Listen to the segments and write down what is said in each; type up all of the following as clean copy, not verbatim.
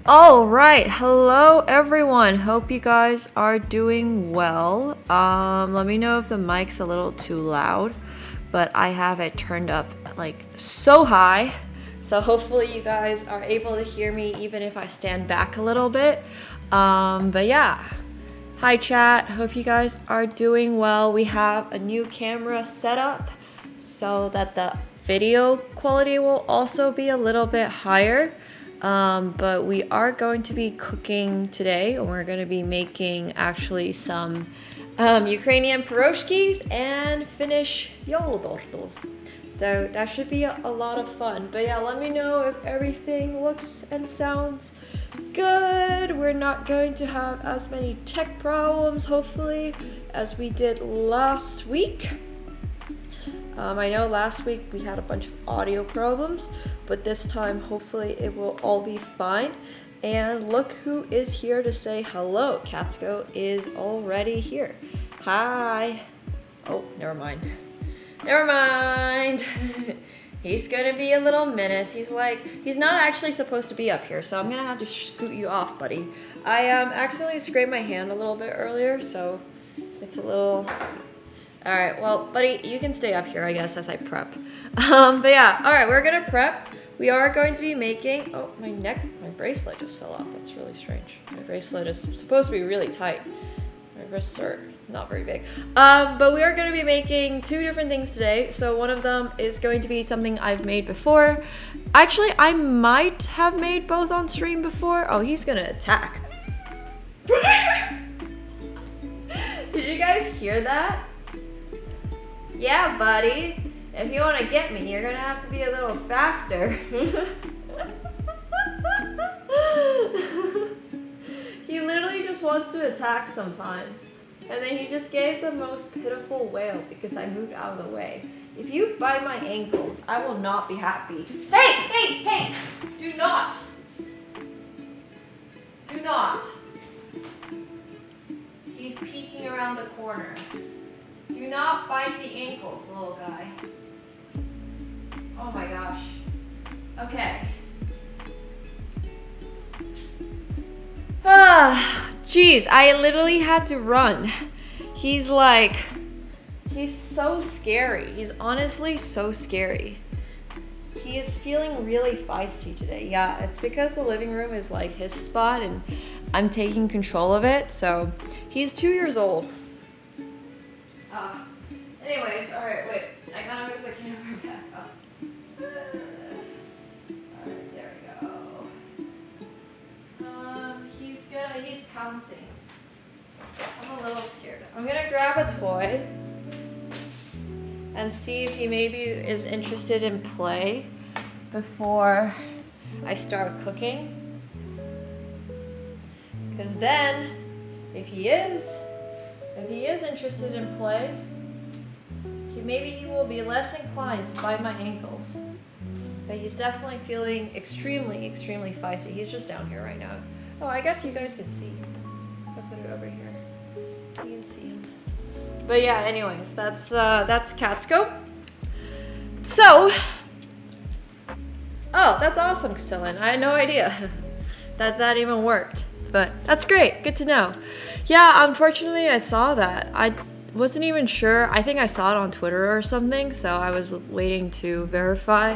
All right, hello everyone. Hope you guys are doing well. Let me know if the mic's a little too loud, but I have it turned up like so high. So hopefully you guys are able to hear me even if I stand back a little bit. But yeah. Hi chat. Hope you guys are doing well. We have a new camera set up so that the video quality will also be a little bit higher. But we are going to be cooking today, and we're going to be making actually some Ukrainian Piroshkis and Finnish Joulutorttus. So that should be a lot of fun. But yeah, let me know if everything looks and sounds good. We're not going to have as many tech problems, hopefully, as we did last week. I know last week we had a bunch of audio problems, but this time hopefully it will all be fine. And look who is here to say hello. Katsko is already here. Hi. Oh, never mind. Never mind. He's gonna be a little menace. He's not actually supposed to be up here, so I'm gonna have to scoot you off, buddy. I accidentally scraped my hand a little bit earlier, so it's a little... Alright, well, buddy, you can stay up here, I guess, as I prep. But yeah, alright, we're gonna prep. We are going to be making... Oh, my bracelet just fell off. That's really strange. My bracelet is supposed to be really tight. My wrists are not very big. But we are going to be making two different things today. So one of them is going to be something I've made before. Actually, I might have made both on stream before. Oh, he's gonna attack. Did you guys hear that? Yeah, buddy. If you want to get me, you're gonna have to be a little faster. He literally just wants to attack sometimes. And then he just gave the most pitiful wail because I moved out of the way. If you bite my ankles, I will not be happy. Hey, hey, hey! Do not! Do not! He's peeking around the corner. Do not bite the ankles, little guy. Oh my gosh. Okay. Jeez, I literally had to run. He's so scary. He's honestly so scary. He is feeling really feisty today. Yeah, it's because the living room is like his spot and I'm taking control of it. So he's 2 years old. Anyways, alright, wait. I gotta move the camera back up. Alright, there we go. He's pouncing. I'm a little scared. I'm gonna grab a toy and see if he maybe is interested in play before I start cooking. Because then, if he is interested in play, maybe he will be less inclined to bite my ankles. But he's definitely feeling extremely, extremely feisty. He's just down here right now. Oh, I guess you guys can see him. I'll put it over here. You can see him. But yeah, anyways, that's Katsko. So, oh, that's awesome, Casillan. I had no idea that even worked. But that's great. Good to know. Yeah, unfortunately, I saw that. I wasn't even sure. I think I saw it on Twitter or something, so I was waiting to verify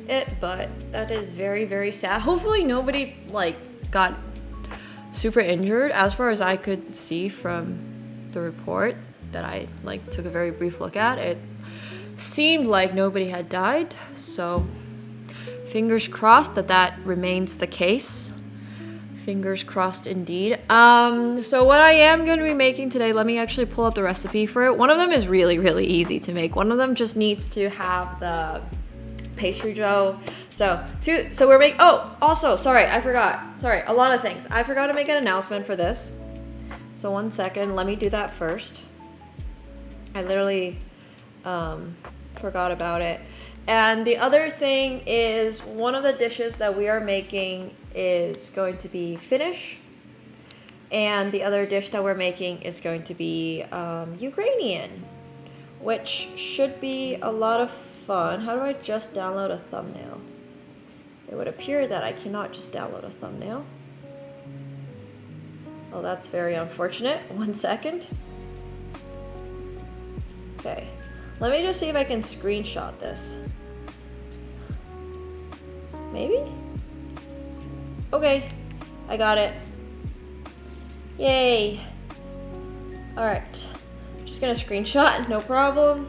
it, but that is very, very sad. Hopefully nobody got super injured as far as I could see from the report that I took a very brief look at. It seemed like nobody had died, so fingers crossed that remains the case. Fingers crossed indeed. So what I am going to be making today, let me actually pull up the recipe for it. One of them is really, really easy to make. One of them just needs to have the pastry dough. So we're making, oh, also, sorry, I forgot. Sorry, a lot of things. I forgot to make an announcement for this. So 1 second, let me do that first. I literally forgot about it. And the other thing is one of the dishes that we are making is going to be Finnish. And the other dish that we're making is going to be Ukrainian, which should be a lot of fun. How do I just download a thumbnail? It would appear that I cannot just download a thumbnail. Oh, that's very unfortunate. 1 second. Okay. Let me just see if I can screenshot this. Maybe? Okay. I got it. Yay. Alright. Just gonna screenshot, no problem.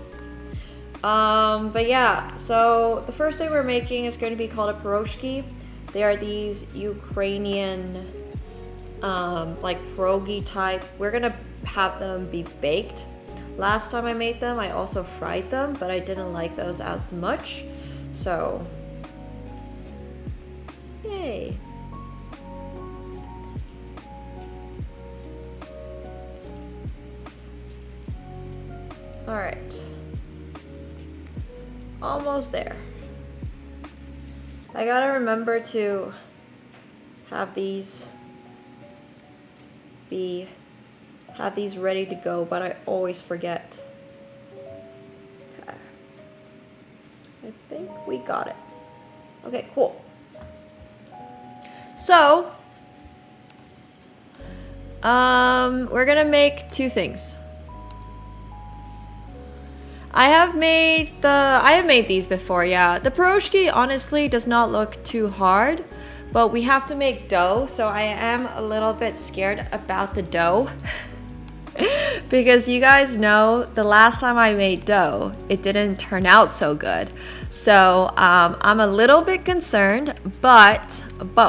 But yeah, so the first thing we're making is going to be called a piroshki. They are these Ukrainian, like pierogi type. We're gonna have them be baked. Last time I made them, I also fried them, but I didn't like those as much. So, yay. All right. Almost there. I gotta remember to have these ready to go, but I always forget. Okay. I think we got it. Okay, cool. So, we're gonna make two things. I have made these before, yeah. The piroshki honestly does not look too hard, but we have to make dough, so I am a little bit scared about the dough. Because you guys know the last time I made dough, it didn't turn out so good. So I'm a little bit concerned, but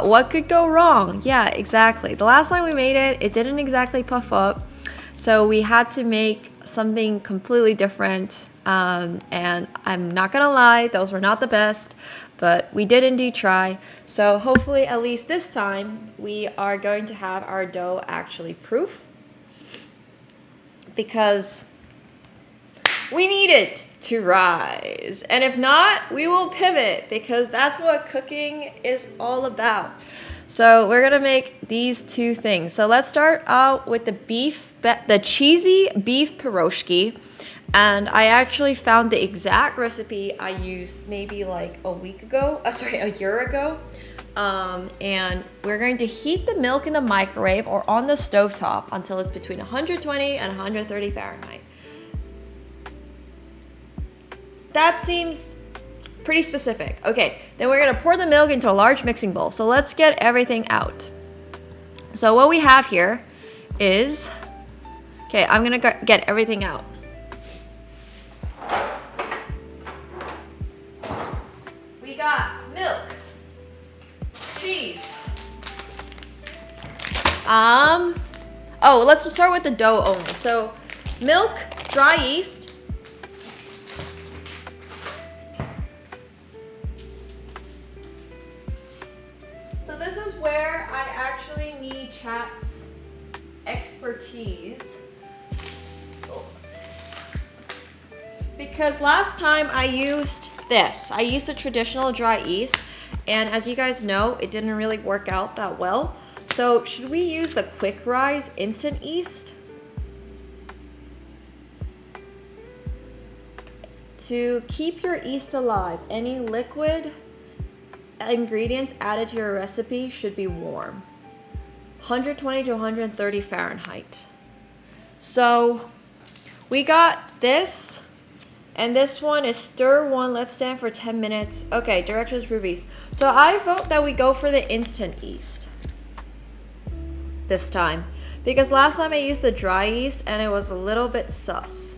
what could go wrong? Yeah, exactly. The last time we made it, it didn't exactly puff up. So we had to make something completely different. And I'm not gonna lie, those were not the best, but we did indeed try. So hopefully at least this time we are going to have our dough actually proof, because we need it to rise. And if not, we will pivot, because that's what cooking is all about. So we're gonna make these two things. So let's start out with the cheesy beef piroshki. And I actually found the exact recipe I used maybe like a year ago. And we're going to heat the milk in the microwave or on the stovetop until it's between 120 and 130 Fahrenheit. That seems pretty specific. Okay, then we're gonna pour the milk into a large mixing bowl. So let's get everything out. So what we have here is, okay, I'm gonna get everything out. We got milk, cheese. Oh, let's start with the dough only. So milk, dry yeast, so this is where I actually need chat's expertise. Because last time I used this. I used a traditional dry yeast, and as you guys know, it didn't really work out that well. So should we use the quick rise instant yeast to keep your yeast alive? Any liquid ingredients added to your recipe should be warm, 120 to 130 Fahrenheit. So we got this. And this one is stir one, let's stand for 10 minutes. Okay, directions rubies. So I vote that we go for the instant yeast this time, because last time I used the dry yeast and it was a little bit sus.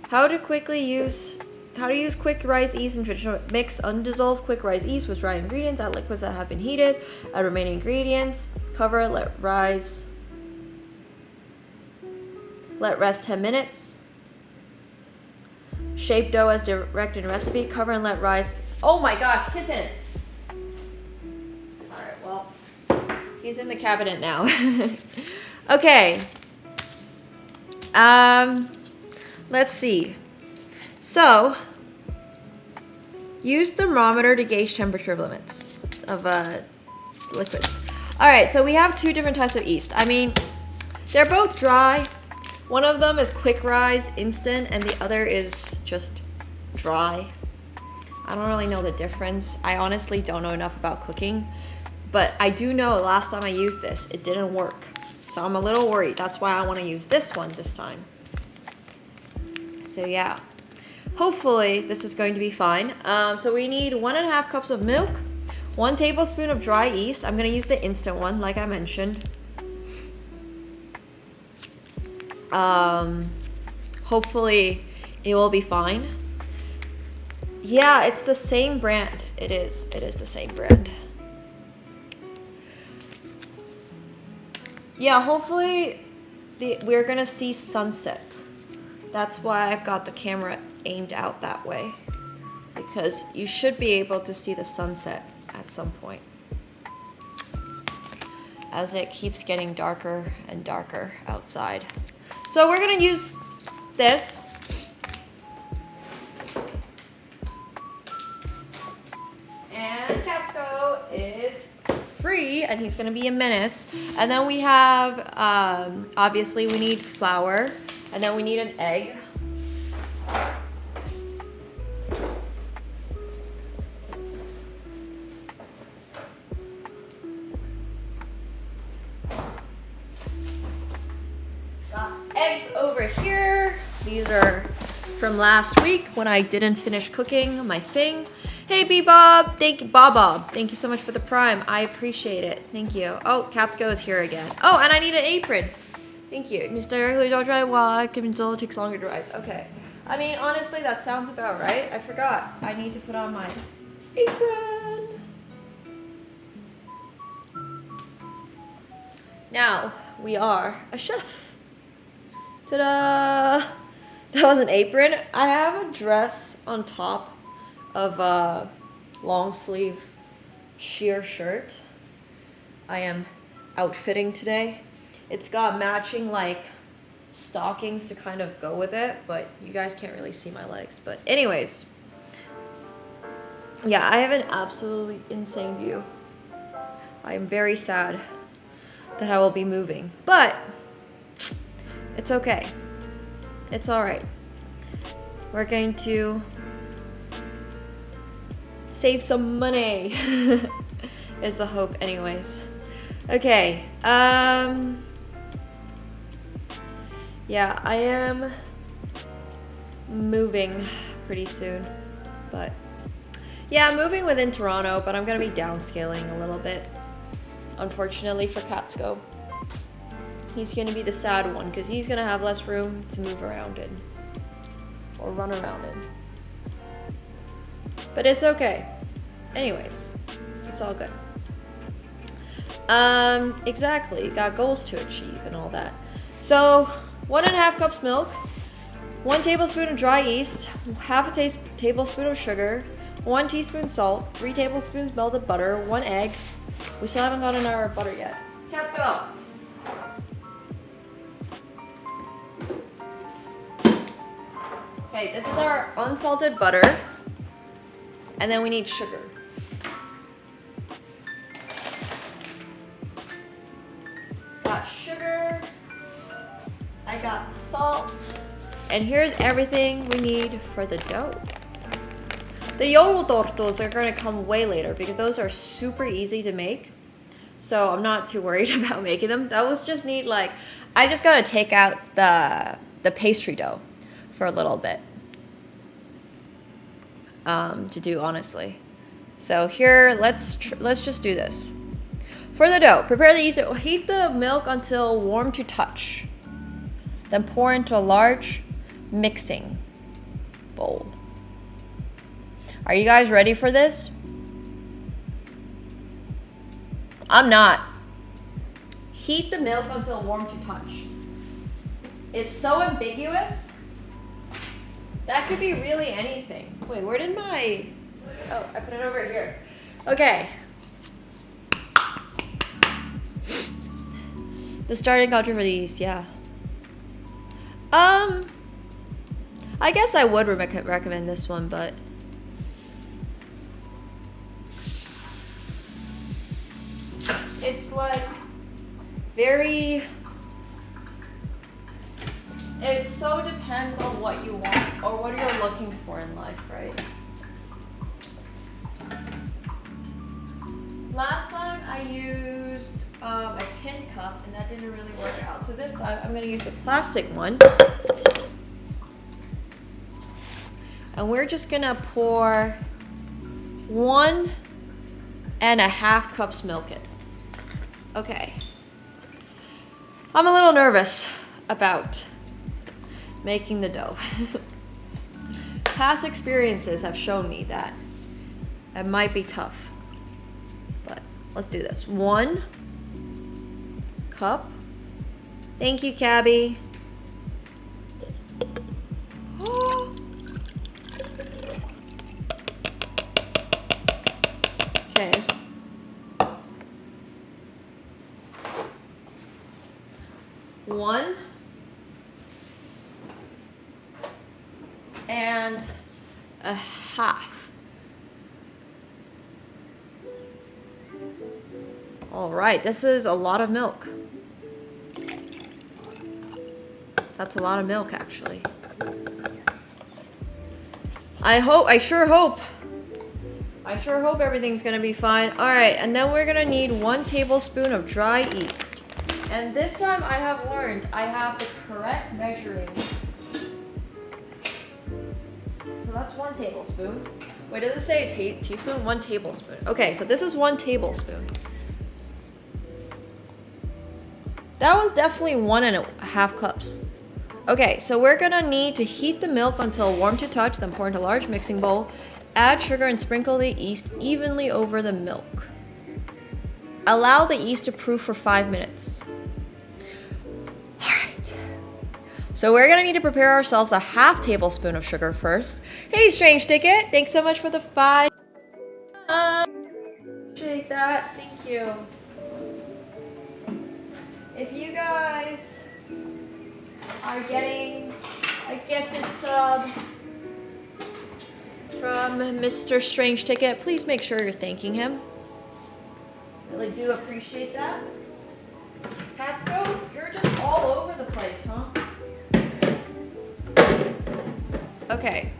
How to use quick rise yeast in traditional mix undissolved quick rise yeast with dry ingredients, add liquids that have been heated, add remaining ingredients, cover, let rest 10 minutes. Shape dough as directed in recipe, cover and let rise. Oh my gosh, kitten! Alright, well, he's in the cabinet now. Okay. Let's see. So, use thermometer to gauge temperature limits of liquids. Alright, so we have two different types of yeast. I mean, they're both dry. One of them is quick rise instant and the other is just dry. I don't really know the difference. I honestly don't know enough about cooking, but I do know last time I used this, it didn't work. So I'm a little worried. That's why I want to use this one this time. So yeah, hopefully this is going to be fine. So we need 1.5 cups of milk, 1 tablespoon of dry yeast. I'm going to use the instant one, like I mentioned. Hopefully it will be fine. Yeah, it's the same brand. It is the same brand. Yeah, hopefully we're gonna see sunset. That's why I've got the camera aimed out that way, because you should be able to see the sunset at some point as it keeps getting darker and darker outside. So we're gonna use this. And AkaNemsko is free, and he's gonna be a menace. And then we have, obviously we need flour, and then we need an egg. Got eggs over here. These are from last week when I didn't finish cooking my thing. Hey, B-Bob. Thank you, Bob. Thank you so much for the prime. I appreciate it. Thank you. Oh, AkaNemsko is here again. Oh, and I need an apron. Thank you. Miss directly don't dry while Solo takes longer to rise. Okay. I mean, honestly, that sounds about right. I forgot. I need to put on my apron. Now, we are a chef. Ta-da! That was an apron. I have a dress on top of a long sleeve sheer shirt. I am outfitting today. It's got matching like stockings to kind of go with it, but you guys can't really see my legs. But anyways, yeah, I have an absolutely insane view. I am very sad that I will be moving, but it's okay. It's all right. We're going to save some money is the hope anyways. Okay, yeah, I am moving pretty soon, but yeah, I'm moving within Toronto, but I'm gonna be downscaling a little bit, unfortunately for AkaNemsko. He's gonna be the sad one because he's gonna have less room to move around in or run around in, but it's okay. Anyways, it's all good. Exactly, got goals to achieve and all that. So 1.5 cups milk, 1 tablespoon of dry yeast, half a tablespoon of sugar, 1 teaspoon salt, 3 tablespoons melted butter, 1 egg. We still haven't gotten our butter yet. AkaNemsko. Okay, this is our unsalted butter, and then we need sugar. Got sugar, I got salt, and here's everything we need for the dough. The Joulutorttus are gonna come way later because those are super easy to make. So I'm not too worried about making them. Those just need like, I just gotta take out the pastry dough for a little bit to do, honestly. So here, let's just do this. For the dough, prepare the yeast. Heat the milk until warm to touch. Then pour into a large mixing bowl. Are you guys ready for this? I'm not. Heat the milk until warm to touch. It's so ambiguous. That could be really anything. Wait, where did my... Oh, I put it over here. Okay. The starting country for the yeast, yeah. I guess I would recommend this one, but... It's like very... It so depends on what you want or what you're looking for in life, right? Last time I used a tin cup, and that didn't really work out. So this time I'm gonna use a plastic one. And we're just gonna pour 1.5 cups milk in. Okay. I'm a little nervous about making the dough. Past experiences have shown me that it might be tough, but let's do this. 1 cup. Thank you, Cabby. Okay. 1.5. All right, this is a lot of milk. That's a lot of milk, actually. I sure hope everything's gonna be fine. All right, and then we're gonna need 1 tablespoon of dry yeast. And this time I have learned I have the correct measuring. So that's 1 tablespoon. Wait, does it say a teaspoon? 1 tablespoon. Okay, so this is 1 tablespoon. That was definitely 1.5 cups. Okay, so we're gonna need to heat the milk until warm to touch, then pour into a large mixing bowl. Add sugar and sprinkle the yeast evenly over the milk. Allow the yeast to proof for 5 minutes. All right. So we're gonna need to prepare ourselves a 1/2 tablespoon of sugar first. Hey, Strange Ticket, thanks so much for the 5. Appreciate that, thank you. If you guys are getting a gifted sub from Mr. Strange Ticket, please make sure you're thanking him. Really do appreciate that. Patsko, you're just all over the place, huh? Okay.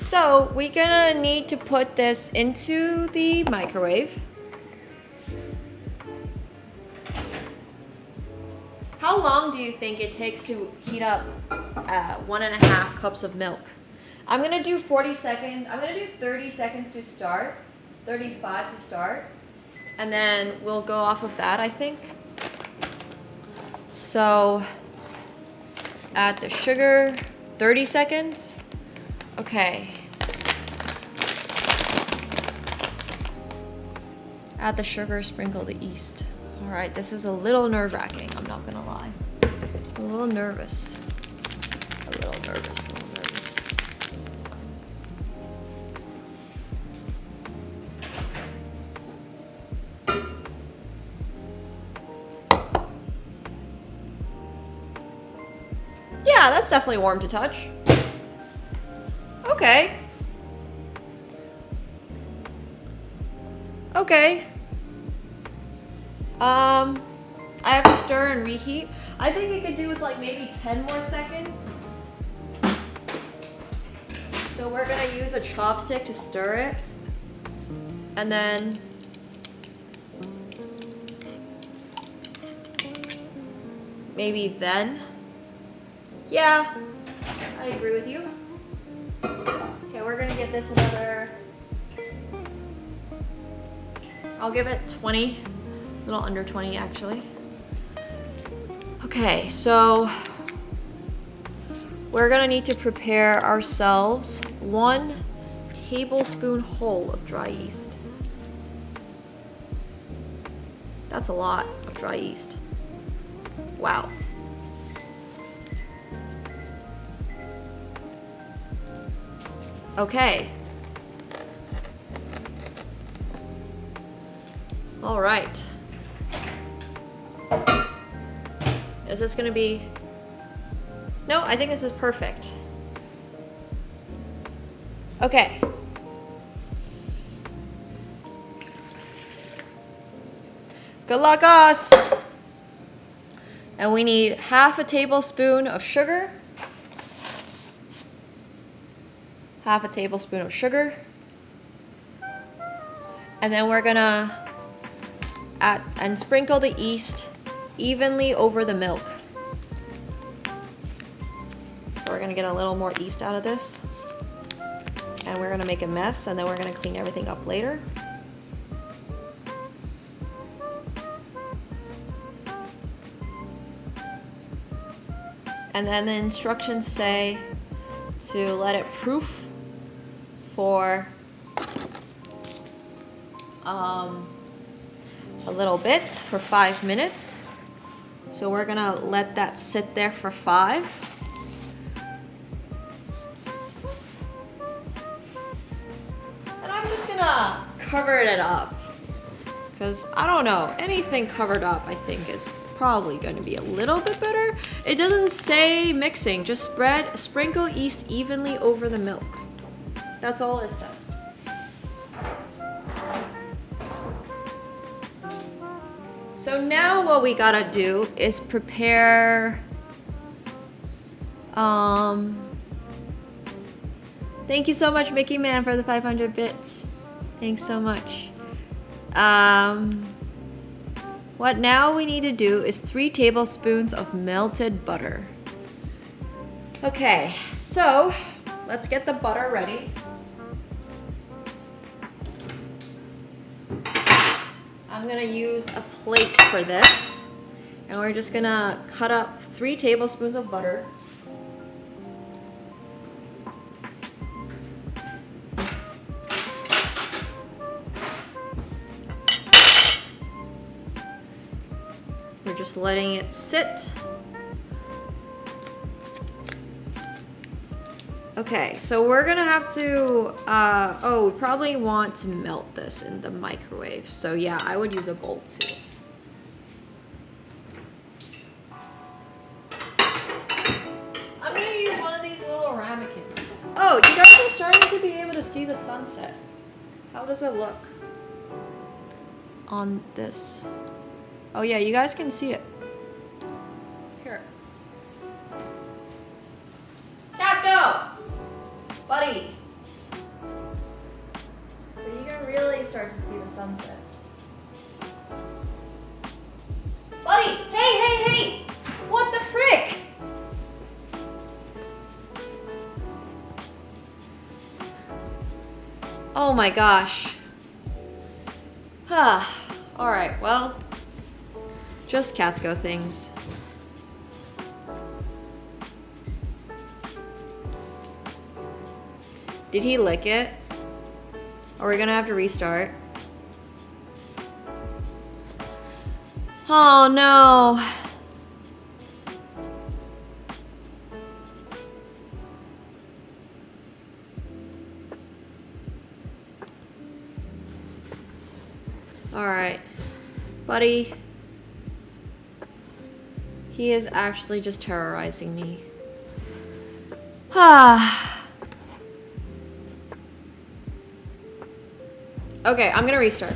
So we're gonna need to put this into the microwave. How long do you think it takes to heat up 1.5 cups of milk? I'm gonna do 40 seconds. I'm gonna do 30 seconds to start, 35 to start, and then we'll go off of that, I think. So add the sugar, 30 seconds. Okay. Add the sugar, sprinkle the yeast. All right, this is a little nerve-wracking, I'm not gonna lie. I'm a little nervous. A little nervous. Yeah, that's definitely warm to touch. Okay. Okay. I have to stir and reheat. I think it could do with like maybe 10 more seconds. So we're gonna use a chopstick to stir it. And then maybe then. Yeah, I agree with you. Okay, we're gonna get this another, I'll give it 20, a little under 20 actually. Okay, so we're gonna need to prepare ourselves 1 tablespoon whole of dry yeast. That's a lot of dry yeast. Wow. Okay. All right. Is this gonna be? No, I think this is perfect. Okay. Good luck us. And we need 1/2 tablespoon of sugar. 1/2 tablespoon of sugar. And then we're gonna add and sprinkle the yeast evenly over the milk. So we're gonna get a little more yeast out of this. And we're gonna make a mess, and then we're gonna clean everything up later. And then the instructions say to let it proof for a little bit, for 5 minutes. So we're gonna let that sit there for 5. And I'm just gonna cover it up, because I don't know, anything covered up I think is probably going to be a little bit better. It doesn't say mixing, just sprinkle yeast evenly over the milk. That's all it says. So now what we gotta do is prepare, thank you so much, Mickey Man, for the 500 bits. Thanks so much. What now we need to do is 3 tablespoons of melted butter. Okay, so let's get the butter ready. I'm gonna use a plate for this, and we're just gonna cut up 3 tablespoons of butter. We're just letting it sit. Okay, so we're gonna have to, we probably want to melt this in the microwave. So yeah, I would use a bowl too. I'm gonna use one of these little ramekins. Oh, you guys are starting to be able to see the sunset. How does it look on this? Oh yeah, you guys can see it. Here. Cats go! Buddy! But you can really start to see the sunset. Buddy! Hey! What the frick? Oh my gosh. Alright, well, just Catsko things. Did he lick it? Are we gonna have to restart? Oh no. Alright. Buddy. He is actually just terrorizing me. Okay, I'm gonna restart.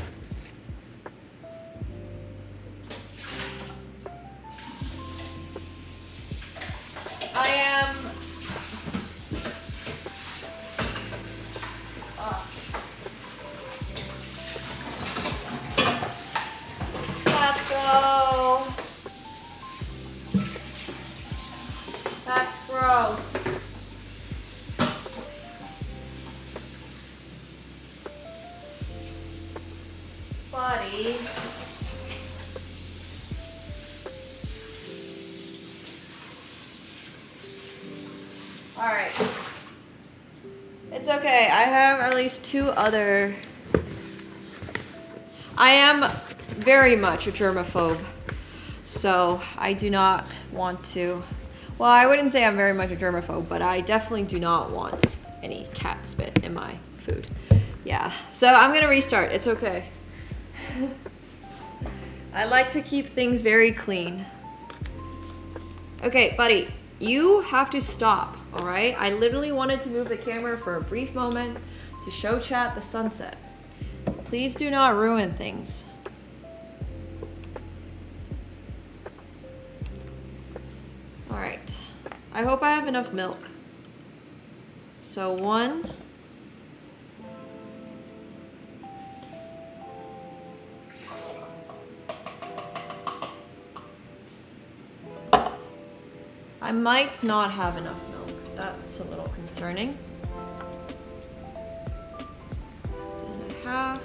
I am... Let's go. That's gross. Buddy. Alright. It's okay. I have at least 2 other... I am very much a germaphobe. So I do not want to... Well, I wouldn't say I'm very much a germaphobe, but I definitely do not want any cat spit in my food. Yeah. So I'm gonna restart. It's okay. I like to keep things very clean. Okay, buddy, you have to stop, all right? I literally wanted to move the camera for a brief moment to show chat the sunset. Please do not ruin things. All right, I hope I have enough milk. So 1, I might not have enough milk. That's a little concerning. 1.5.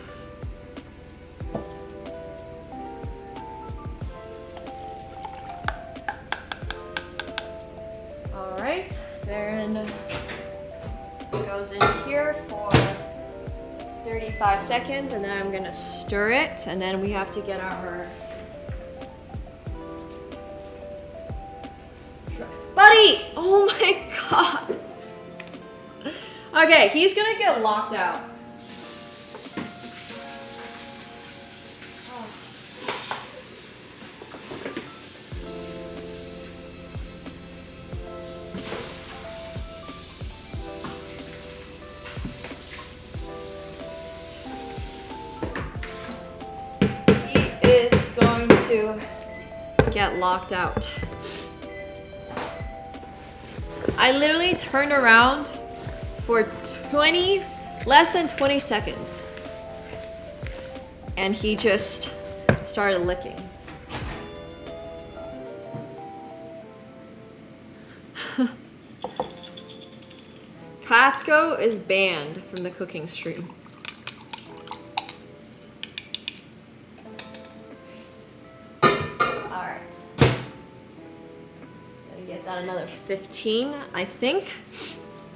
All right, then it goes in here for 35 seconds, and then I'm gonna stir it, and then we have to get our... Buddy! Oh my god! Okay, he's gonna get locked out. To get locked out. I literally turned around for less than 20 seconds, and he just started licking. AkaNemsko is banned from the cooking stream. Another 15, I think.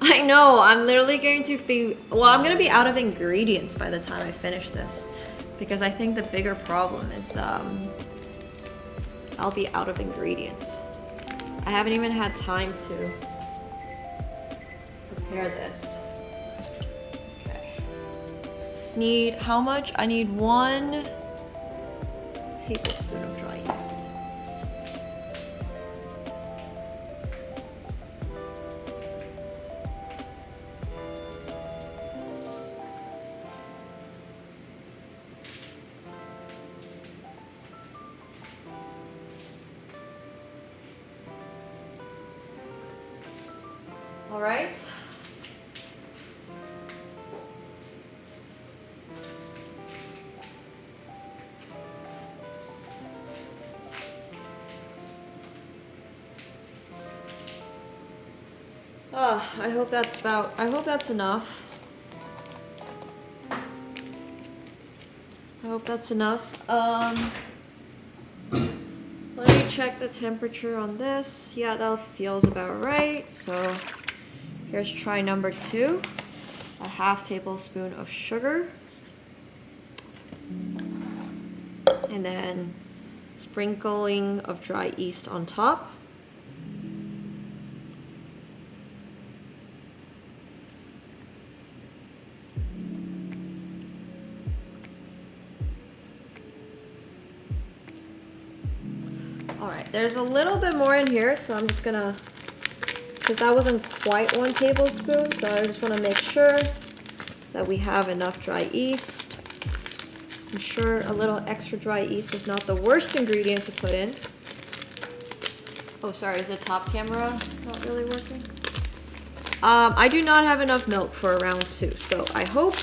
I know, I'm literally going to be, well, I'm gonna be out of ingredients by the time I finish this, because I think the bigger problem is I'll be out of ingredients. I haven't even had time to prepare this. Okay. Need how much? I need 1 tablespoon of dry yeast. All right. I hope that's enough. I hope that's enough. Let me check the temperature on this. Yeah, that feels about right. So here's try number 2. 1/2 tablespoon of sugar. And then sprinkling of dry yeast on top. All right, there's a little bit more in here, so I'm just gonna, because that wasn't quite 1 tablespoon, so I just want to make sure that we have enough dry yeast. I'm sure a little extra dry yeast is not the worst ingredient to put in. Oh, sorry, is the top camera not really working? I do not have enough milk for round 2, so I hope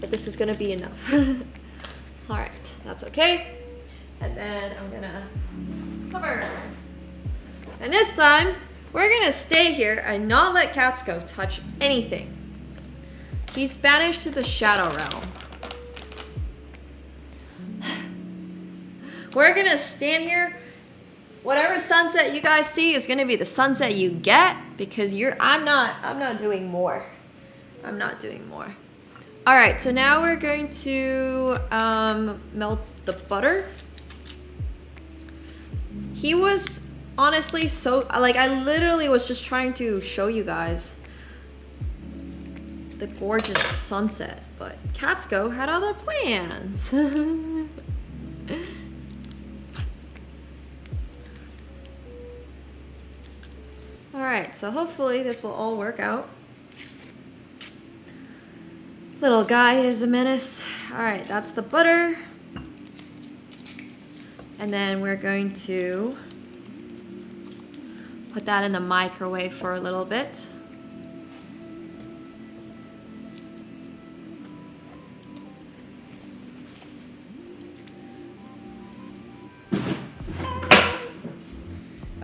that this is gonna be enough. All right, that's okay. And then I'm gonna cover. And this time, we're gonna stay here and not let AkaNemsko touch anything. He's banished to the shadow realm. We're gonna stand here. Whatever sunset you guys see is gonna be the sunset you get, because I'm not doing more. I'm not doing more. All right, so now we're going to melt the butter. He was honestly so, like, I literally was just trying to show you guys the gorgeous sunset, but AkaNemsko had other plans. All right, so hopefully this will all work out. Little guy is a menace. All right, that's the butter. And then we're going to put that in the microwave for a little bit.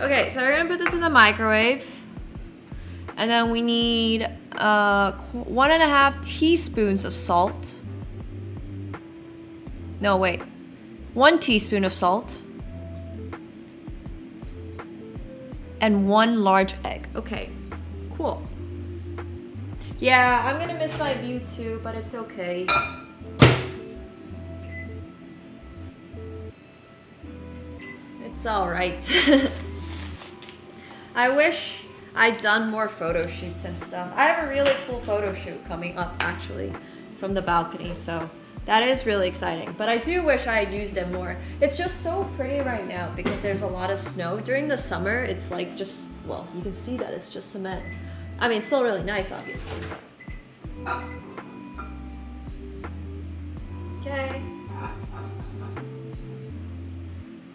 Okay, so we're gonna put this in the microwave. And then we need 1.5 teaspoons of salt. No, wait. 1 teaspoon of salt. And 1 large egg. Okay, cool. Yeah, I'm gonna miss my view too, but it's okay. It's all right. I wish I'd done more photo shoots and stuff. I have a really cool photo shoot coming up actually from the balcony, so that is really exciting. But I do wish I had used it more. It's just so pretty right now because there's a lot of snow. During the summer, it's like just, well, you can see that it's just cement. I mean, it's still really nice, obviously. Okay.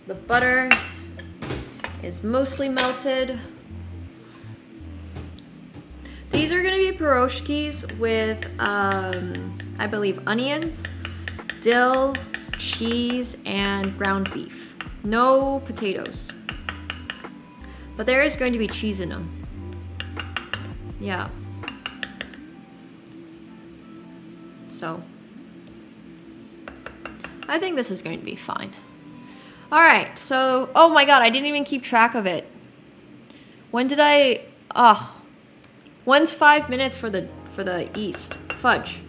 The butter is mostly melted. These are gonna be piroshkis with, I believe, onions, dill, cheese, and ground beef. No potatoes. But there is going to be cheese in them. Yeah. So, I think this is going to be fine. All right, so, oh my God, I didn't even keep track of it. When did I, when's 5 minutes for the yeast? Fudge.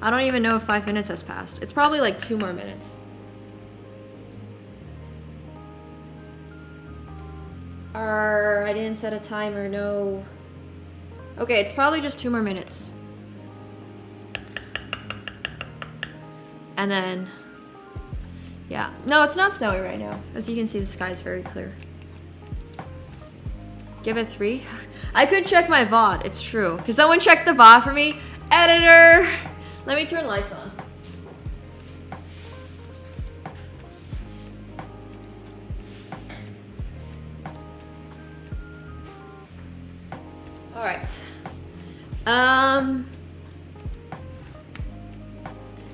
I don't even know if 5 minutes has passed. It's probably like 2 more minutes. I didn't set a timer, no. Okay, it's probably just 2 more minutes. And then, yeah. No, it's not snowy right now. As you can see, the sky is very clear. Give it 3. I could check my VOD, it's true. Can someone check the VOD for me? Editor! Let me turn lights on. All right.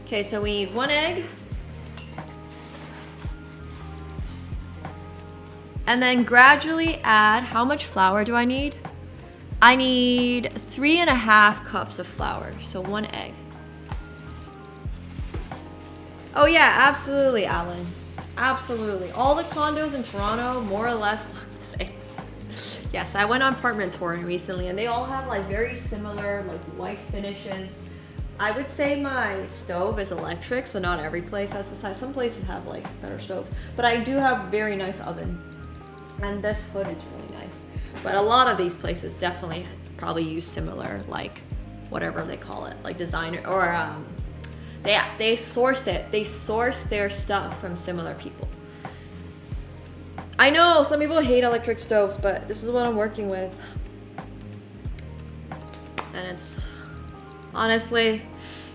Okay, so we need 1 egg. And then gradually add, how much flour do I need? I need 3.5 cups of flour, so 1 egg. Oh yeah, absolutely, Alan. Absolutely. All the condos in Toronto, more or less, look the same. Yes, I went on apartment touring recently and they all have like very similar like white finishes. I would say my stove is electric, so not every place has this size. Some places have like better stoves, but I do have a very nice oven. And this hood is really nice. But a lot of these places definitely probably use similar, like whatever they call it, like designer, or they source it. They source their stuff from similar people. I know some people hate electric stoves, but this is what I'm working with. And it's honestly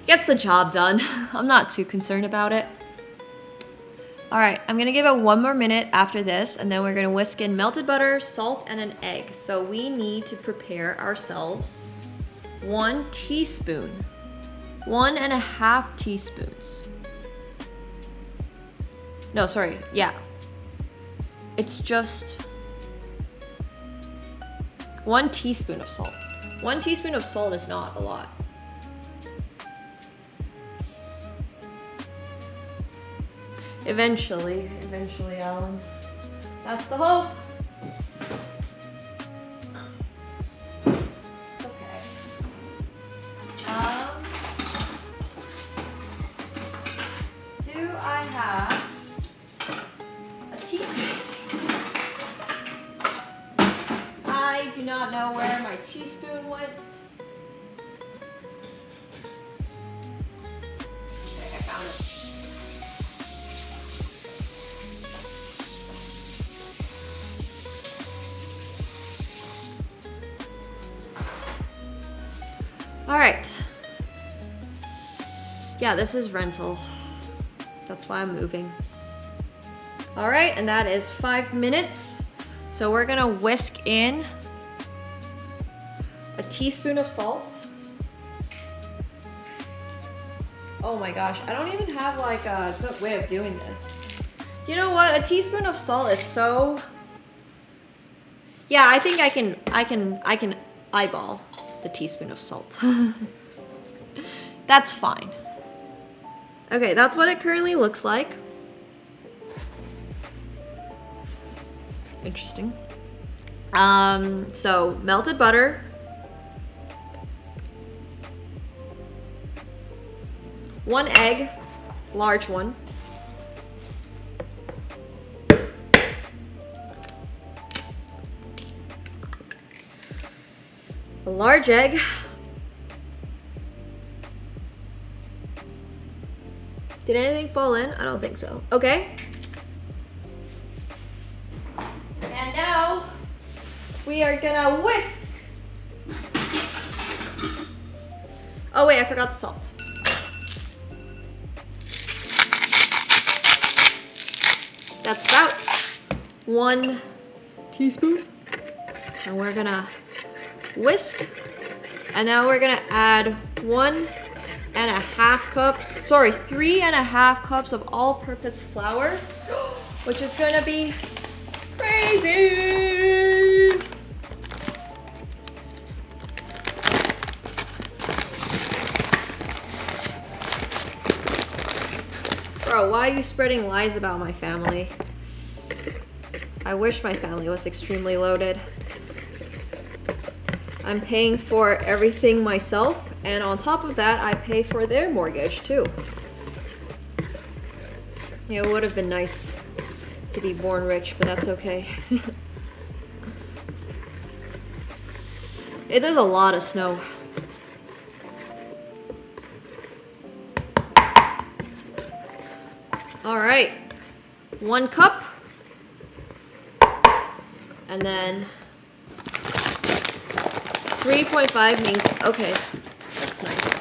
gets the job done. I'm not too concerned about it. All right, I'm gonna give it 1 more minute after this, and then we're gonna whisk in melted butter, salt, and an egg. So we need to prepare ourselves 1 teaspoon, 1.5 teaspoons. No, sorry, yeah. It's just 1 teaspoon of salt. 1 teaspoon of salt is not a lot. Eventually, Alan. That's the hope. Okay. Do I have a teaspoon? I do not know where my teaspoon went. Okay, I found it. All right. Yeah, this is rental. That's why I'm moving. All right, and that is 5 minutes. So we're gonna whisk in a teaspoon of salt. Oh my gosh, I don't even have like a good way of doing this. You know what? A teaspoon of salt is so Yeah, I think I can eyeball the teaspoon of salt. That's fine. Okay, that's what it currently looks like. Interesting. So melted butter. 1 egg, large one. A large egg. Did anything fall in? I don't think so. Okay. And now we are gonna whisk. Oh wait, I forgot the salt. That's about 1 teaspoon. And we're gonna whisk. And now we're gonna add 1.5 cups, sorry, 3.5 cups of all-purpose flour, which is gonna be crazy. Bro, why are you spreading lies about my family? I wish my family was extremely loaded. I'm paying for everything myself, and on top of that, I pay for their mortgage too. It would have been nice to be born rich, but that's okay. There's a lot of snow. All right, 1 cup, and then 3.5 means, okay, that's nice.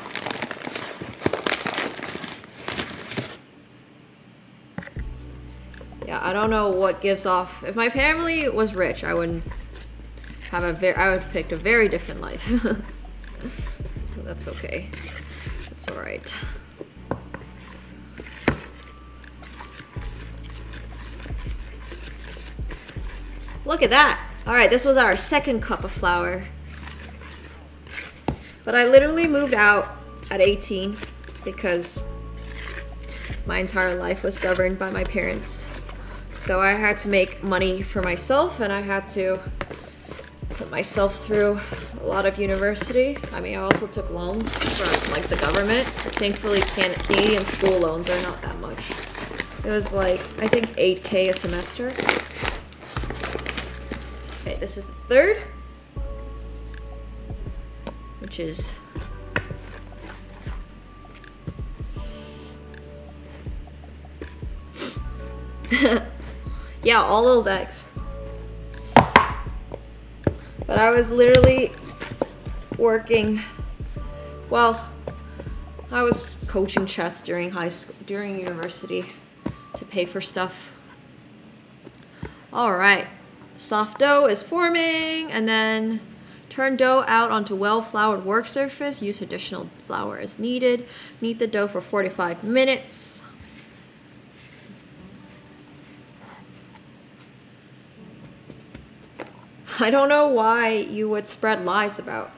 Yeah, I don't know what gives off. If my family was rich, I wouldn't have I would have picked a very different life. That's okay. That's all right. Look at that. All right, this was our 2nd cup of flour. But I literally moved out at 18 because my entire life was governed by my parents. So I had to make money for myself, and I had to put myself through a lot of university. I mean, I also took loans from like the government. Thankfully, Canadian school loans are not that much. It was like, I think 8K a semester. Okay, this is the 3rd, which is yeah, all those eggs. But I was literally working, well, I was coaching chess during high school, during university to pay for stuff. All right. Soft dough is forming, and then turn dough out onto well-floured work surface. Use additional flour as needed. Knead the dough for 45 minutes. I don't know why you would spread lies about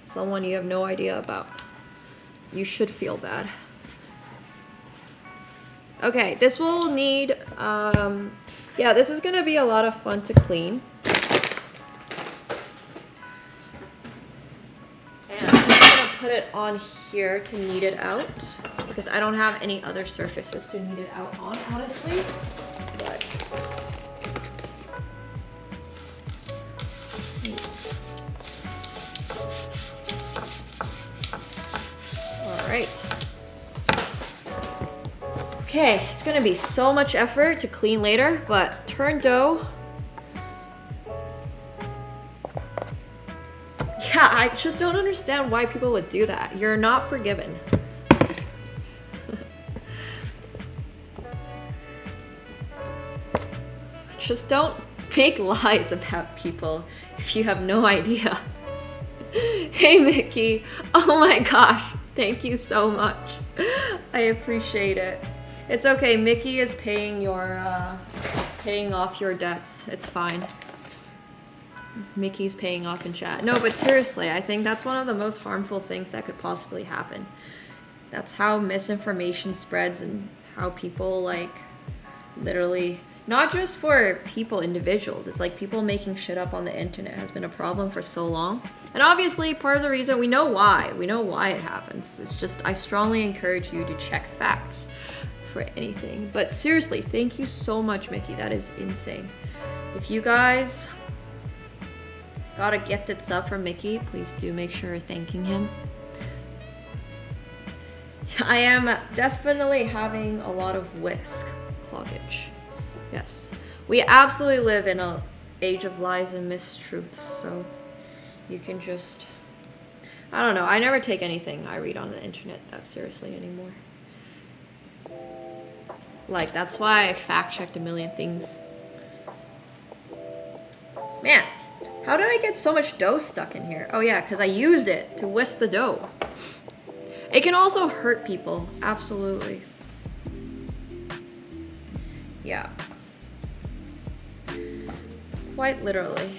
someone you have no idea about. You should feel bad. Okay, this will need, yeah, this is gonna be a lot of fun to clean. And I'm just gonna put it on here to knead it out because I don't have any other surfaces to knead it out on, honestly. But oops. All right. Okay, it's gonna be so much effort to clean later, but turn dough. Yeah, I just don't understand why people would do that. You're not forgiven. Just don't make lies about people if you have no idea. Hey, Mickey. Oh my gosh, thank you so much. I appreciate it. It's okay, Mickey is paying off your debts. It's fine. Mickey's paying off in chat. No, but seriously, I think that's one of the most harmful things that could possibly happen. That's how misinformation spreads and how people like literally, not just for people, individuals, it's like people making shit up on the internet has been a problem for so long. And obviously part of the reason, we know why it happens. It's just, I strongly encourage you to check facts for anything. But seriously, thank you so much, Mickey. That is insane. If you guys got a gifted sub from Mickey, please do make sure you're thanking him. I am definitely having a lot of whisk cloggage. Yes, we absolutely live in an age of lies and mistruths, so you can just, I don't know, I never take anything I read on the internet that seriously anymore. Like, that's why I fact-checked a million things. Man, how did I get so much dough stuck in here? Oh yeah, because I used it to whisk the dough. It can also hurt people, absolutely. Yeah. Quite literally.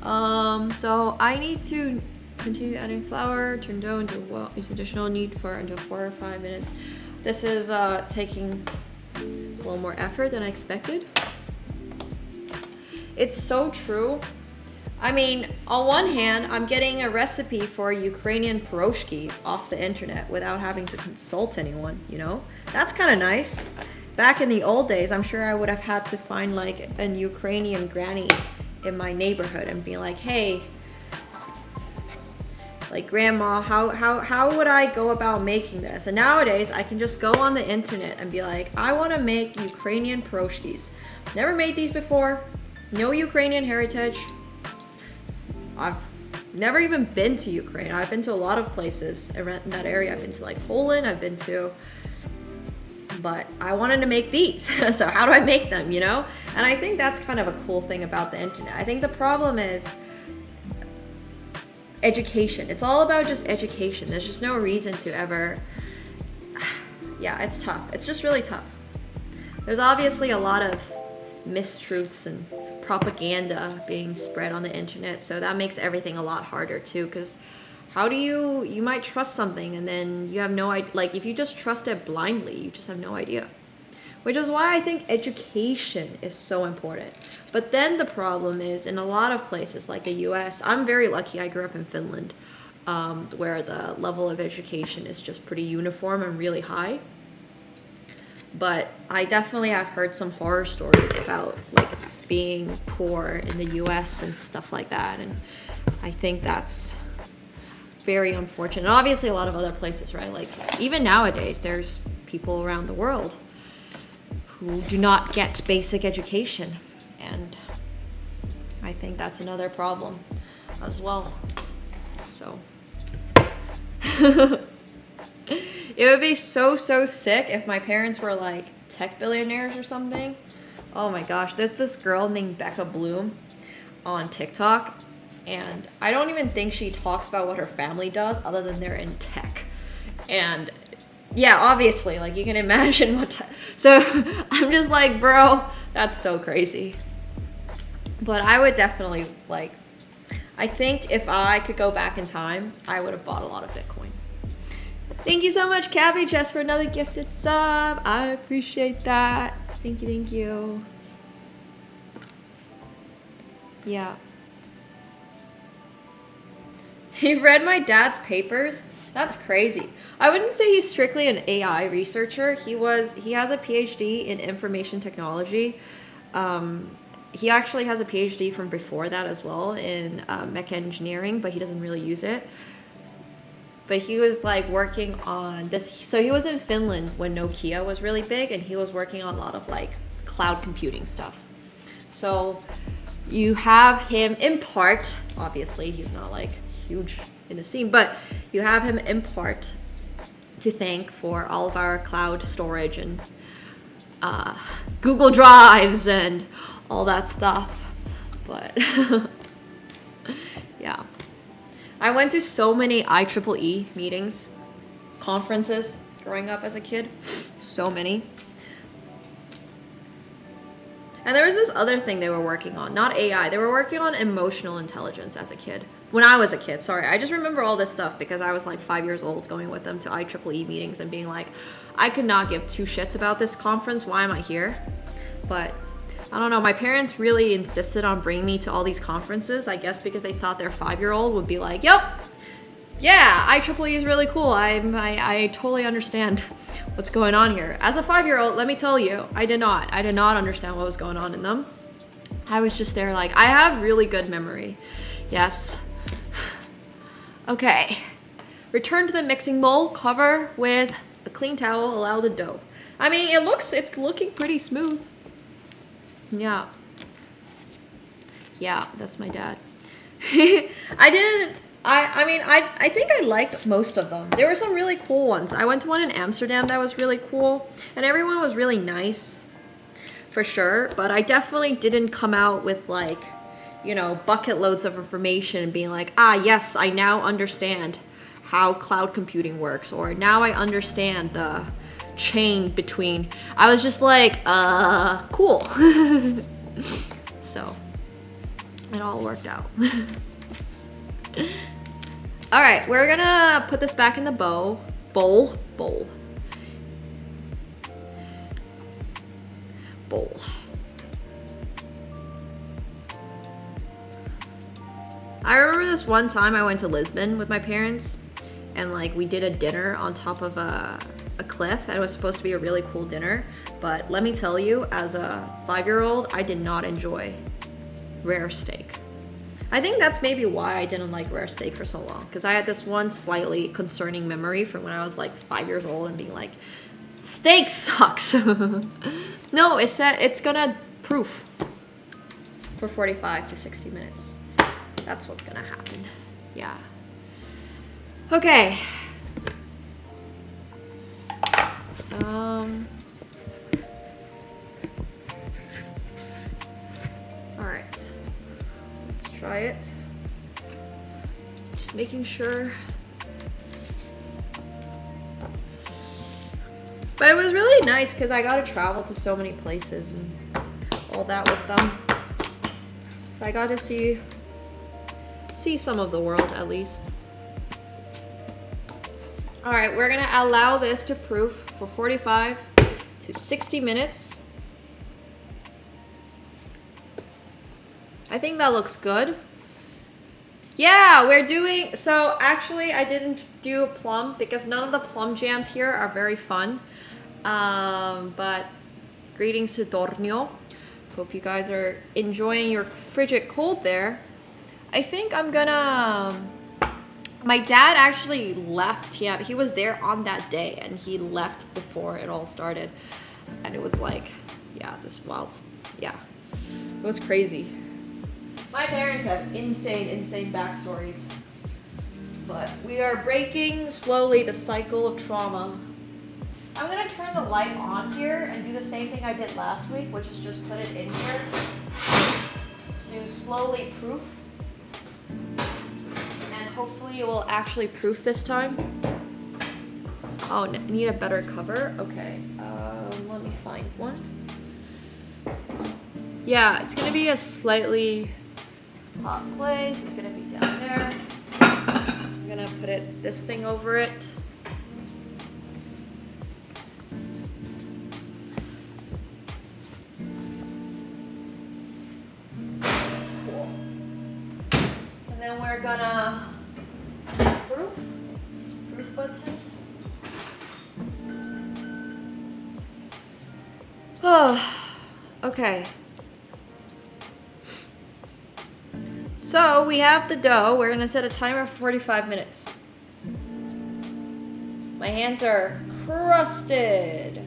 So I need to continue adding flour, turn dough into use additional knead for until 4 or 5 minutes. This is taking a little more effort than I expected. It's so true. I mean, on one hand, I'm getting a recipe for Ukrainian Piroshki off the internet without having to consult anyone, you know? That's kind of nice. Back in the old days, I'm sure I would have had to find like a Ukrainian granny in my neighborhood and be like, hey, like, grandma, how would I go about making this? And nowadays, I can just go on the internet and be like, I want to make Ukrainian Piroshkis. Never made these before. No Ukrainian heritage. I've never even been to Ukraine. I've been to a lot of places in that area. I've been to like Poland, I've been to, but I wanted to make these. So how do I make them, you know? And I think that's kind of a cool thing about the internet. I think the problem is education. It's all about just education. There's just no reason to ever, yeah, it's tough. It's just really tough. There's obviously a lot of mistruths and propaganda being spread on the internet, so that makes everything a lot harder too, because how do you might trust something and then you have no idea, like if you just trust it blindly, you just have no idea, which is why I think education is so important. But then the problem is, in a lot of places like the US, I'm very lucky, I grew up in Finland, where the level of education is just pretty uniform and really high. But I definitely have heard some horror stories about like being poor in the US and stuff like that, and I think that's very unfortunate. And obviously a lot of other places, right? Like even nowadays there's people around the world who do not get basic education, and I think that's another problem as well. So it would be so sick if my parents were like tech billionaires or something. Oh my gosh, there's this girl named Becca Bloom on TikTok, and I don't even think she talks about what her family does other than they're in tech. And yeah, obviously, like you can imagine what so I'm just like, bro, that's so crazy. But I would definitely, like, I think if I could go back in time, I would have bought a lot of Bitcoin. Thank you so much, Cabbie Chess, for another gifted sub. I appreciate that. Thank you, thank you. Yeah. He read my dad's papers? That's crazy. I wouldn't say he's strictly an AI researcher. He has a PhD in information technology. He actually has a PhD from before that as well in mech engineering, but he doesn't really use it. But he was like working on this. So he was in Finland when Nokia was really big, and he was working on a lot of like cloud computing stuff. So you have him in part, obviously he's not like huge in the scene, but you have him in part to thank for all of our cloud storage and Google Drives and all that stuff. But yeah. I went to so many IEEE meetings, conferences growing up as a kid. So many. And there was this other thing they were working on, not AI. They were working on emotional intelligence as a kid. When I was a kid, sorry. I just remember all this stuff because I was like 5 years old going with them to IEEE meetings and being like, I could not give two shits about this conference. Why am I here? But I don't know. My parents really insisted on bringing me to all these conferences, I guess because they thought their 5-year-old would be like, yep, yeah, IEEE is really cool. I totally understand what's going on here. As a 5-year-old, let me tell you, I did not understand what was going on in them. I was just there like, I have really good memory. Yes. Okay. Return to the mixing bowl, cover with a clean towel, allow the dough. I mean, it's looking pretty smooth. Yeah. Yeah, that's my dad. I think I liked most of them. There were some really cool ones. I went to one in Amsterdam that was really cool, and everyone was really nice, for sure. But I definitely didn't come out with like, you know, bucket loads of information and being like, ah, yes, I now understand how cloud computing works, or now I understand the chain between. I was just like, cool. So it all worked out. All right, we're gonna put this back in the bowl. I remember this one time I went to Lisbon with my parents, and like we did a dinner on top of a cliff, and it was supposed to be a really cool dinner. But let me tell you, as a 5-year-old, I did not enjoy rare steak. I think that's maybe why I didn't like rare steak for so long, because I had this one slightly concerning memory from when I was like 5 years old and being like, steak sucks. No, it said it's gonna proof for 45 to 60 minutes. That's what's gonna happen. Yeah. Okay. All right. Let's try it. Just making sure. But it was really nice because I got to travel to so many places and all that with them. So I got to see some of the world at least. All right, we're gonna allow this to proof for 45 to 60 minutes. I think that looks good. Yeah, we're doing, so actually I didn't do a plum because none of the plum jams here are very fun. But greetings to Tornio. Hope you guys are enjoying your frigid cold there. I think I'm gonna, my dad actually left. Yeah, he was there on that day and he left before it all started. And it was like, yeah, this wild, yeah, it was crazy. My parents have insane backstories. But we are breaking slowly the cycle of trauma. I'm gonna turn the light on here and do the same thing I did last week, which is just put it in here to slowly proof. And hopefully it will actually proof this time. Oh, need a better cover? Okay, let me find one. Yeah, it's gonna be a slightly hot place. It's gonna be down there. I'm gonna put this thing over it. Cool. And then we're gonna proof button. Oh, okay. So we have the dough. We're gonna set a timer for 45 minutes. My hands are crusted.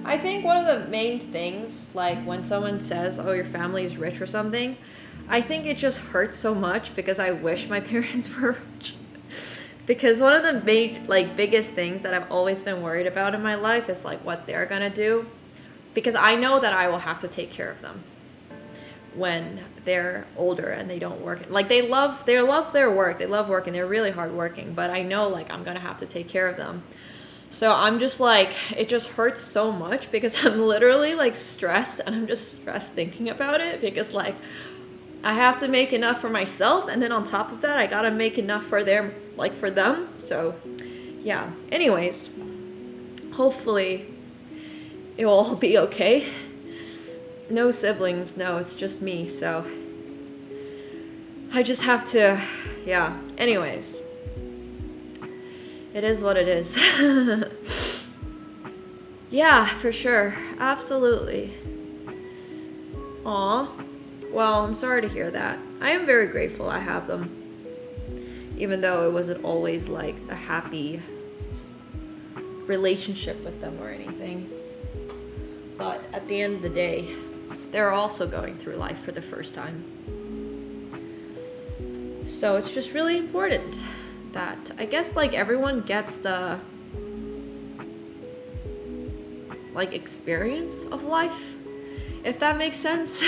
I think one of the main things, like when someone says, oh, your family is rich or something, I think it just hurts so much because I wish my parents were rich. Because one of the biggest things that I've always been worried about in my life is like what they're gonna do. Because I know that I will have to take care of them. when they're older and they don't work. Like they love their work. They love working. They're really hardworking. But I know like I'm gonna have to take care of them. So I'm just like, it just hurts so much because I'm literally like stressed, and I'm just stressed thinking about it because like I have to make enough for myself, and then on top of that I gotta make enough for them. So yeah, anyways, hopefully it will all be okay. No siblings, no, it's just me, so I just have to, yeah, anyways. It is what it is. Yeah, for sure. Absolutely. Aw. Well, I'm sorry to hear that. I am very grateful I have them. Even though it wasn't always like a happy relationship with them or anything. But at the end of the day, they're also going through life for the first time. So it's just really important that I guess like everyone gets the like experience of life, if that makes sense.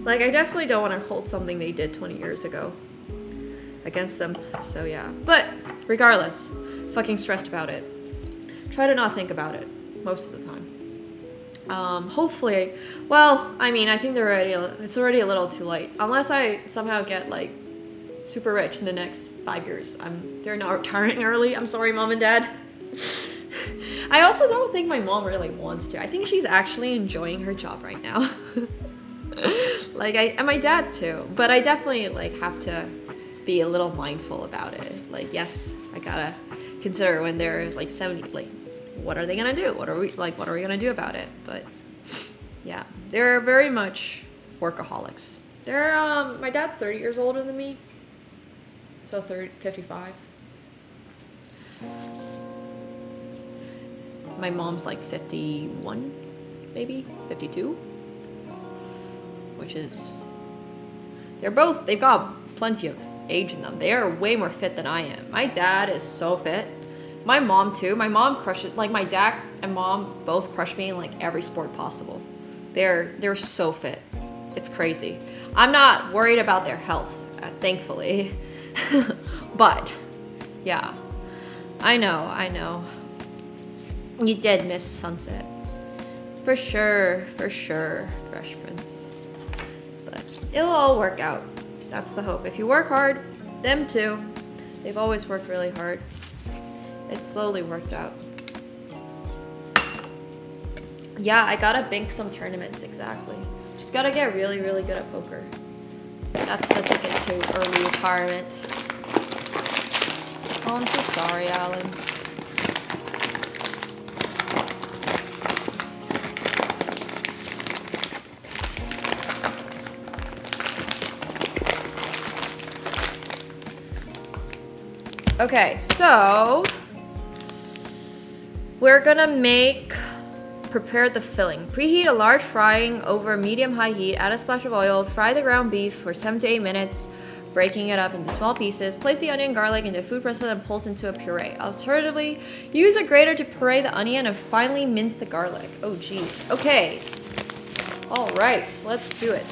Like I definitely don't want to hold something they did 20 years ago against them, so yeah. But regardless, fucking stressed about it. Try to not think about it most of the time. Hopefully, well, I mean, I think it's already a little too late. Unless I somehow get like super rich in the next 5 years. They're not retiring early. I'm sorry, mom and dad. I also don't think my mom really wants to. I think she's actually enjoying her job right now. Like and my dad too. But I definitely like have to be a little mindful about it. Like, yes, I gotta consider when they're like 70, like what are they gonna do? What are we gonna do about it? But yeah, they're very much workaholics. They're my dad's 30 years older than me, so 55. My mom's like 51, maybe 52, which is they've got plenty of age in them. They are way more fit than I am. My dad is so fit. My mom too. My mom crushes, like my dad and mom both crush me in like every sport possible. They're so fit. It's crazy. I'm not worried about their health, thankfully. But yeah, I know. You did miss sunset. For sure, Fresh Prince. But it'll all work out. That's the hope. If you work hard, them too. They've always worked really hard. It slowly worked out. Yeah, I gotta bank some tournaments, exactly. Just gotta get really, really good at poker. That's the ticket to early retirement. Oh, I'm so sorry, Alan. Okay, so we're gonna prepare the filling. Preheat a large frying over medium-high heat, add a splash of oil, fry the ground beef for 7 to 8 minutes, breaking it up into small pieces. Place the onion and garlic into a food processor and pulse into a puree. Alternatively, use a grater to puree the onion and finely mince the garlic. Oh geez, okay. All right, let's do it.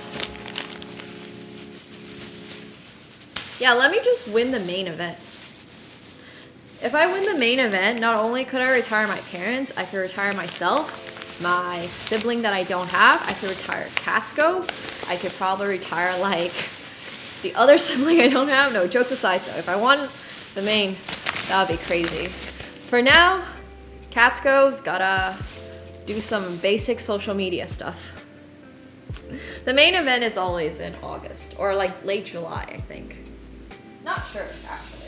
Yeah, let me just win the main event. If I win the main event, not only could I retire my parents, I could retire myself, my sibling that I don't have. I could retire Katsko. I could probably retire like the other sibling I don't have. No, jokes aside though, if I won the main, that would be crazy. For now, Katsko's gotta do some basic social media stuff. The main event is always in August or like late July, I think. Not sure, actually.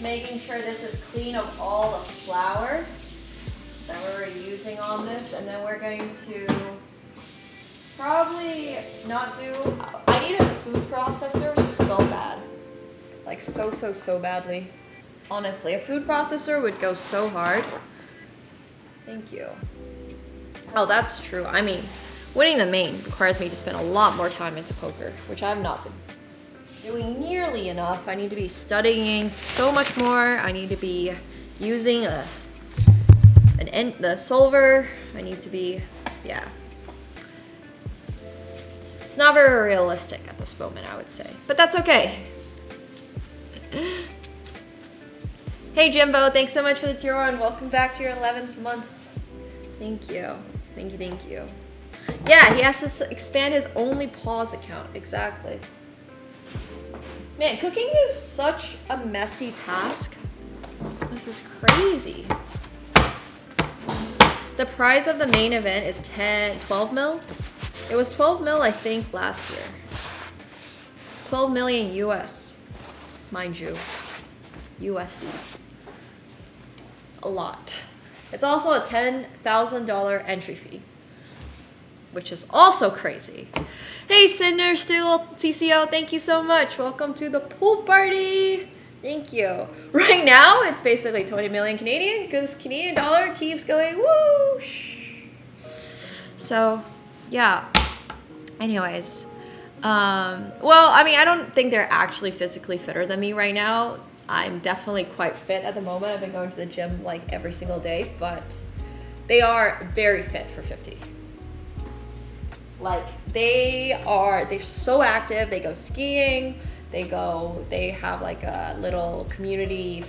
Making sure this is clean of all the flour that we're already using on this, and then we're going to probably not do, I need to like so badly. Honestly, a food processor would go so hard. Thank you. Oh, that's true. I mean, winning the main requires me to spend a lot more time into poker, which I've not been doing nearly enough. I need to be studying so much more. I need to be using the solver. I need to be, yeah. It's not very realistic at this moment, I would say, but that's okay. Hey Jimbo, thanks so much for the tier 1. Welcome back to your 11th month. Thank you. Thank you. Yeah, he has to expand his only pause account. Exactly. Man, cooking is such a messy task. This is crazy. The prize of the main event is 12 mil. It was 12 mil, I think, last year. 12 million US, mind you. USD. A lot. It's also a $10,000 entry fee, which is also crazy. Hey, Cinder Still CCO, thank you so much. Welcome to the pool party. Thank you. Right now, it's basically 20 million Canadian because Canadian dollar keeps going whoosh. So, yeah. Anyways, well, I mean, I don't think they're actually physically fitter than me right now. I'm definitely quite fit at the moment. I've been going to the gym like every single day, but they are very fit for 50. Like they're so active. They go skiing. They have like a little community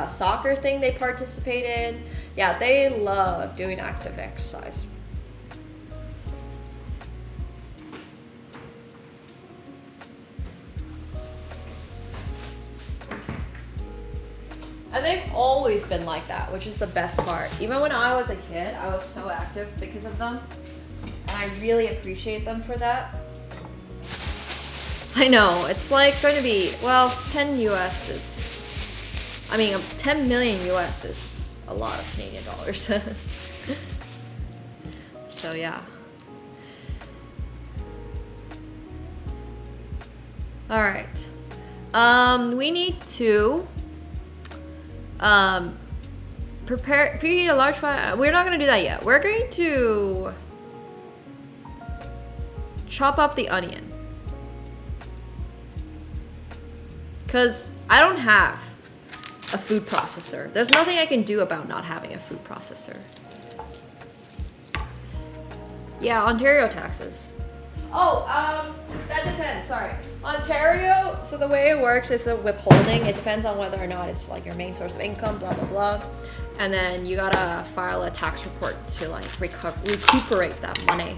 soccer thing they participate in. Yeah, they love doing active exercise. And they've always been like that, which is the best part. Even when I was a kid, I was so active because of them. And I really appreciate them for that. I know, it's like going to be, well, 10 US is, I mean, 10 million US is a lot of Canadian dollars. So yeah. All right. We need to preheat a large fire. We're not going to do that yet. We're going to chop up the onion. Because I don't have a food processor. There's nothing I can do about not having a food processor. Yeah, Ontario taxes. Oh, that depends, sorry. Ontario, so the way it works is the withholding. It depends on whether or not it's like your main source of income, blah, blah, blah. And then you gotta file a tax report to like recuperate that money.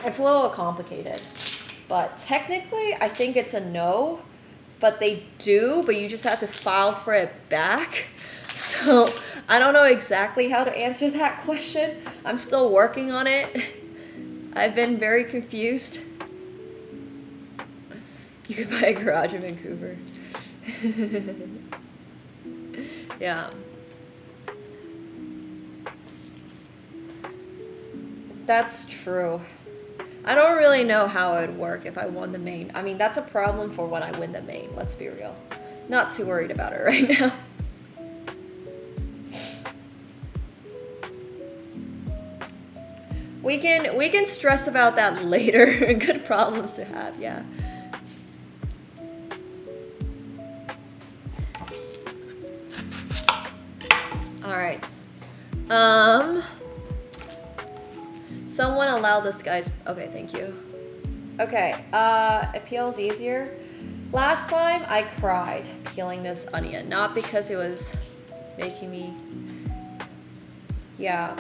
It's a little complicated, but technically I think it's a no, but they do, but you just have to file for it back. So I don't know exactly how to answer that question. I'm still working on it. I've been very confused. You could buy a garage in Vancouver. Yeah. That's true. I don't really know how it would work if I won the main. I mean, that's a problem for when I win the main, let's be real. Not too worried about it right now. We can stress about that later. Good problems to have, yeah. All right. Someone allow this guy's, okay, thank you. Okay, it peels easier. Last time I cried peeling this onion, not because it was making me, yeah.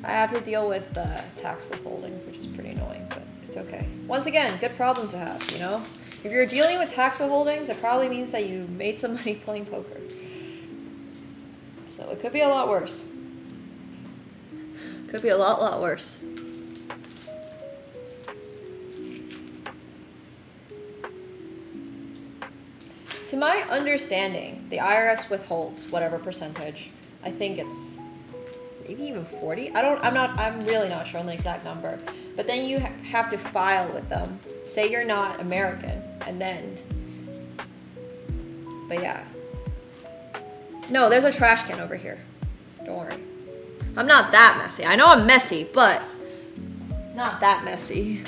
I have to deal with the tax withholdings, which is pretty annoying, but it's okay. Once again, good problem to have, you know? If you're dealing with tax withholdings, it probably means that you made some money playing poker. So it could be a lot worse. Could be a lot worse. To my understanding, the IRS withholds whatever percentage. I think it's maybe even 40. I'm really not sure on the exact number. But then you have to file with them. Say you're not American, and then But yeah. No, there's a trash can over here. Don't worry. I'm not that messy. I know I'm messy, but not that messy.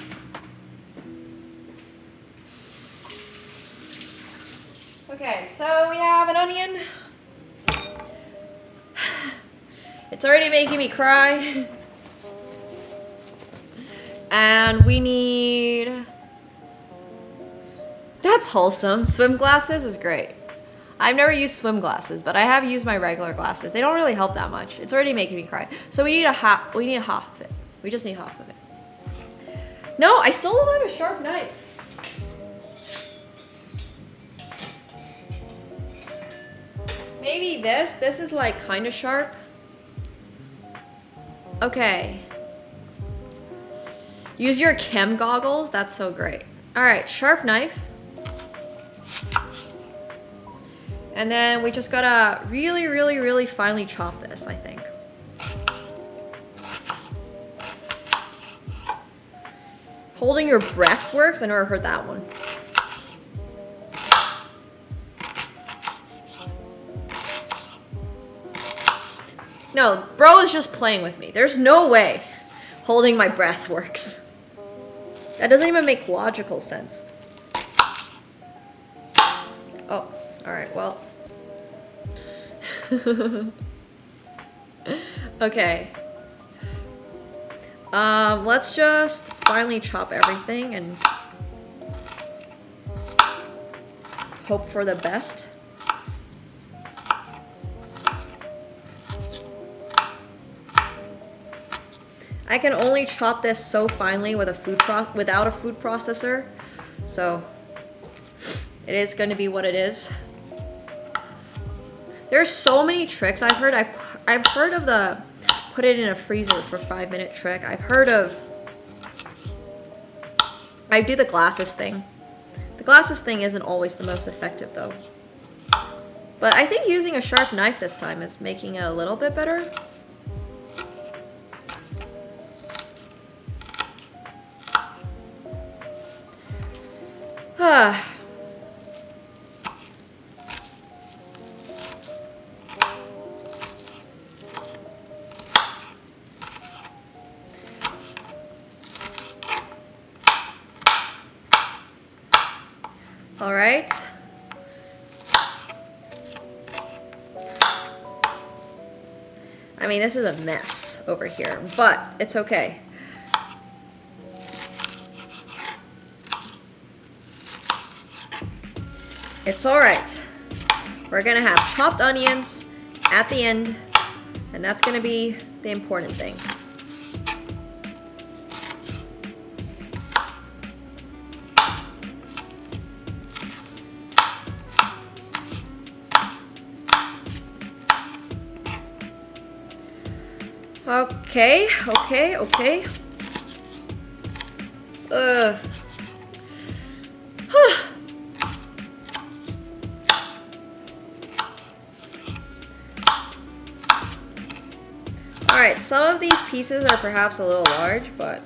Okay, so we have an onion. It's already making me cry. And we need... That's wholesome. Swim glasses is great. I've never used swim glasses, but I have used my regular glasses. They don't really help that much. It's already making me cry. So we need half of it. We just need half of it. No, I still don't have a sharp knife. Maybe this. This is like kind of sharp. Okay. Use your chem goggles. That's so great. All right, sharp knife. And then we just gotta really, really, really finely chop this, I think. Holding your breath works. I never heard that one. No, bro is just playing with me. There's no way holding my breath works. That doesn't even make logical sense. Oh, all right, well. Okay. Let's just finally chop everything and hope for the best. I can only chop this so finely with without a food processor, so it is going to be what it is. There's so many tricks I've heard. I've heard of the put it in a freezer for 5-minute trick. I've heard of. I do the glasses thing. The glasses thing isn't always the most effective though. But I think using a sharp knife this time is making it a little bit better. All right. I mean, this is a mess over here, but it's okay. It's all right. We're gonna have chopped onions at the end, and that's gonna be the important thing. Okay, okay, okay. Alright, some of these pieces are perhaps a little large, but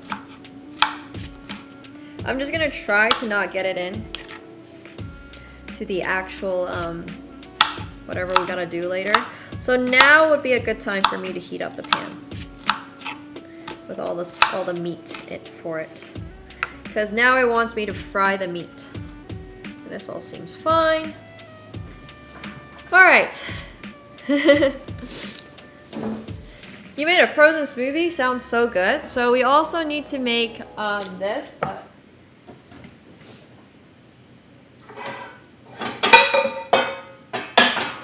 I'm just gonna try to not get it in to the actual whatever we gotta do later. So now would be a good time for me to heat up the pan with all the meat for it, because now it wants me to fry the meat. And this all seems fine. All right. You made a frozen smoothie. Sounds so good. So we also need to make this, but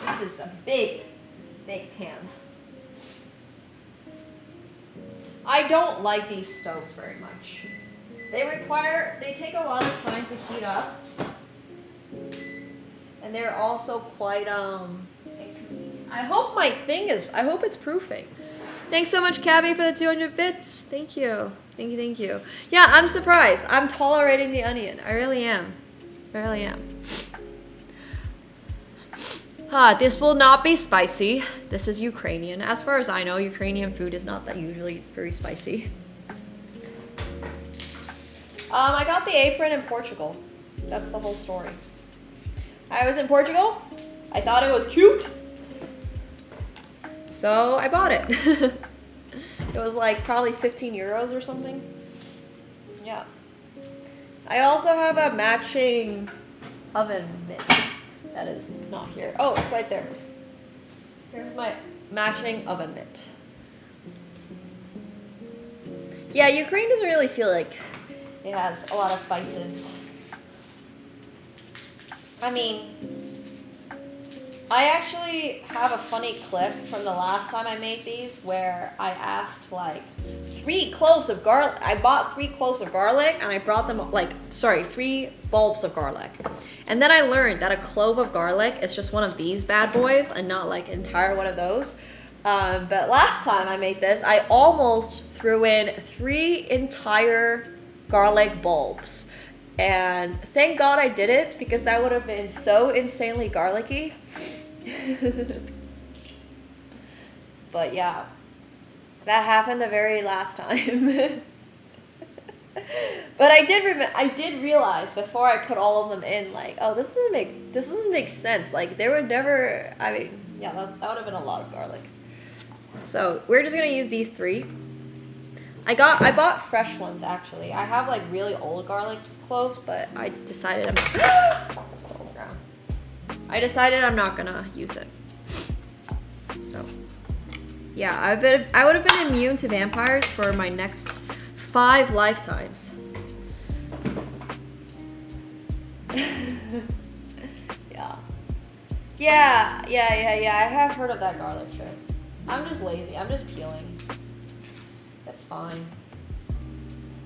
this is a big pan. I don't like these stoves very much. They take a lot of time to heat up. And they're also quite, I hope I hope it's proofing. Thanks so much, Cabby, for the 200 bits. Thank you. Thank you, thank you. Yeah, I'm surprised. I'm tolerating the onion. I really am. I really am. This will not be spicy. This is Ukrainian. As far as I know, Ukrainian food is not that usually very spicy. I got the apron in Portugal. That's the whole story. I was in Portugal. I thought it was cute. So I bought it. It was like probably 15 euros or something. Yeah. I also have a matching oven mitt that is not here. Oh, it's right there. Here's my matching oven mitt. Yeah, Ukraine doesn't really feel like it has a lot of spices. I mean, I actually have a funny clip from the last time I made these where I asked like 3 cloves of garlic. I bought 3 cloves of garlic and I brought them like, sorry, 3 bulbs of garlic. And then I learned that a clove of garlic is just one of these bad boys and not like entire one of those. But last time I made this, I almost threw in 3 entire garlic bulbs. And thank God I did it because that would have been so insanely garlicky. But yeah, that happened the very last time. But I did realize before I put all of them in, like, oh, this doesn't make sense. Like, they would never. I mean, yeah, that would have been a lot of garlic. So we're just gonna use these 3. I bought fresh ones actually. I have like really old garlic cloves, but I decided I'm not gonna use it. So yeah, I would have been immune to vampires for my next 5 lifetimes. Yeah. I have heard of that garlic trick. I'm just lazy. I'm just peeling. That's fine.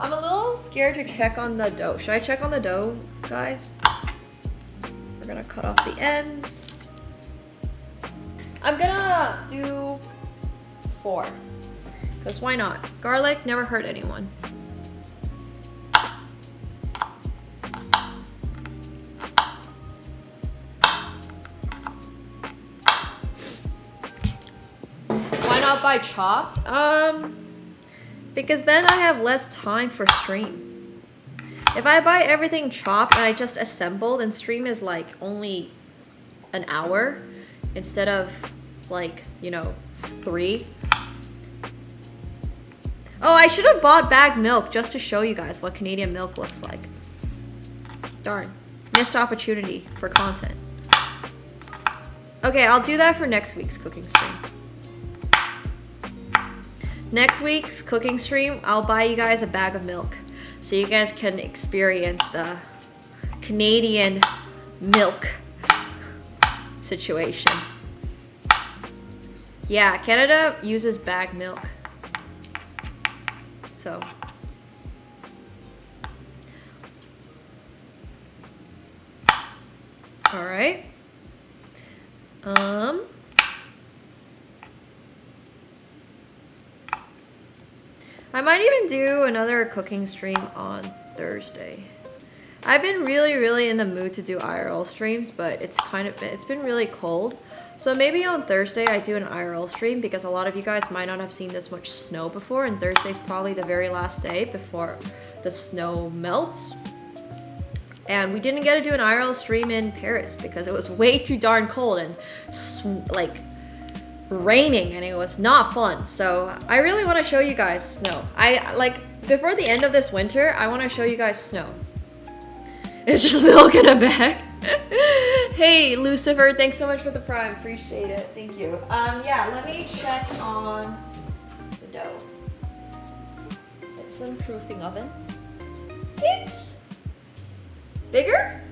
I'm a little scared to check on the dough. Should I check on the dough, guys? We're gonna cut off the ends. I'm gonna do 4. Because why not? Garlic never hurt anyone. Why not buy chopped? Because then I have less time for stream. If I buy everything chopped and I just assemble, then stream is like only an hour instead of like, you know, 3. Oh, I should have bought bagged milk just to show you guys what Canadian milk looks like. Darn, missed opportunity for content. Okay, I'll do that for next week's cooking stream. Next week's cooking stream, I'll buy you guys a bag of milk so you guys can experience the Canadian milk situation. Yeah, Canada uses bagged milk. So. All right. I might even do another cooking stream on Thursday. I've been really in the mood to do IRL streams, but it's been really cold. So maybe on Thursday I do an IRL stream because a lot of you guys might not have seen this much snow before, and Thursday's probably the very last day before the snow melts. And we didn't get to do an IRL stream in Paris because it was way too darn cold and like raining, and it was not fun. So I really want to show you guys snow. I like before the end of this winter, I want to show you guys snow. It's just milk in a bag. Hey Lucifer, thanks so much for the prime. Appreciate it. Thank you. Yeah, let me check on the dough. It's in proofing oven. It's bigger?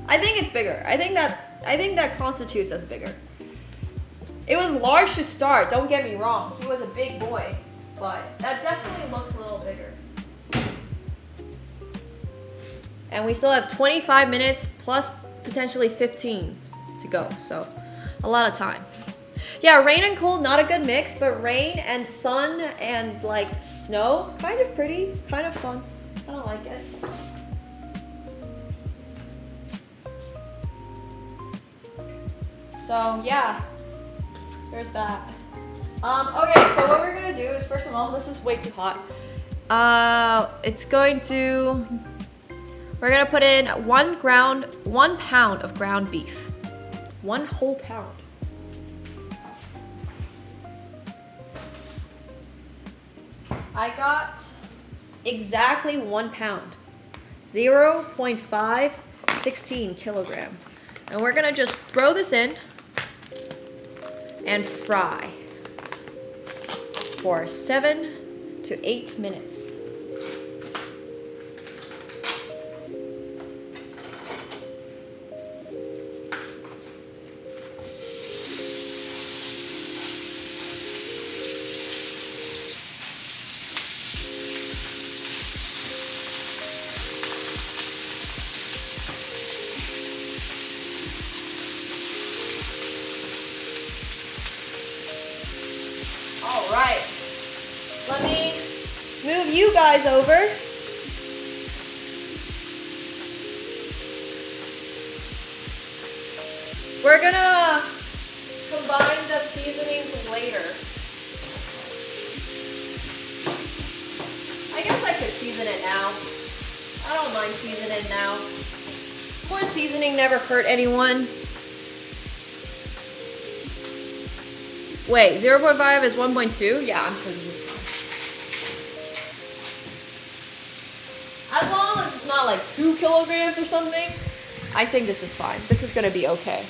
I think it's bigger. I think that constitutes as bigger. It was large to start, don't get me wrong. He was a big boy, but that definitely looks a little bigger. And we still have 25 minutes plus potentially 15 to go, so a lot of time. Yeah, rain and cold, not a good mix, but rain and sun and like snow, kind of pretty, kind of fun. I don't like it. So yeah, there's that. Okay, so what we're gonna do is, first of all, this is way too hot. It's going to We're gonna put in 1 pound of ground beef. 1 whole pound. I got exactly 1 pound. 0.516 kilogram. And we're gonna just throw this in and fry for 7 to 8 minutes. All right, let me move you guys over. We're gonna combine the seasonings later. I guess I could season it now. I don't mind seasoning it now. More seasoning never hurt anyone. Wait, 0.5 is 1.2? Yeah, I'm sure this is fine. As long as it's not like 2 kilograms or something, I think this is fine. This is gonna be okay.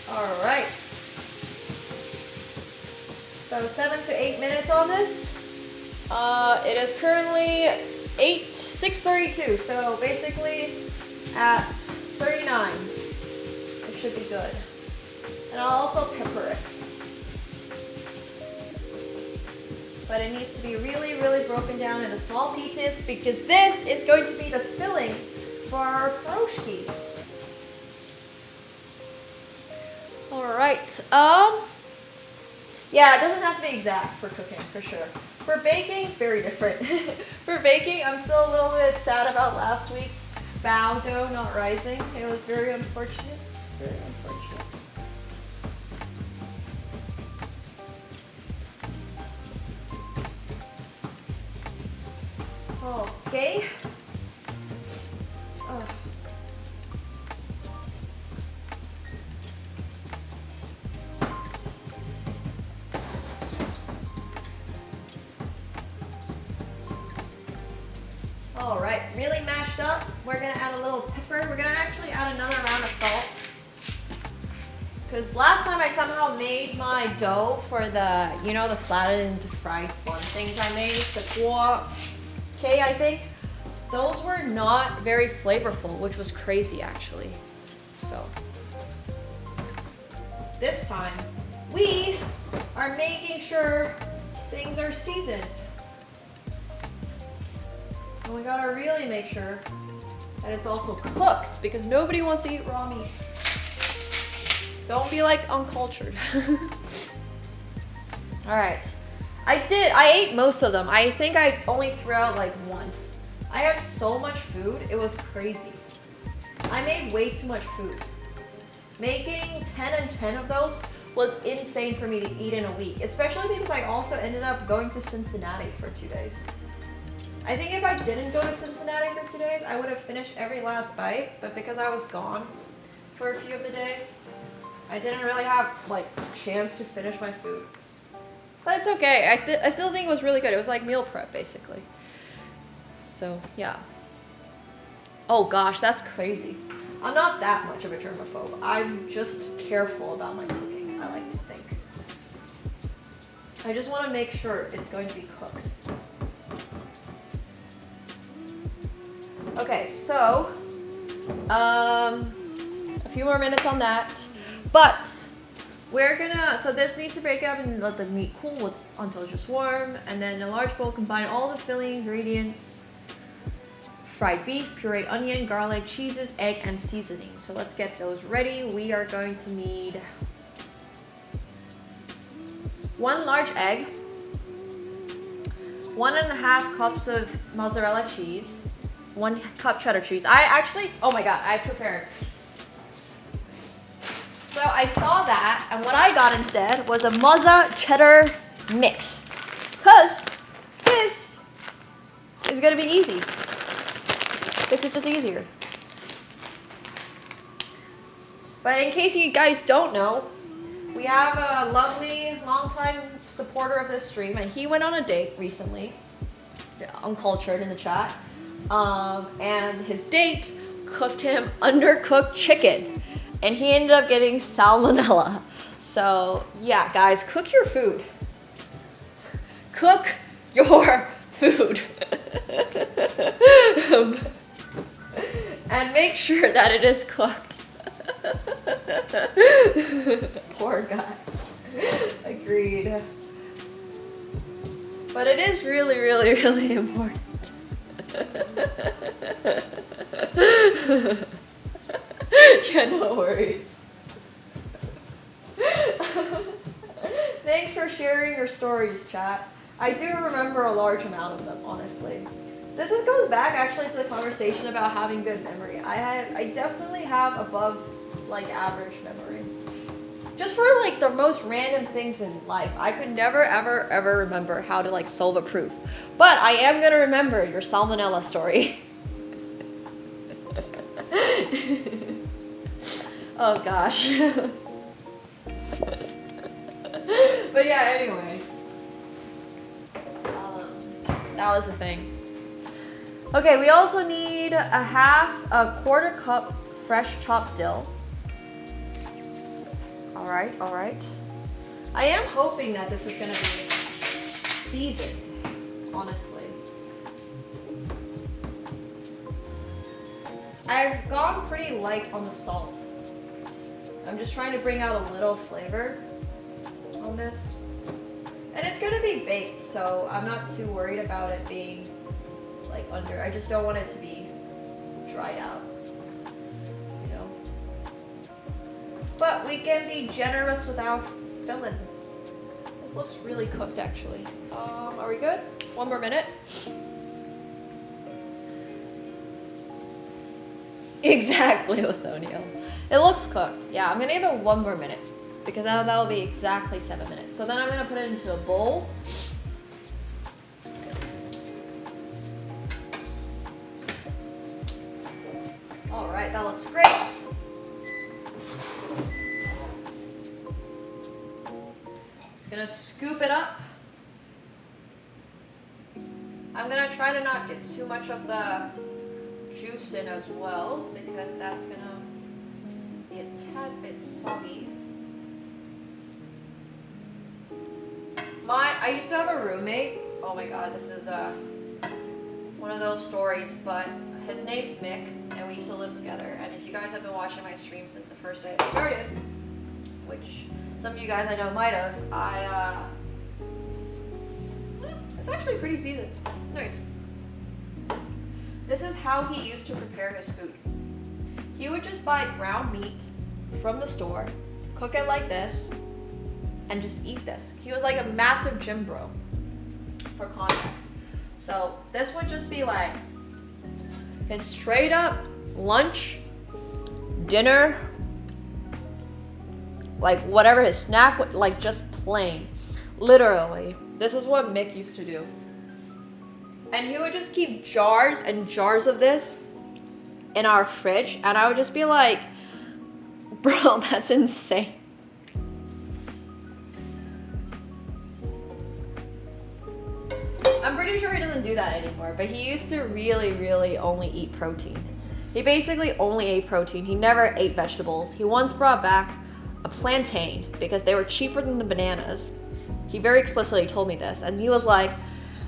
All right. So 7 to 8 minutes on this. It is currently 6:32, so basically at 39, it should be good. And I'll also pepper it. But it needs to be really, really broken down into small pieces because this is going to be the filling for our piroshkis. All right. Yeah, it doesn't have to be exact for cooking, for sure. For baking, very different. For baking, I'm still a little bit sad about last week's bao dough not rising. It was very unfortunate. Very unfortunate. Okay. Oh. All right, really mashed up. We're gonna add a little pepper. We're gonna actually add another round of salt. Because last time I somehow made my dough for the, you know, the flattened fried bun things I made, the guac, I think. Those were not very flavorful, which was crazy actually. So, this time, we are making sure things are seasoned. And we gotta really make sure that it's also cooked because nobody wants to eat raw meat. Don't be like uncultured. All right, I ate most of them. I think I only threw out like 1. I had so much food, it was crazy. I made way too much food. Making 10 and 10 of those was insane for me to eat in a week, especially because I also ended up going to Cincinnati for 2 days. I think if I didn't go to Cincinnati for 2 days, I would have finished every last bite, but because I was gone for a few of the days, I didn't really have like a chance to finish my food. But it's okay, I still think it was really good. It was like meal prep, basically. So, yeah. Oh gosh, that's crazy. I'm not that much of a germaphobe. I'm just careful about my cooking, I like to think. I just want to make sure it's going to be cooked. Okay, so, a few more minutes on that, but we're gonna, so this needs to break up and let the meat cool until it's just warm, and then in a large bowl, combine all the filling ingredients, fried beef, pureed onion, garlic, cheeses, egg, and seasoning. So let's get those ready. We are going to need 1 large egg, 1.5 cups of mozzarella cheese, 1 cup cheddar cheese. I actually, oh my god, I prepared. So I saw that, and what I got instead was a mozza cheddar mix. Because this is gonna be easy. This is just easier. But in case you guys don't know, we have a lovely, long-time supporter of this stream, and he went on a date recently. Uncultured in the chat. And his date cooked him undercooked chicken, and he ended up getting salmonella. So yeah, guys, cook your food. Cook your food. And make sure that it is cooked. Poor guy. Agreed. But it is really, really, really important. Yeah, no worries. Thanks for sharing your stories, chat. I do remember a large amount of them, honestly. This goes back actually to the conversation about having good memory. I definitely have above like average memory. Just for like the most random things in life. I could never ever remember how to like solve a proof. But I am gonna remember your salmonella story. Oh gosh. But yeah, anyways. That was the thing. Okay, we also need a quarter cup fresh chopped dill. All right. I am hoping that this is gonna be seasoned, honestly. I've gone pretty light on the salt. I'm just trying to bring out a little flavor on this. And it's gonna be baked, so I'm not too worried about it being like under. I just don't want it to be dried out, you know. But we can be generous without filling. This looks really cooked, actually. Are we good? One more minute. Exactly, Lithonia. It looks cooked. Yeah, I'm gonna give it one more minute because now that will be exactly 7 minutes. So then I'm gonna put it into a bowl. All right, that looks great. Just gonna scoop it up. I'm gonna try to not get too much of the juice in as well because that's gonna be a tad bit soggy. I used to have a roommate. Oh my god, this is one of those stories, but his name's Mick, and we used to live together. And if you guys have been watching my stream since the first day I started, which some of you guys I know might have, it's actually pretty seasoned. Nice. This is how he used to prepare his food. He would just buy ground meat from the store, cook it like this, and just eat this. He was like a massive gym bro, for context. So this would just be like his straight up lunch, dinner, like whatever his snack, like just plain. Literally, this is what Mick used to do. And he would just keep jars and jars of this in our fridge, and I would just be like, bro, that's insane. I'm pretty sure he doesn't do that anymore, but he used to really only eat protein. He basically only ate protein. He never ate vegetables. He once brought back a plantain because they were cheaper than the bananas. He very explicitly told me this, and he was like,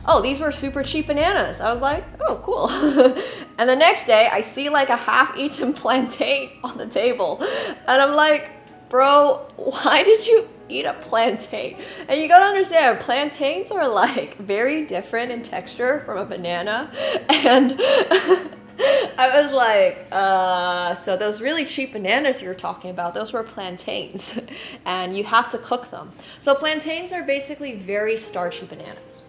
oh, these were super cheap bananas. I was like, oh, cool. And the next day, I see like a half-eaten plantain on the table, and I'm like, bro, why did you eat a plantain? And you gotta understand, plantains are like very different in texture from a banana. And I was like, so those really cheap bananas you're talking about, those were plantains. And you have to cook them. So plantains are basically very starchy bananas.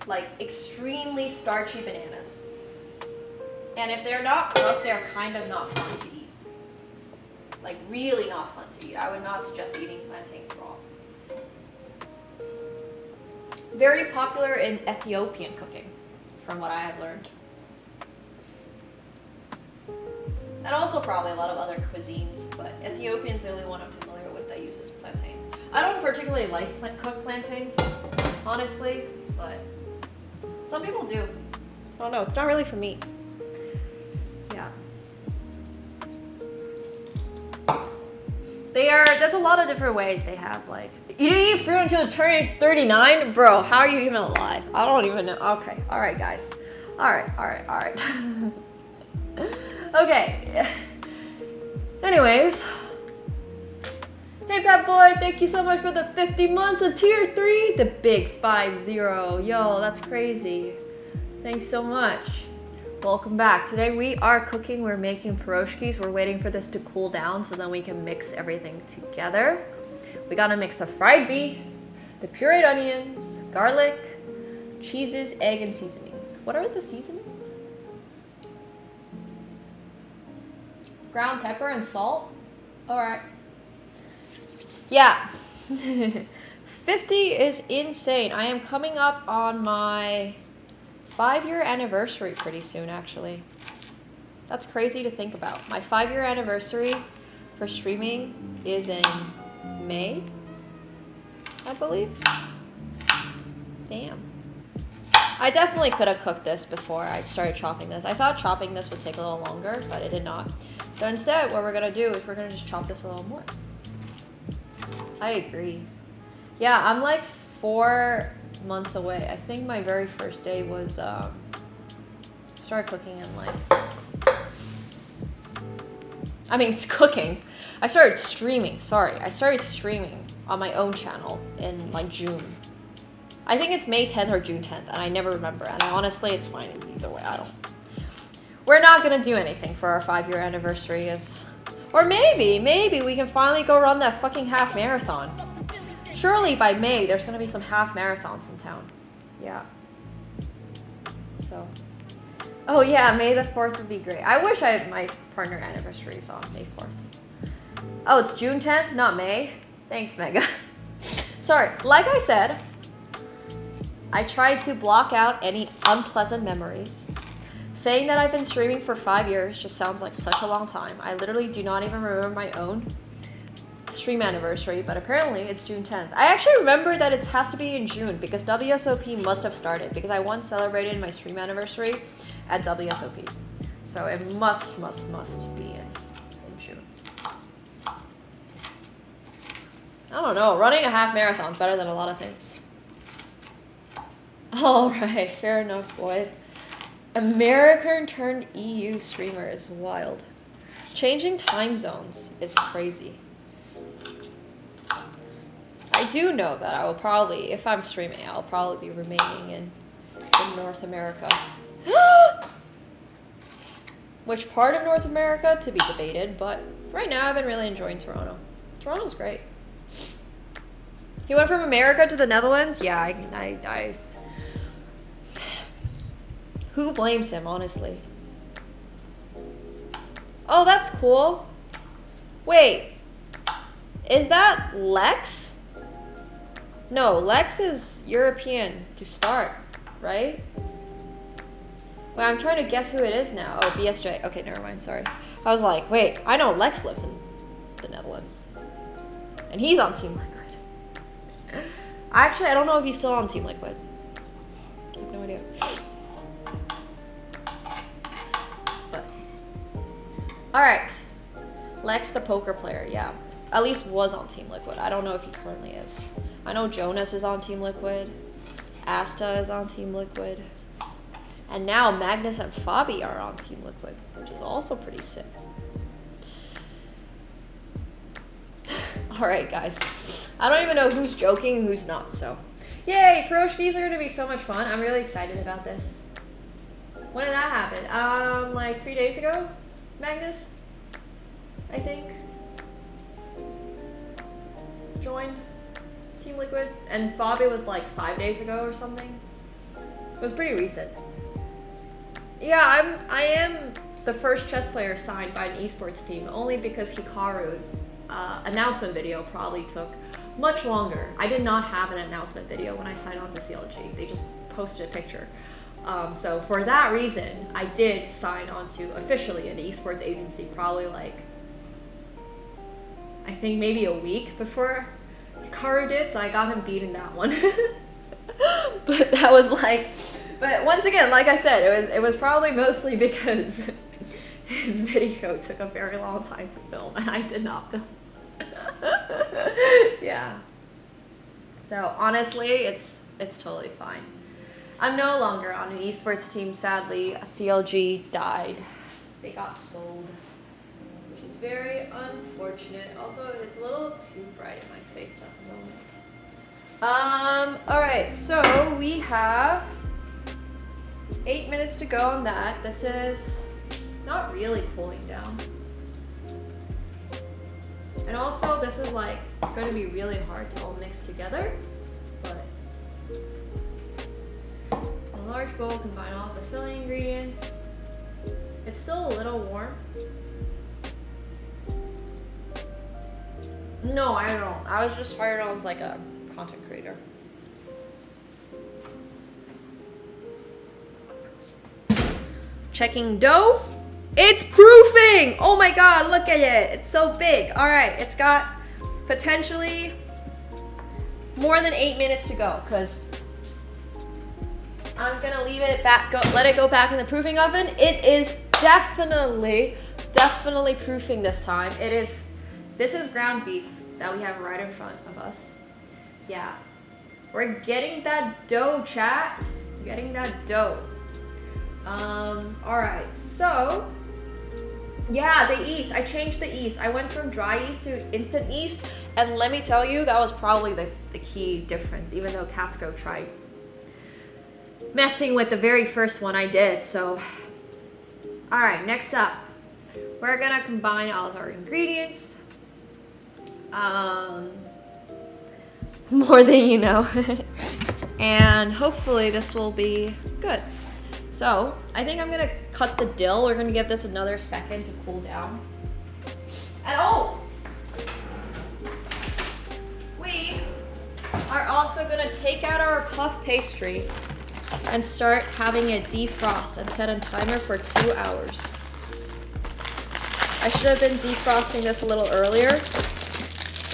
Like extremely starchy bananas. And if they're not cooked, they're kind of not fun to eat. Like really not fun to eat. I would not suggest eating plantains raw. Very popular in Ethiopian cooking, from what I have learned. And also probably a lot of other cuisines, but Ethiopian's the only one I'm familiar with that uses plantains. I don't particularly like cooked plantains, honestly, but some people do. I don't know, it's not really for me. Yeah. There's a lot of different ways they have, like, you didn't eat fruit until you turn 39? Bro, how are you even alive? I don't even know. Okay, alright guys. Alright. Okay. Anyways. Hey Pat Boy, thank you so much for the 50 months of tier 3. The big 50. Yo, that's crazy. Thanks so much. Welcome back. Today we are cooking, we're making piroshkis. We're waiting for this to cool down so then we can mix everything together. We gotta mix the fried beef, the pureed onions, garlic, cheeses, egg, and seasonings. What are the seasonings? Ground pepper and salt? Alright. Yeah. 50 is insane. I am coming up on my 5-year anniversary pretty soon, actually. That's crazy to think about. My 5-year anniversary for streaming is in May, I believe. Damn. I definitely could have cooked this before I started chopping this. I thought chopping this would take a little longer, but it did not. So instead, what we're gonna do is we're gonna just chop this a little more. I agree. Yeah, I'm like 4 months away. I think my very first day was started cooking in like, I mean it's cooking. I started streaming, sorry. I started streaming on my own channel in like June. I think it's May 10th or June 10th, and I never remember. And honestly, it's fine either way. We're not gonna do anything for our 5-year anniversary, or maybe we can finally go run that fucking half marathon. Surely by May, there's gonna be some half marathons in town. Yeah. So. Oh yeah, May the 4th would be great. I wish my partner anniversary is on May 4th. Oh, it's June 10th, not May. Thanks, Mega. Sorry, like I said, I tried to block out any unpleasant memories. Saying that I've been streaming for 5 years just sounds like such a long time. I literally do not even remember my own stream anniversary, but apparently it's June 10th. I actually remember that it has to be in June because WSOP must have started because I once celebrated my stream anniversary at WSOP. So it must be in June. I don't know, running a half marathon is better than a lot of things. Alright, fair enough, Boyd. American turned EU streamer is wild. Changing time zones is crazy. I do know that I will probably, if I'm streaming, I'll probably be remaining in North America. Which part of North America to be debated, but right now I've been really enjoying Toronto. Toronto's great. He went from America to the Netherlands? Yeah, I who blames him, honestly? Oh, that's cool. Wait, is that Lex? No, Lex is European to start, right? Wait, I'm trying to guess who it is now. Oh, BSJ. Okay, never mind, sorry. I was like, wait, I know Lex lives in the Netherlands. And he's on Team Liquid. Actually, I don't know if he's still on Team Liquid. I have no idea. But alright. Lex the poker player, yeah. At least was on Team Liquid. I don't know if he currently is. I know Jonas is on Team Liquid. Asta is on Team Liquid. And now Magnus and Fabi are on Team Liquid, which is also pretty sick. Alright guys. I don't even know who's joking and who's not, so. Yay, Piroshkis are gonna be so much fun. I'm really excited about this. When did that happen? Like 3 days ago? Magnus? I think. Joined Team Liquid. And Fabi was like 5 days ago or something. It was pretty recent. Yeah, I am the first chess player signed by an esports team, only because Hikaru's announcement video probably took much longer. I did not have an announcement video when I signed on to CLG. They just posted a picture. So for that reason, I did sign on to officially an esports agency probably like, I think maybe a week before Hikaru did, so I got him beat in that one. But that was like, but once again, like I said, it was probably mostly because his video took a very long time to film and I did not film. Yeah. So honestly, it's totally fine. I'm no longer on an esports team, sadly. CLG died. They got sold, which is very unfortunate. Also, it's a little too bright in my face at the moment. Alright, so we have 8 minutes to go on that. This is not really cooling down. And also, this is like going to be really hard to all mix together, but a large bowl, combine all the filling ingredients. It's still a little warm. No, I don't. I was just hired on as like a content creator. Checking dough. It's proofing! Oh my god, look at it. It's so big. All right, it's got potentially more than 8 minutes to go because I'm gonna leave it back, let it go back in the proofing oven. It is definitely proofing this time. This is ground beef that we have right in front of us. Yeah, we're getting that dough, chat. We're getting that dough. All right, so yeah, the yeast. I changed the yeast. I went from dry yeast to instant yeast, and let me tell you, that was probably the key difference, even though Katsko tried messing with the very first one I did. So, all right, next up, we're gonna combine all of our ingredients. More than you know. And hopefully this will be good. So, I think I'm gonna cut the dill. We're gonna give this another second to cool down. And oh! We are also gonna take out our puff pastry and start having it defrost and set a timer for 2 hours. I should have been defrosting this a little earlier,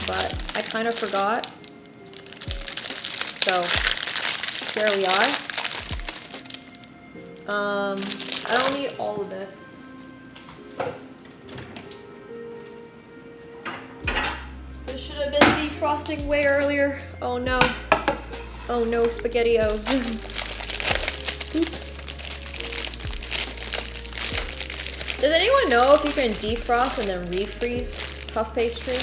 but I kind of forgot. So, here we are. I don't need all of this. This should have been defrosting way earlier. Oh no. Oh no, SpaghettiOs. Oops. Does anyone know if you can defrost and then refreeze puff pastry?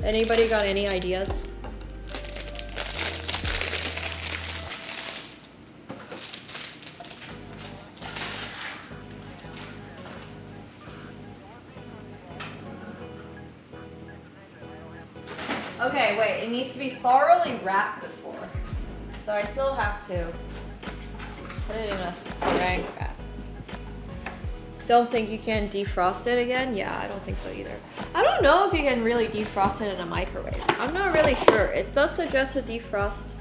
Anybody got any ideas? Okay, wait, it needs to be thoroughly wrapped before. So I still have to put it in a saran wrap. Don't think you can defrost it again? Yeah, I don't think so either. I don't know if you can really defrost it in a microwave. I'm not really sure. It does suggest a defrost.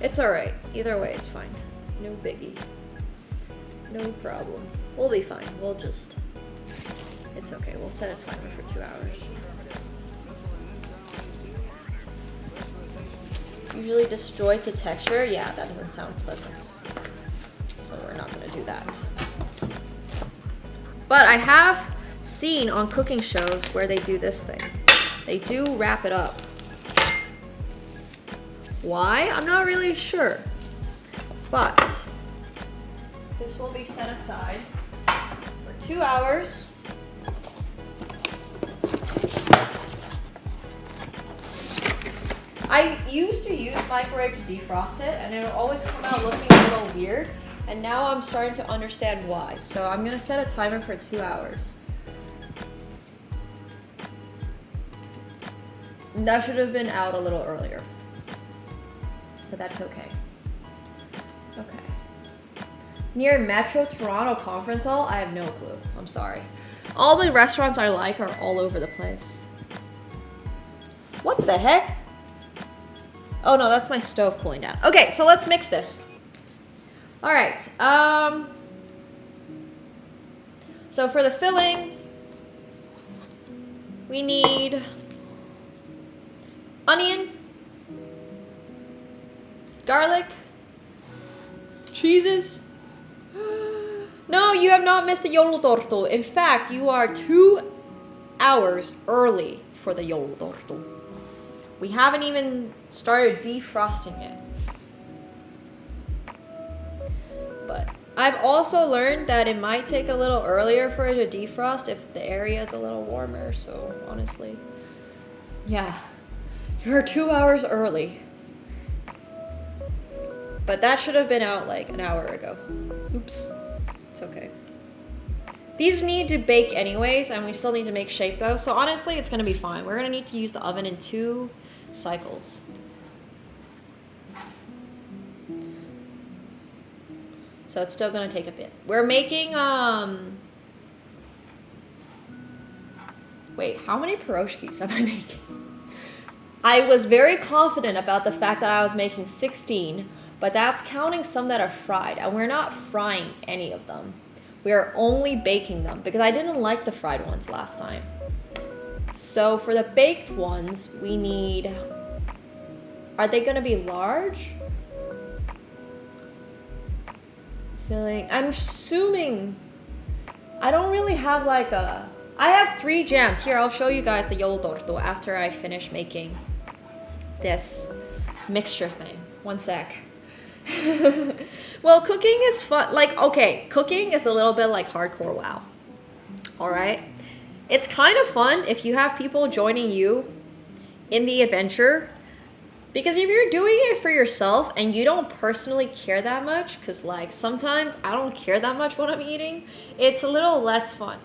It's alright. Either way, it's fine. No biggie. No problem. We'll be fine. We'll just... It's okay. We'll set a timer for 2 hours. Usually destroys the texture. Yeah, that doesn't sound pleasant. So we're not going to do that. But I have seen on cooking shows where they do this thing. They do wrap it up. Why? I'm not really sure. But this will be set aside for 2 hours. I used to use microwave to defrost it, and it would always come out looking a little weird. And now I'm starting to understand why. So I'm gonna set a timer for 2 hours. That should have been out a little earlier. But that's okay. Okay. Near Metro Toronto Conference Hall? I have no clue. I'm sorry. All the restaurants I like are all over the place. What the heck? Oh no, that's my stove cooling down. Okay, so let's mix this. All right. So for the filling, we need onion, garlic, cheeses. No, you have not missed the Joulutorttu. In fact, you are 2 hours early for the Joulutorttu. We haven't even started defrosting it. But I've also learned that it might take a little earlier for it to defrost if the area is a little warmer. So honestly, yeah, you're 2 hours early. But that should have been out like an hour ago. Oops, it's okay. These need to bake anyways, and we still need to make shape though. So honestly, it's gonna be fine. We're gonna need to use the oven in 2 cycles. So it's still gonna take a bit. We're making, wait, how many Piroshkis am I making? I was very confident about the fact that I was making 16, but that's counting some that are fried, and we're not frying any of them. We are only baking them because I didn't like the fried ones last time. So for the baked ones, we need, are they gonna be large? Filling, I'm assuming, I don't really have like a, I have 3 jams. Here, I'll show you guys the Joulutorttu after I finish making this mixture thing. One sec. Well, cooking is fun. Like, okay, cooking is a little bit like hardcore WoW. All right. It's kind of fun if you have people joining you in the adventure, because if you're doing it for yourself and you don't personally care that much, because like sometimes I don't care that much what I'm eating, it's a little less fun.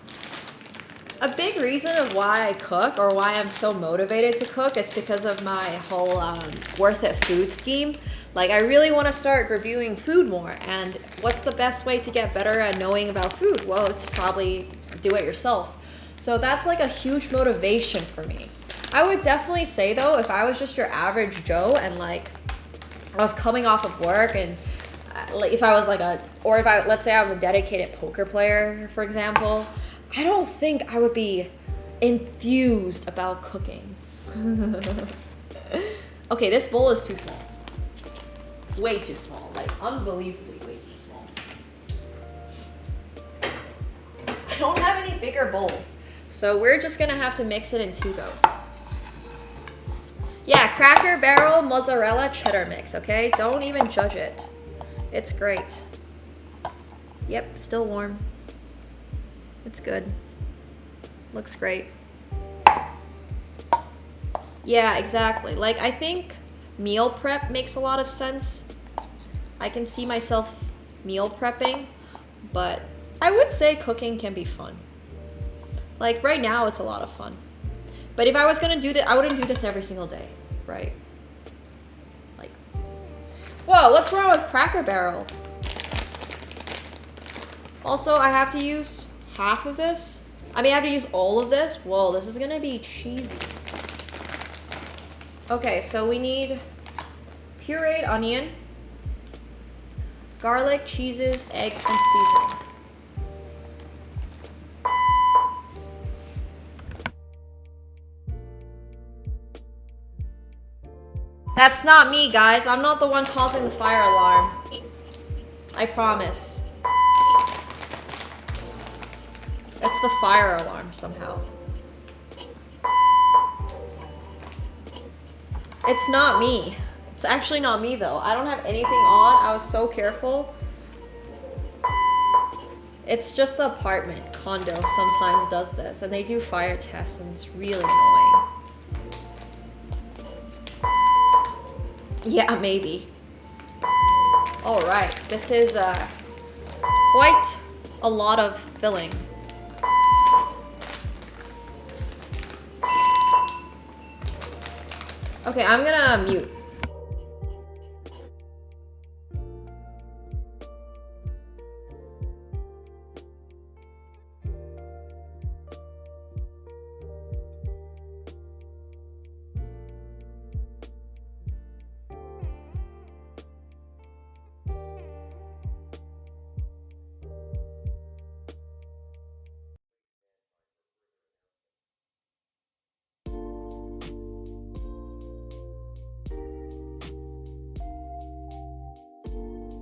A big reason of why I cook, or why I'm so motivated to cook, is because of my whole worth it food scheme. Like, I really want to start reviewing food more, and what's the best way to get better at knowing about food? Well, it's probably do it yourself. So that's like a huge motivation for me. I would definitely say though, if I was just your average Joe and like I was coming off of work, and if I was like let's say I'm a dedicated poker player, for example, I don't think I would be enthused about cooking. Okay, this bowl is too small. Way too small, like unbelievably way too small. I don't have any bigger bowls, so we're just gonna have to mix it in 2 goes. Yeah, Cracker Barrel mozzarella cheddar mix, okay? Don't even judge it. It's great. Yep, still warm. It's good. Looks great. Yeah, exactly. Like, I think meal prep makes a lot of sense. I can see myself meal prepping, but I would say cooking can be fun. Like, right now it's a lot of fun. But if I was gonna do this, I wouldn't do this every single day, right? Like, whoa, what's wrong with Cracker Barrel? Also, I have to use half of this. I mean, I have to use all of this. Whoa, this is gonna be cheesy. Okay, so we need pureed onion, garlic, cheeses, egg, and seasonings. That's not me, guys. I'm not the one causing the fire alarm. I promise. It's the fire alarm somehow. It's not me. It's actually not me though. I don't have anything on. I was so careful. It's just the apartment condo sometimes does this, and they do fire tests, and it's really annoying. Yeah, maybe. All right, this is quite a lot of filling. Okay, I'm gonna mute.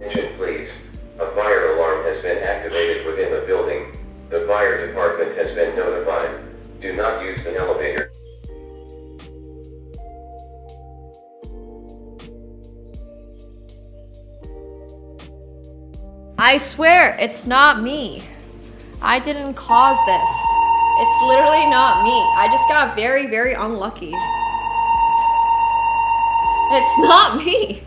Attention please. A fire alarm has been activated within the building. The fire department has been notified. Do not use the elevator. I swear, it's not me. I didn't cause this. It's literally not me. I just got very, very unlucky. It's not me.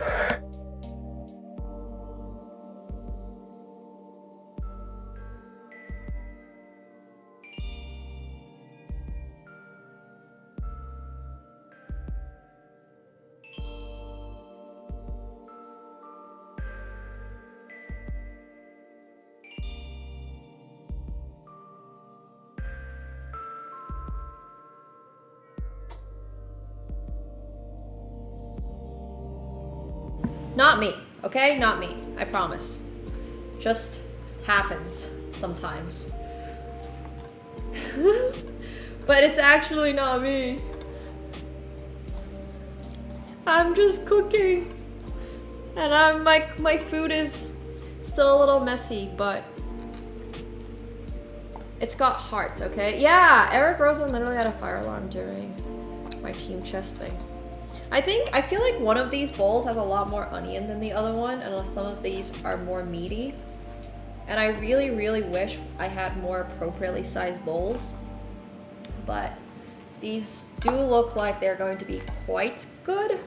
Not me, okay? Not me, I promise. Just happens sometimes. But it's actually not me. I'm just cooking. And my food is still a little messy, but it's got heart, okay? Yeah, Eric Rosen literally had a fire alarm during my team chess thing. I feel like one of these bowls has a lot more onion than the other one, and some of these are more meaty. And I really, really wish I had more appropriately sized bowls. But these do look like they're going to be quite good.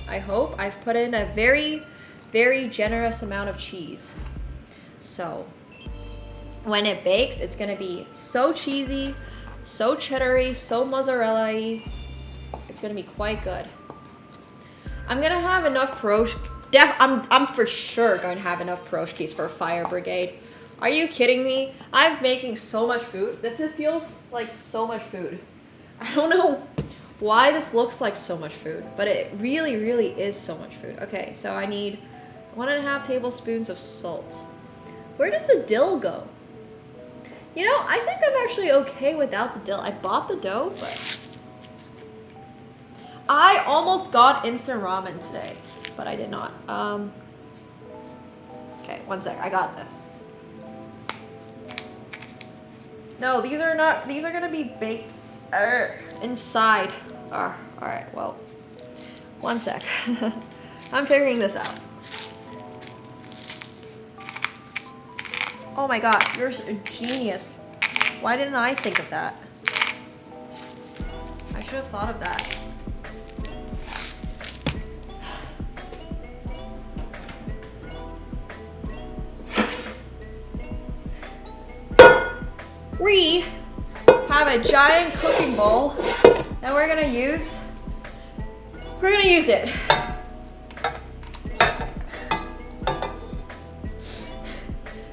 I hope. I've put in a very, very generous amount of cheese. So when it bakes, it's gonna be so cheesy, so cheddar-y, so mozzarella-y. It's gonna be quite good. I'm gonna have enough I'm for sure going to have enough Piroshkis for a fire brigade. Are you kidding me? I'm making so much food. Feels like so much food. I don't know why this looks like so much food, but it really, really is so much food. Okay, so I need 1.5 tablespoons of salt. Where does the dill go? You know, I think I'm actually okay without the dill. I bought the dough, but I almost got instant ramen today, but I did not. Okay, one sec, I got this. No, these are not, these are gonna be baked inside. All right, well, one sec. I'm figuring this out. Oh my God, you're a genius. Why didn't I think of that? I should have thought of that. We have a giant cooking bowl that we're gonna use. We're gonna use it.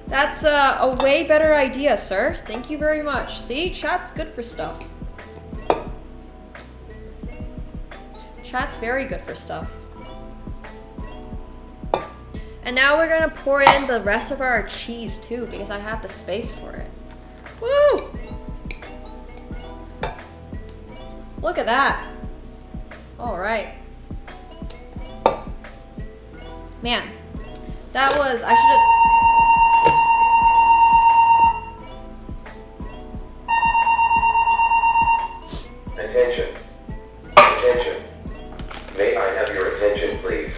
That's a way better idea, sir. Thank you very much. See, chat's good for stuff. Chat's very good for stuff. And now we're gonna pour in the rest of our cheese too, because I have the space for it. Woo! Look at that. All right. Man, that was, I should have... Attention. Attention. May I have your attention, please?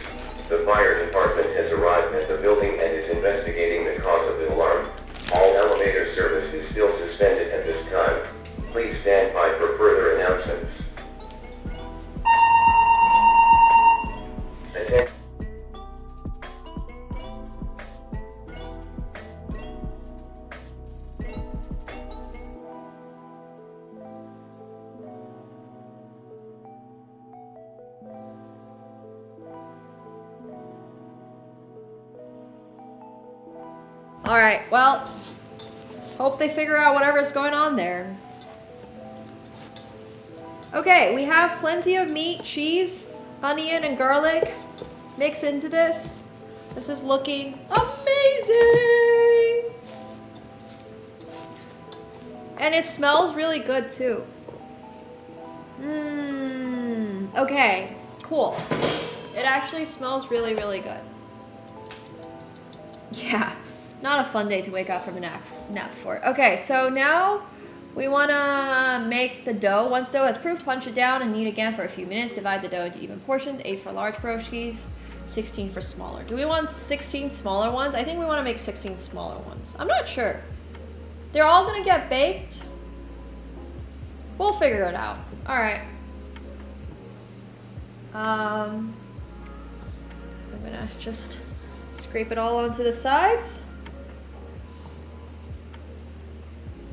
The fire department has arrived at the building and is investigating the cause of the alarm. All elevator service is still suspended at this time. Please stand by for further announcements. Attention. All right, well, hope they figure out whatever's going on there. Okay, we have plenty of meat, cheese, onion, and garlic mixed into this. This is looking amazing. And it smells really good too. Okay, cool. It actually smells really, really good. Yeah, not a fun day to wake up from a nap for. Okay, so now we want to make the dough. Once dough has proof, punch it down and knead again for a few minutes. Divide the dough into even portions, 8 for large piroshkis, 16 for smaller. Do we want 16 smaller ones? I think we want to make 16 smaller ones. I'm not sure. They're all going to get baked. We'll figure it out. All right. I'm going to just scrape it all onto the sides.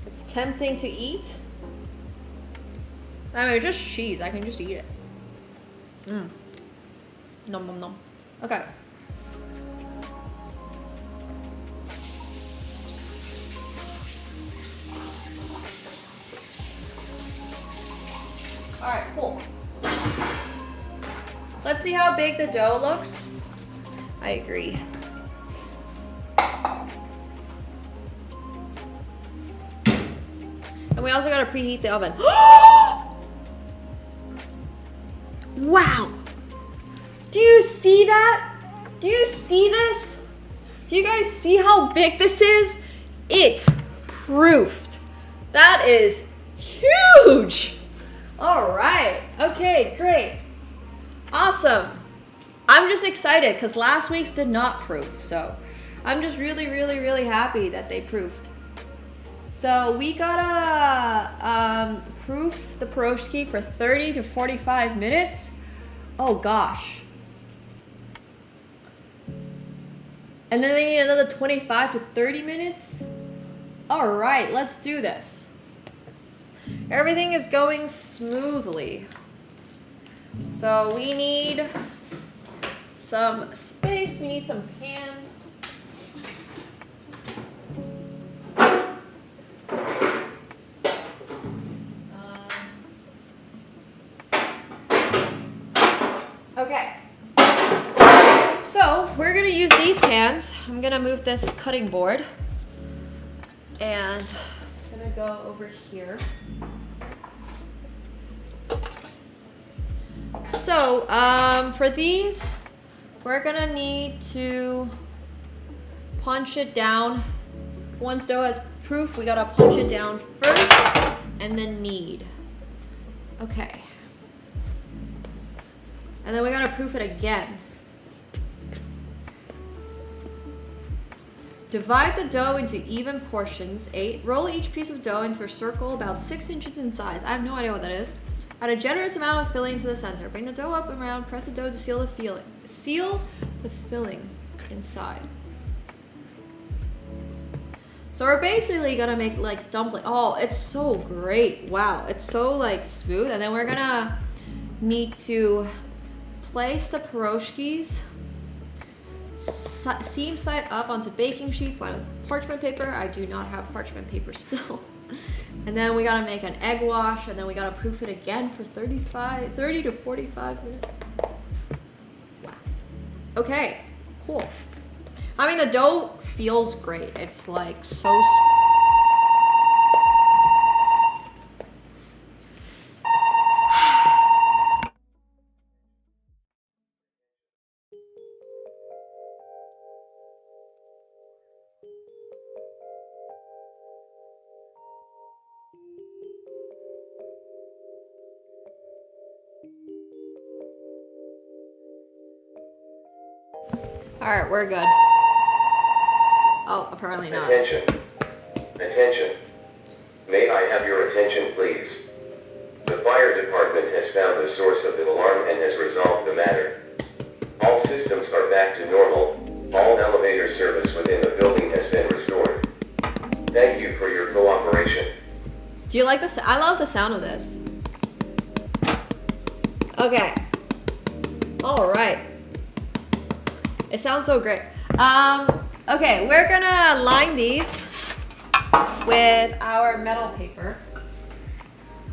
It's tempting to eat. I mean, just cheese. I can just eat it. Mmm. Nom nom nom. Okay. Alright, cool. Let's see how big the dough looks. I agree. And we also gotta preheat the oven. Wow! Do you see that? Do you see this? Do you guys see how big this is? It's proofed. That is huge! Alright, okay, great. Awesome. I'm just excited because last week's did not proof. So I'm just really, really, really happy that they proofed. So we gotta proof the piroshki for 30 to 45 minutes. Oh gosh. And then they need another 25 to 30 minutes. All right, let's do this. Everything is going smoothly. So we need some space, we need some pans. Okay. So we're gonna use these pans. I'm gonna move this cutting board. And it's gonna go over here. So, for these, we're gonna need to punch it down. Once dough has proof, we gotta punch it down first and then knead. Okay. And then we gotta proof it again. Divide the dough into even portions, 8. Roll each piece of dough into a circle about 6 inches in size. I have no idea what that is. Add a generous amount of filling to the center. Bring the dough up and around. Press the dough to seal the filling. Seal the filling inside. So we're basically gonna make like dumpling. Oh, it's so great. Wow, it's so like smooth. And then we're gonna need to place the piroshkis seam side up onto baking sheets lined with parchment paper. I do not have parchment paper still. And then we gotta make an egg wash, and then we gotta proof it again for 30 to 45 minutes. Wow. Okay, cool. I mean, the dough feels great. It's like so All right, we're good. Oh, apparently not. Attention. Attention. May I have your attention, please? The fire department has found the source of the alarm and has resolved the matter. All systems are back to normal. All elevator service within the building has been restored. Thank you for your cooperation. Do you like this? I love the sound of this. Okay. All right. It sounds so great. Okay, we're gonna line these with our metal paper.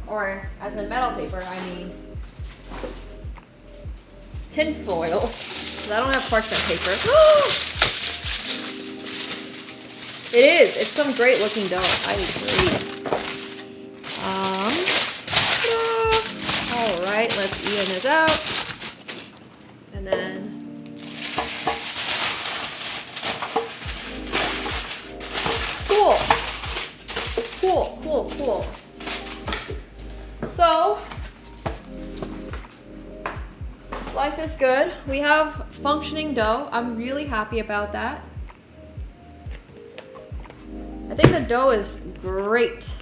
Or as in metal paper, I mean tin foil. Because I don't have parchment paper. It is. It's some great looking dough. I agree. All right, let's even this out. And then Life is good. We have functioning dough. I'm really happy about that. I think the dough is great.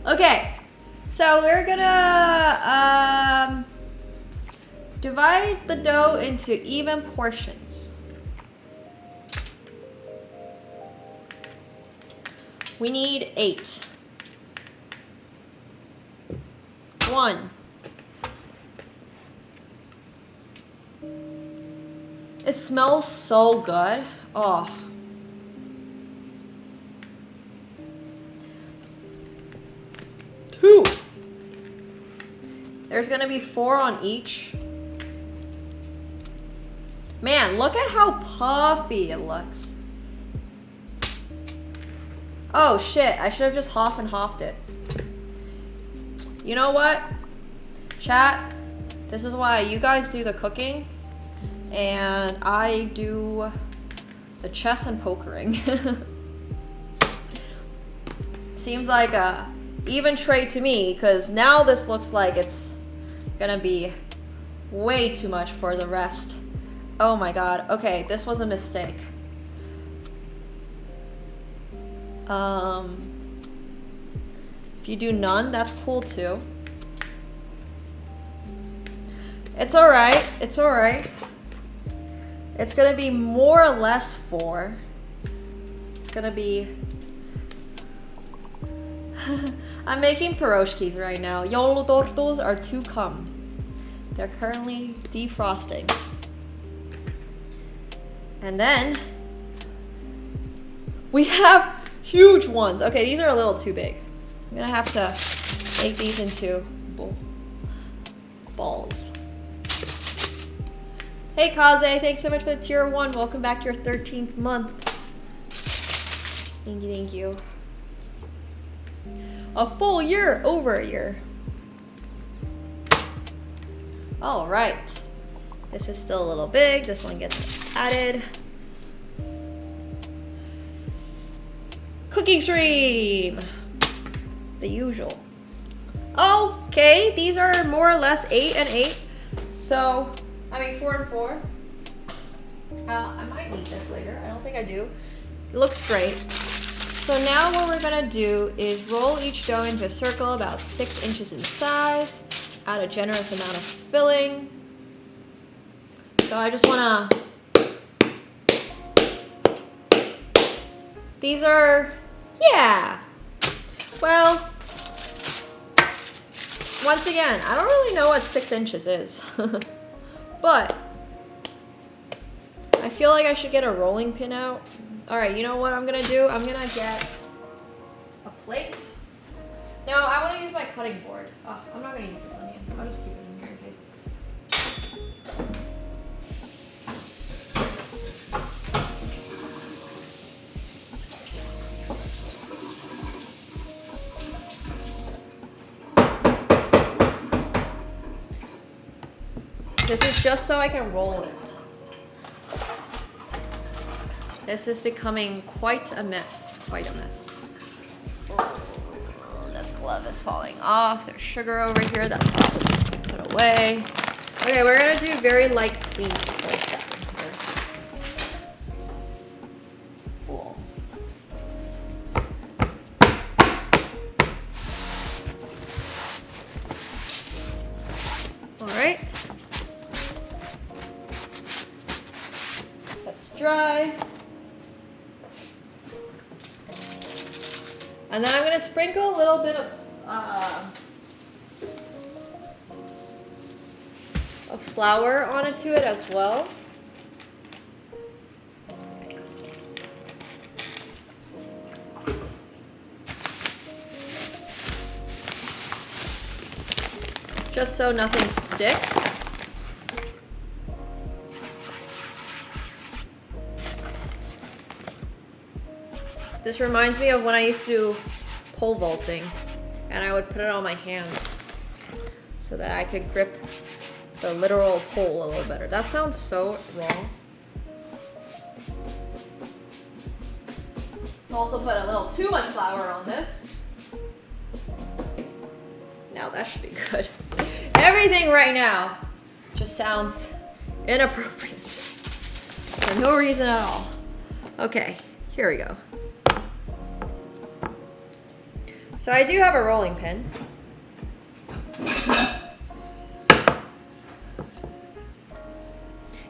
Okay, so we're gonna divide the dough into even portions. We need 8. 1. It smells so good. Oh. 2. There's gonna be 4 on each. Man, look at how puffy it looks. Oh shit, I should have just half and halved it. You know what? Chat, this is why you guys do the cooking and I do the chess and pokering. Seems like a even trade to me, because now this looks like it's gonna be way too much for the rest. Oh my god, okay, this was a mistake. If you do none, that's cool too. It's alright, it's alright. It's gonna be more or less 4. It's gonna be... I'm making Piroshkis right now. Joulutorttus are to come. They're currently defrosting. And then we have huge ones. Okay, these are a little too big. I'm gonna have to make these into balls. Hey Kaze, thanks so much for the tier 1. Welcome back to your 13th month. Thank you, thank you. A full year, over a year. All right. This is still a little big. This one gets added. Cooking stream. The usual. Okay, these are more or less 8 and 8. So, I mean 4 and 4. I might need this later. I don't think I do. It looks great. So now what we're gonna do is roll each dough into a circle about 6 inches in size. Add a generous amount of filling. So I just wanna... These are... Yeah. Well, once again, I don't really know what 6 inches is. But I feel like I should get a rolling pin out. All right, you know what I'm gonna do? I'm gonna get a plate. No, I wanna use my cutting board. Oh, I'm not gonna use this onion. I'll just keep it in here in case. This is just so I can roll it. This is becoming quite a mess, quite a mess. This glove is falling off. There's sugar over here that probably needs to be put away. Okay, we're gonna do very light clean for a second here. Cool. All right. That's dry. And then I'm gonna sprinkle a little bit of flour onto it as well. Just so nothing sticks. This reminds me of when I used to do pole vaulting and I would put it on my hands so that I could grip the literal pole a little better. That sounds so wrong. Also put a little too much flour on this. Now that should be good. Everything right now just sounds inappropriate for no reason at all. Okay, here we go. So I do have a rolling pin.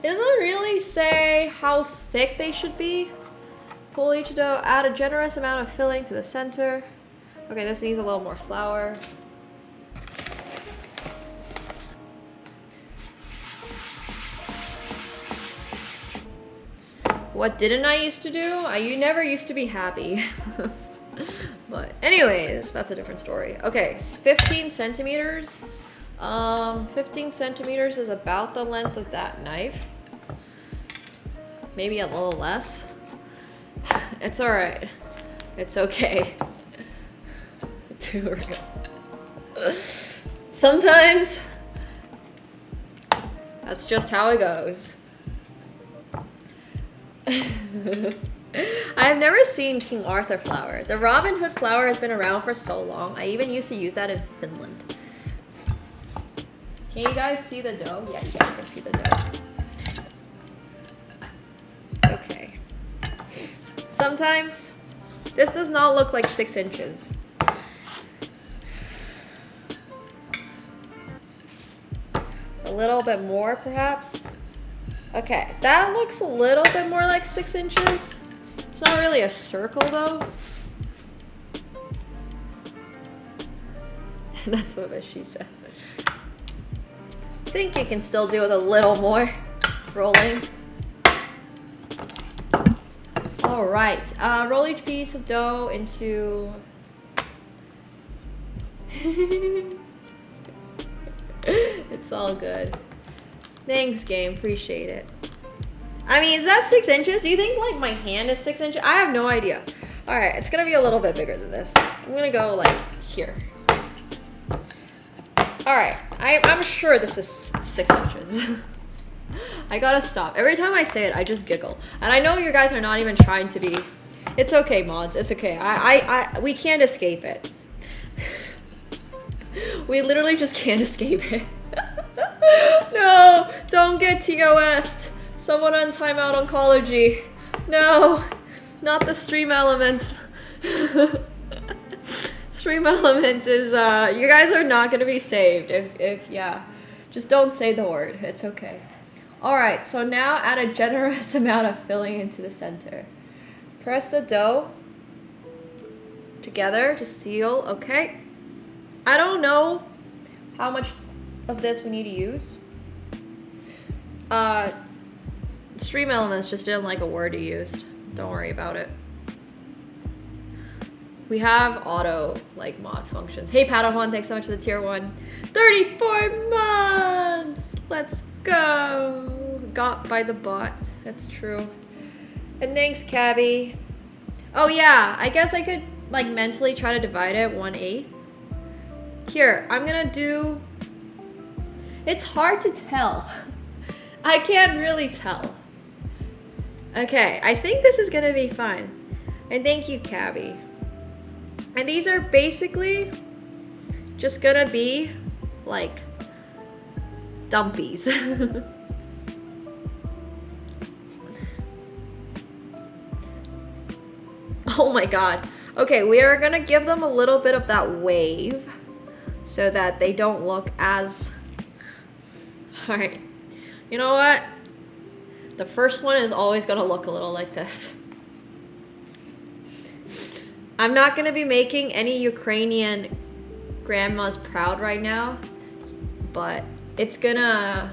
It doesn't really say how thick they should be. Pull each dough, add a generous amount of filling to the center. Okay, this needs a little more flour. What didn't I used to do? You never used to be happy. But anyways, that's a different story. Okay, 15 centimeters. 15 centimeters is about the length of that knife. Maybe a little less. It's all right. It's okay. Sometimes that's just how it goes. I have never seen King Arthur flour. The Robin Hood flour has been around for so long. I even used to use that in Finland. Can you guys see the dough? Yeah, you guys can see the dough. Okay. Sometimes this does not look like 6 inches. A little bit more, perhaps. Okay, that looks a little bit more like 6 inches. It's not really a circle though. That's what she said. I think you can still do it a little more rolling. All right, roll each piece of dough into. It's all good. Thanks, game. Appreciate it. I mean, is that 6 inches? Do you think like my hand is 6 inches? I have no idea. All right, it's gonna be a little bit bigger than this. I'm gonna go like here. All right, I'm sure this is 6 inches. I gotta stop. Every time I say it, I just giggle. And I know you guys are not even trying to be. It's okay, mods. It's okay. We can't escape it. We literally just can't escape it. No, don't get TOS'd. Someone on timeout oncology. No, not the stream elements. Stream elements is, you guys are not gonna be saved if yeah. Just don't say the word, it's okay. All right, so now add a generous amount of filling into the center. Press the dough together to seal, okay. I don't know how much of this we need to use. Stream elements just didn't like a word you used. Don't worry about it. We have auto like mod functions. Hey Padawan, thanks so much for the tier 1. 34 months! Let's go! Got by the bot. That's true. And thanks, Cabby. Oh yeah, I guess I could like mentally try to divide it 1/8. Here, I'm gonna do. It's hard to tell. I can't really tell. Okay, I think this is gonna be fun. And thank you, Cabby. And these are basically just gonna be like dumpies. Oh my god. Okay, we are gonna give them a little bit of that wave so that they don't look as. Alright. You know what? The first one is always gonna look a little like this. I'm not gonna be making any Ukrainian grandmas proud right now, but it's gonna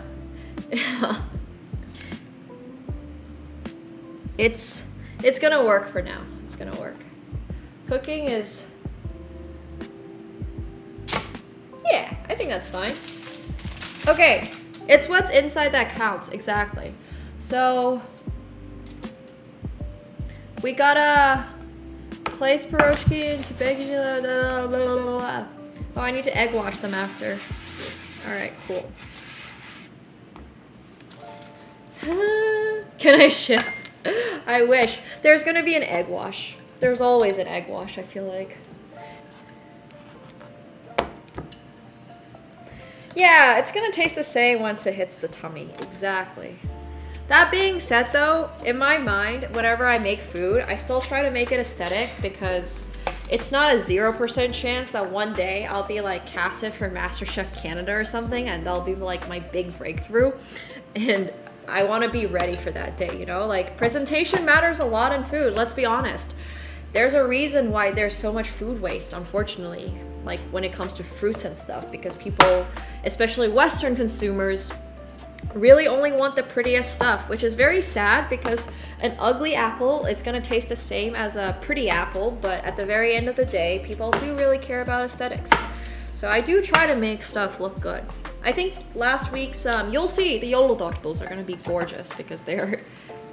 it's gonna work for now. It's gonna work. Cooking is, yeah, I think that's fine. Okay, it's what's inside that counts, exactly. So we gotta place Piroshki into baking. Oh, I need to egg wash them after. All right, cool. Can I ship? I wish. There's gonna be an egg wash. There's always an egg wash, I feel like. Yeah, it's gonna taste the same once it hits the tummy. Exactly. That being said though, in my mind, whenever I make food, I still try to make it aesthetic because it's not a 0% chance that one day I'll be like casted for MasterChef Canada or something and they'll be like my big breakthrough. And I want to be ready for that day, you know? Like presentation matters a lot in food, let's be honest. There's a reason why there's so much food waste, unfortunately, like when it comes to fruits and stuff, because people, especially Western consumers, really only want the prettiest stuff, which is very sad because an ugly apple is going to taste the same as a pretty apple, but at the very end of the day, people do really care about aesthetics. So I do try to make stuff look good. I think last week's, you'll see the Joulutorttus are going to be gorgeous because they're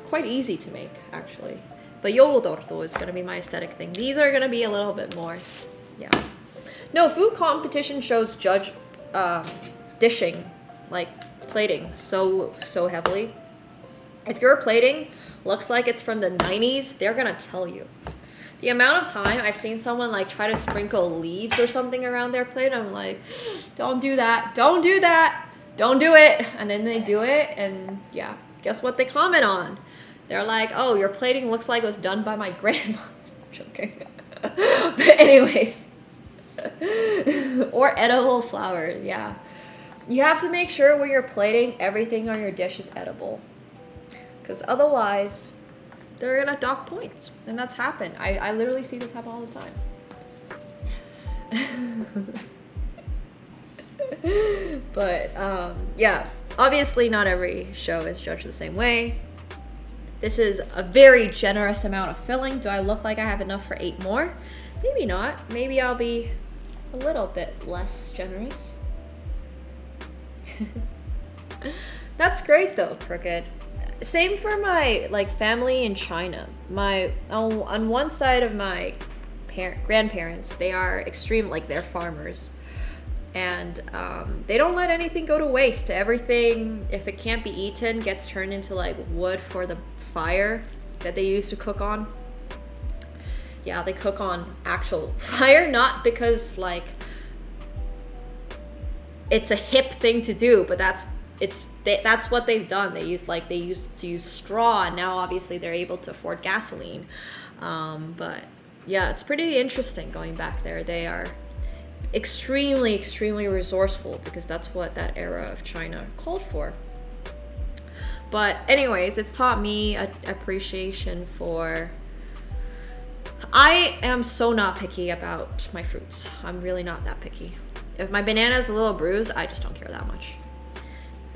quite easy to make, actually. But Joulutorttu is going to be my aesthetic thing. These are going to be a little bit more, yeah. No, food competition shows judge dishing, like plating, so heavily. If your plating looks like it's from the 90s, they're going to tell you. The amount of time I've seen someone like try to sprinkle leaves or something around their plate, I'm like, don't do that, don't do that, don't do it. And then they do it, and yeah, guess what they comment on? They're like, oh, your plating looks like it was done by my grandma. I'm joking. But anyways. Or edible flowers, yeah. You have to make sure when you're plating, everything on your dish is edible. Because otherwise, they're gonna dock points. And that's happened. I literally see this happen all the time. But yeah, obviously not every show is judged the same way. This is a very generous amount of filling. Do I look like I have enough for 8 more? Maybe not. Maybe I'll be a little bit less generous. That's great though, Crooked. Same for my like family in China. On one side of my grandparents, they are extreme, like they're farmers, and they don't let anything go to waste. Everything, if it can't be eaten, gets turned into like wood for the fire that they used to cook on. Yeah, they cook on actual fire, not because like it's a hip thing to do, but that's what they've done. They used to use straw, and now obviously they're able to afford gasoline. But yeah, it's pretty interesting going back there. They are extremely, extremely resourceful because that's what that era of China called for. But anyways, it's taught me an appreciation for... I am so not picky about my fruits. I'm really not that picky. If my banana is a little bruised, I just don't care that much.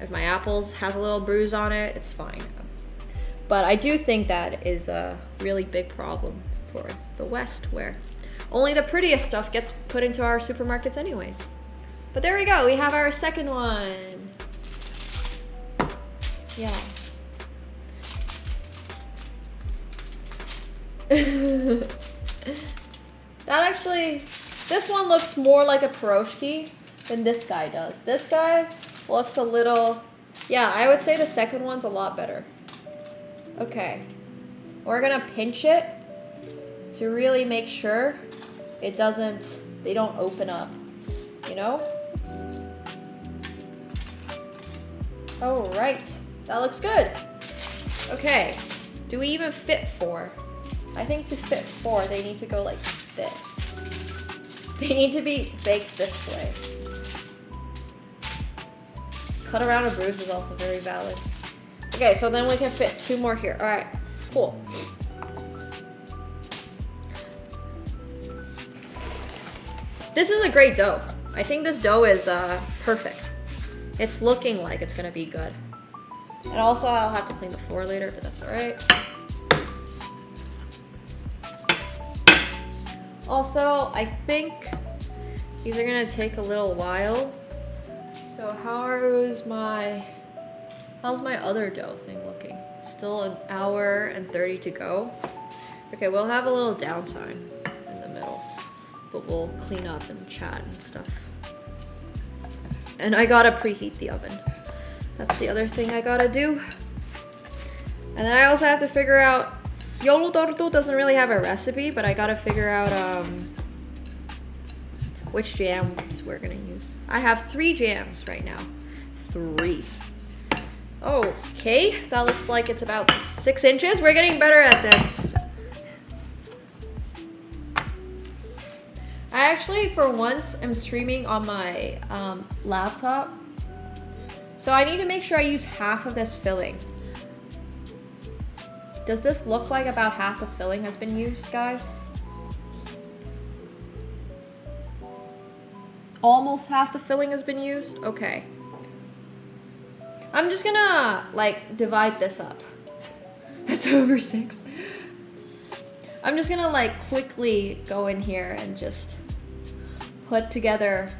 If my apples has a little bruise on it, it's fine. But I do think that is a really big problem for the West, where only the prettiest stuff gets put into our supermarkets anyways. But there we go, we have our second one. Yeah. That actually, this one looks more like a Piroshki than this guy does. This guy looks a little, yeah, I would say the second one's a lot better. Okay, we're gonna pinch it to really make sure they don't open up, you know? All right, that looks good. Okay, do we even fit 4? I think to fit 4, they need to go like this. They need to be baked this way. Cut around a bruise is also very valid. Okay, so then we can fit 2 more here. All right, cool. This is a great dough. I think this dough is perfect. It's looking like it's gonna be good. And also I'll have to clean the floor later, but that's all right. Also, I think these are gonna take a little while. So how's my other dough thing looking? Still 1 hour and 30 to go. Okay, we'll have a little downtime in the middle, but we'll clean up and chat and stuff. And I gotta preheat the oven. That's the other thing I gotta do. And then I also have to figure out, Joulutorttu doesn't really have a recipe, but I gotta figure out which jams we're gonna use. I have 3 jams right now. 3. Okay, that looks like it's about 6 inches. We're getting better at this. I actually, for once, am streaming on my laptop. So I need to make sure I use half of this filling. Does this look like about half the filling has been used, guys? Almost half the filling has been used? Okay. I'm just gonna, like, divide this up. That's over 6. I'm just gonna, like, quickly go in here and just put together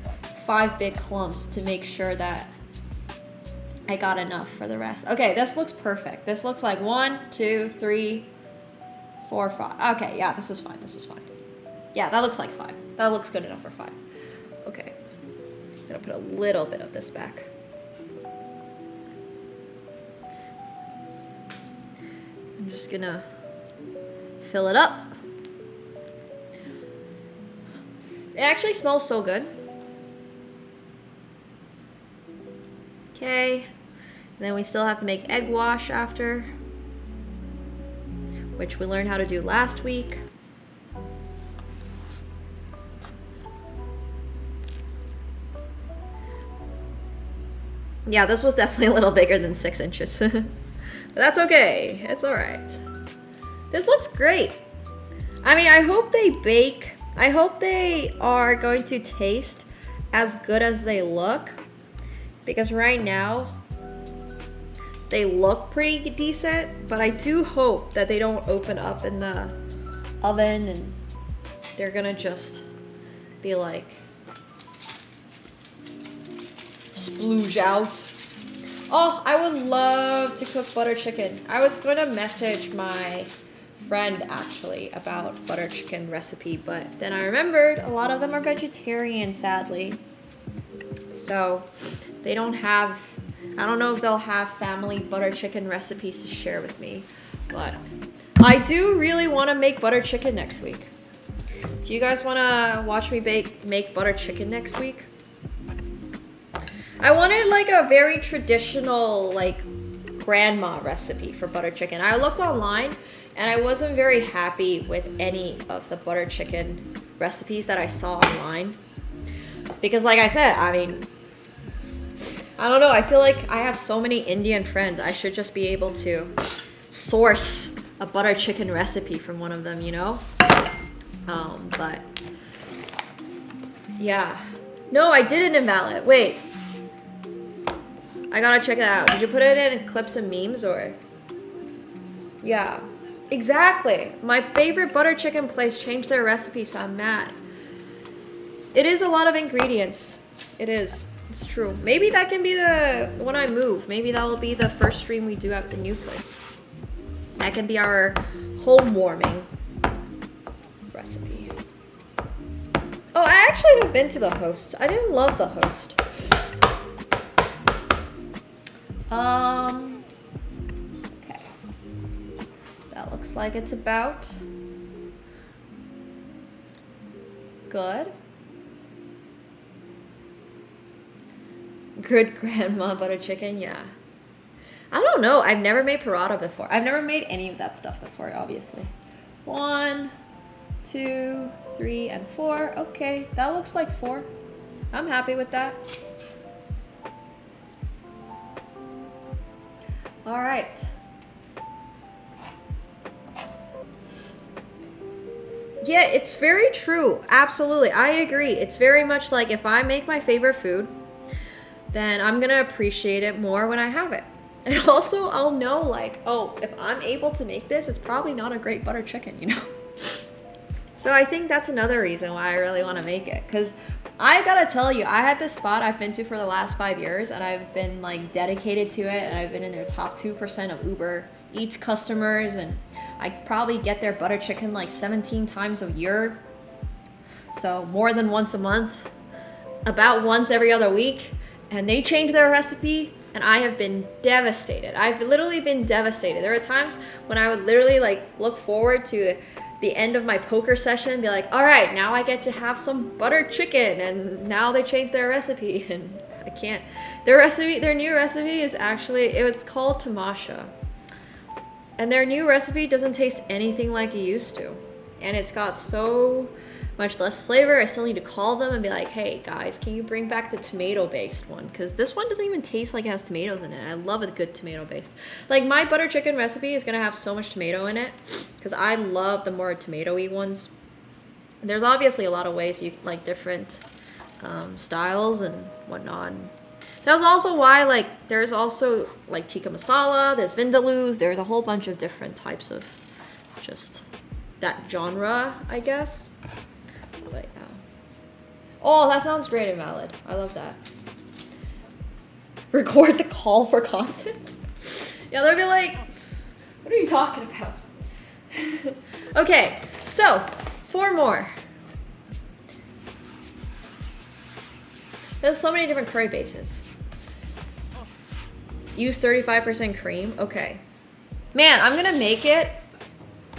5 big clumps to make sure that I got enough for the rest. Okay, this looks perfect. This looks like 1, 2, 3, 4, 5. Okay, yeah, this is fine. This is fine. Yeah, that looks like 5. That looks good enough for 5. Okay. I'm gonna put a little bit of this back. I'm just gonna fill it up. It actually smells so good. Okay. And then we still have to make egg wash after, which we learned how to do last week. Yeah, this was definitely a little bigger than 6 inches. But that's okay. It's alright. This looks great. I mean, I hope they bake. I hope they are going to taste as good as they look. Because right now, they look pretty decent. But I do hope that they don't open up in the oven and they're gonna just be like splooge out. Oh, I would love to cook butter chicken. I was gonna message my friend actually about butter chicken recipe, but then I remembered a lot of them are vegetarian, sadly. So they don't have, I don't know if they'll have family butter chicken recipes to share with me, but I do really want to make butter chicken next week. Do you guys want to watch me make butter chicken next week? I wanted like a very traditional like grandma recipe for butter chicken. I looked online and I wasn't very happy with any of the butter chicken recipes that I saw online. Because like I said, I mean, I don't know, I feel like I have so many Indian friends. I should just be able to source a butter chicken recipe from one of them, you know? But yeah. No, I didn't invalid. Wait. I gotta check that out. Did you put it in clips and memes or? Yeah. Exactly. My favorite butter chicken place changed their recipe, so I'm mad. It is a lot of ingredients. It is. It's true. Maybe that can be the, when I move, maybe that will be the first stream we do at the new place. That can be our home warming recipe. Oh, I actually haven't been to the host. I didn't love the host. Okay. That looks like it's about good. Good grandma butter chicken, yeah. I don't know. I've never made paratha before. I've never made any of that stuff before, obviously. 1, 2, 3, and 4. Okay, that looks like 4. I'm happy with that. All right. Yeah, it's very true. Absolutely. I agree. It's very much like if I make my favorite food, then I'm gonna appreciate it more when I have it. And also I'll know like, oh, if I'm able to make this, it's probably not a great butter chicken, you know? So I think that's another reason why I really wanna make it. Cause I gotta tell you, I had this spot I've been to for the last 5 years and I've been like dedicated to it and I've been in their top 2% of Uber Eats customers and I probably get their butter chicken like 17 times a year. So more than once a month, about once every other week. And they changed their recipe and I have been devastated. I've literally been devastated. There are times when I would literally like look forward to the end of my poker session, be like, all right, now I get to have some butter chicken, and now they changed their recipe, and I can't. Their new recipe is actually, it's called tamasha, and their new recipe doesn't taste anything like it used to, and it's got so much less flavor. I still need to call them and be like, hey guys, can you bring back the tomato based one, because this one doesn't even taste like it has tomatoes in it. I love a good tomato based. Like my butter chicken recipe is gonna have so much tomato in it because I love the more tomatoey ones. There's obviously a lot of ways you like different styles and whatnot. That's also why, like, there's also like tikka masala, there's vindaloo, there's a whole bunch of different types of just that genre, I guess. But yeah. Oh, that sounds great and valid. I love that. Record the call for content? Yeah, they'll be like, what are you talking about? Okay, so 4 more. There's so many different curry bases. Use 35% cream. Okay. Man, I'm gonna make it.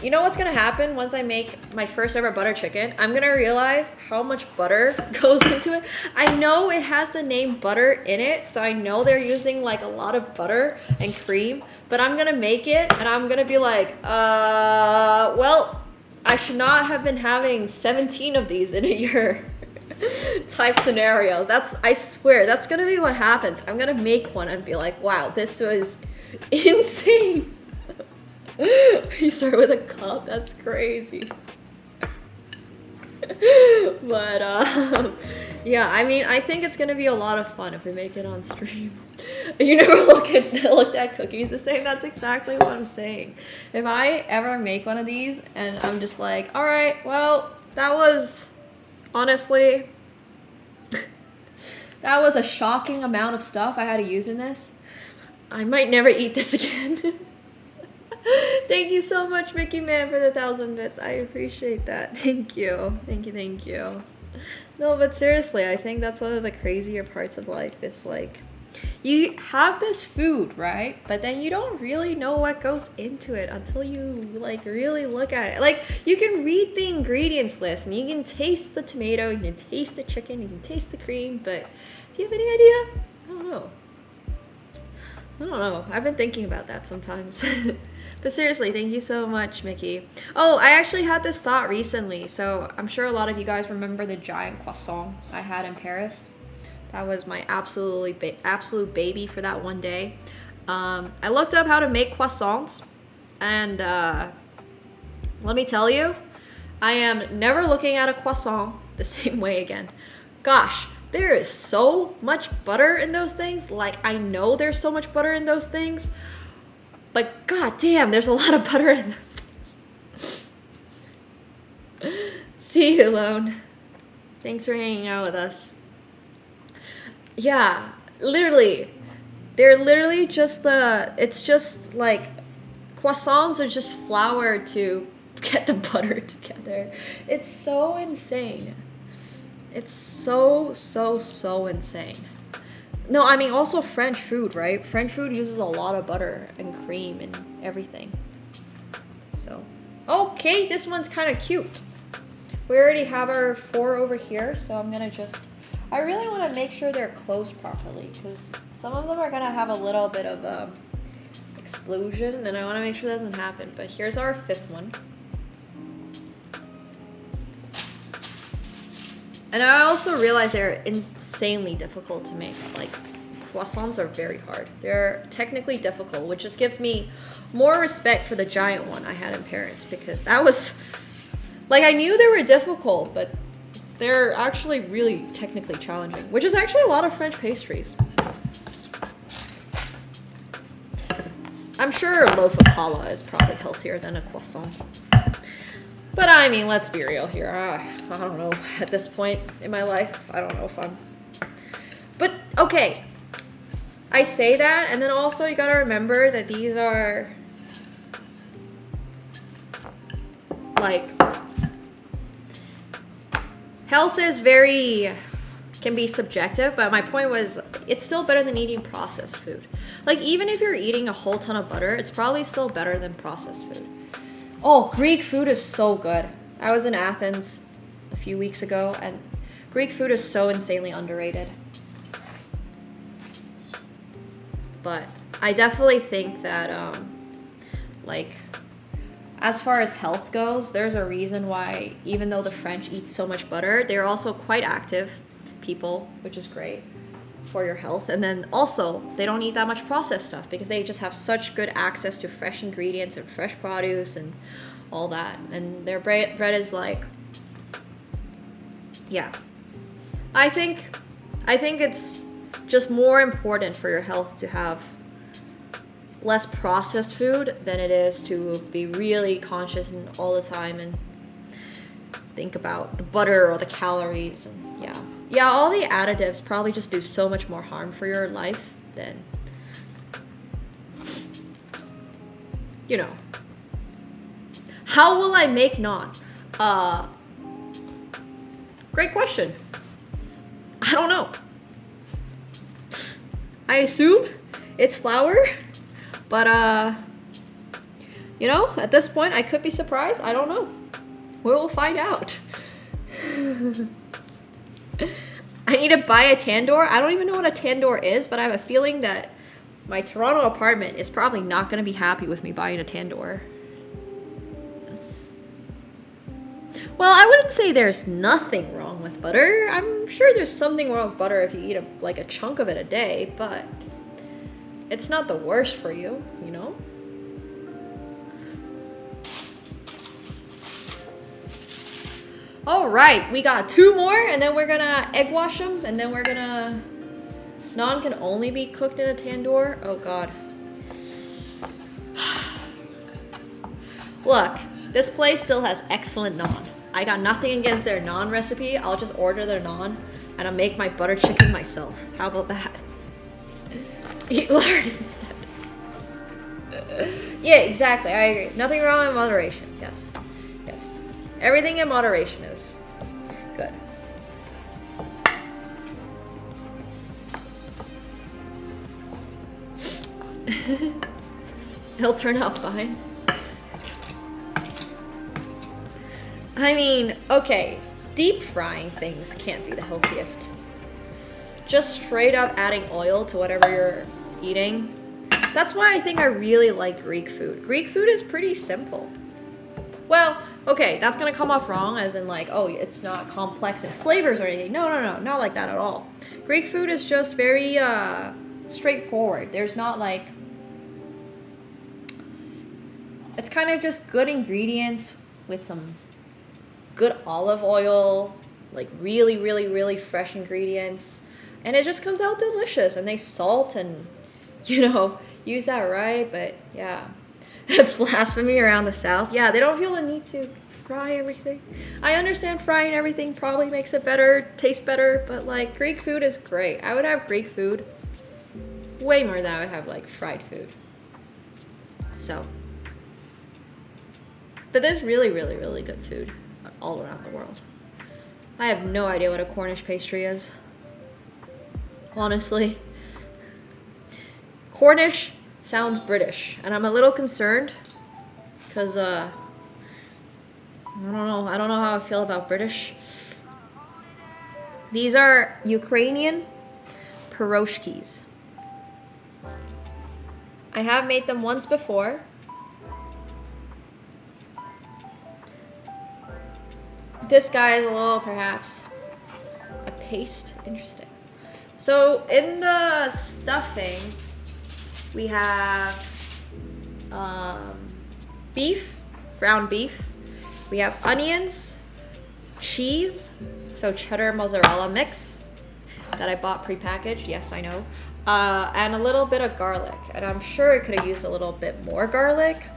You know what's gonna happen once I make my first ever butter chicken? I'm gonna realize how much butter goes into it. I know it has the name butter in it, so I know they're using like a lot of butter and cream, but I'm gonna make it and I'm gonna be like, well, I should not have been having 17 of these in a year type scenarios. I swear, that's gonna be what happens. I'm gonna make one and be like, wow, this was insane. You start with a cup, that's crazy. But yeah, I mean, I think it's gonna be a lot of fun if we make it on stream. You never looked at cookies the same. That's exactly what I'm saying. If I ever make one of these and I'm just like, all right, well, that was honestly that was a shocking amount of stuff I had to use in this. I might never eat this again. Thank you so much, Mickey Man, for the 1,000 bits. I appreciate that. Thank you. Thank you, thank you. No, but seriously, I think that's one of the crazier parts of life. It's like, you have this food, right? But then you don't really know what goes into it until you like really look at it. Like, you can read the ingredients list and you can taste the tomato, you can taste the chicken, you can taste the cream, but do you have any idea? I don't know. I've been thinking about that sometimes. But seriously, thank you so much, Mickey. Oh, I actually had this thought recently. So I'm sure a lot of you guys remember the giant croissant I had in Paris. That was my absolute baby for that one day. I looked up how to make croissants. And let me tell you, I am never looking at a croissant the same way again. Gosh, there is so much butter in those things. Like, I know there's so much butter in those things. But god damn, there's a lot of butter in those things. See you, Lone. Thanks for hanging out with us. Yeah, literally. They're literally just it's just like, croissants are just flour to get the butter together. It's so insane. It's so insane. No, I mean, also French food, right? French food uses a lot of butter and cream and everything. So, okay, this one's kind of cute. We already have our 4 over here, so I'm gonna I really want to make sure they're closed properly, because some of them are gonna have a little bit of a explosion, and I want to make sure that doesn't happen. But here's our 5th one. And I also realize they're insanely difficult to make. Like, croissants are very hard. They're technically difficult, which just gives me more respect for the giant one I had in Paris, because that was, like, I knew they were difficult, but they're actually really technically challenging, which is actually a lot of French pastries. I'm sure a loaf of challah is probably healthier than a croissant. But I mean, let's be real here. I don't know. At this point in my life, I don't know if I'm... But, okay. I say that, and then also you gotta remember that these are... like... health is can be subjective, but my point was, it's still better than eating processed food. Like, even if you're eating a whole ton of butter, it's probably still better than processed food. Oh, Greek food is so good. I was in Athens a few weeks ago, and Greek food is so insanely underrated. But I definitely think that, like, as far as health goes, there's a reason why, even though the French eat so much butter, they're also quite active people, which is great for your health. And then also, they don't eat that much processed stuff because they just have such good access to fresh ingredients and fresh produce and all that. And their bread is like, yeah. I think it's just more important for your health to have less processed food than it is to be really conscious and all the time and think about the butter or the calories. And yeah, all the additives probably just do so much more harm for your life than, you know. How will I make naan? Great question. I don't know. I assume it's flour, but you know, at this point I could be surprised. I don't know. We will find out. I need to buy a tandoor. I don't even know what a tandoor is, but I have a feeling that my Toronto apartment is probably not going to be happy with me buying a tandoor. Well, I wouldn't say there's nothing wrong with butter. I'm sure there's something wrong with butter if you eat like a chunk of it a day, but it's not the worst for you, you know? All right, we got 2 more, and then we're gonna egg wash them, and then we're gonna... Naan can only be cooked in a tandoor? Oh, God. Look, this place still has excellent naan. I got nothing against their naan recipe. I'll just order their naan, and I'll make my butter chicken myself. How about that? Eat lard instead. Yeah, exactly. I agree. Nothing wrong in moderation. Yes. Yes. Everything in moderation is good. It'll turn out fine. I mean, okay, deep frying things can't be the healthiest. Just straight up adding oil to whatever you're eating. That's why I think I really like Greek food. Greek food is pretty simple. Well, okay, that's gonna come off wrong as in like, oh, it's not complex in flavors or anything. No, not like that at all. Greek food is just very straightforward. There's not like, it's kind of just good ingredients with some good olive oil, like really, really, really fresh ingredients. And it just comes out delicious. And they salt and, you know, use that right. But yeah, that's blasphemy around the South. Yeah, they don't feel the need to fry everything. I understand frying everything probably makes it better, tastes better. But like Greek food is great. I would have Greek food way more than I would have like fried food. So, but there's really, really, really good food all around the world. I have no idea what a Cornish pastry is. Honestly. Cornish sounds British, and I'm a little concerned because I don't know how I feel about British. These are Ukrainian Piroshkis. I have made them once before. This guy is a little, perhaps, a paste. Interesting. So in the stuffing, we have beef, ground beef. We have onions, cheese, so cheddar mozzarella mix that I bought prepackaged. Yes, I know. And a little bit of garlic. And I'm sure it could have used a little bit more garlic,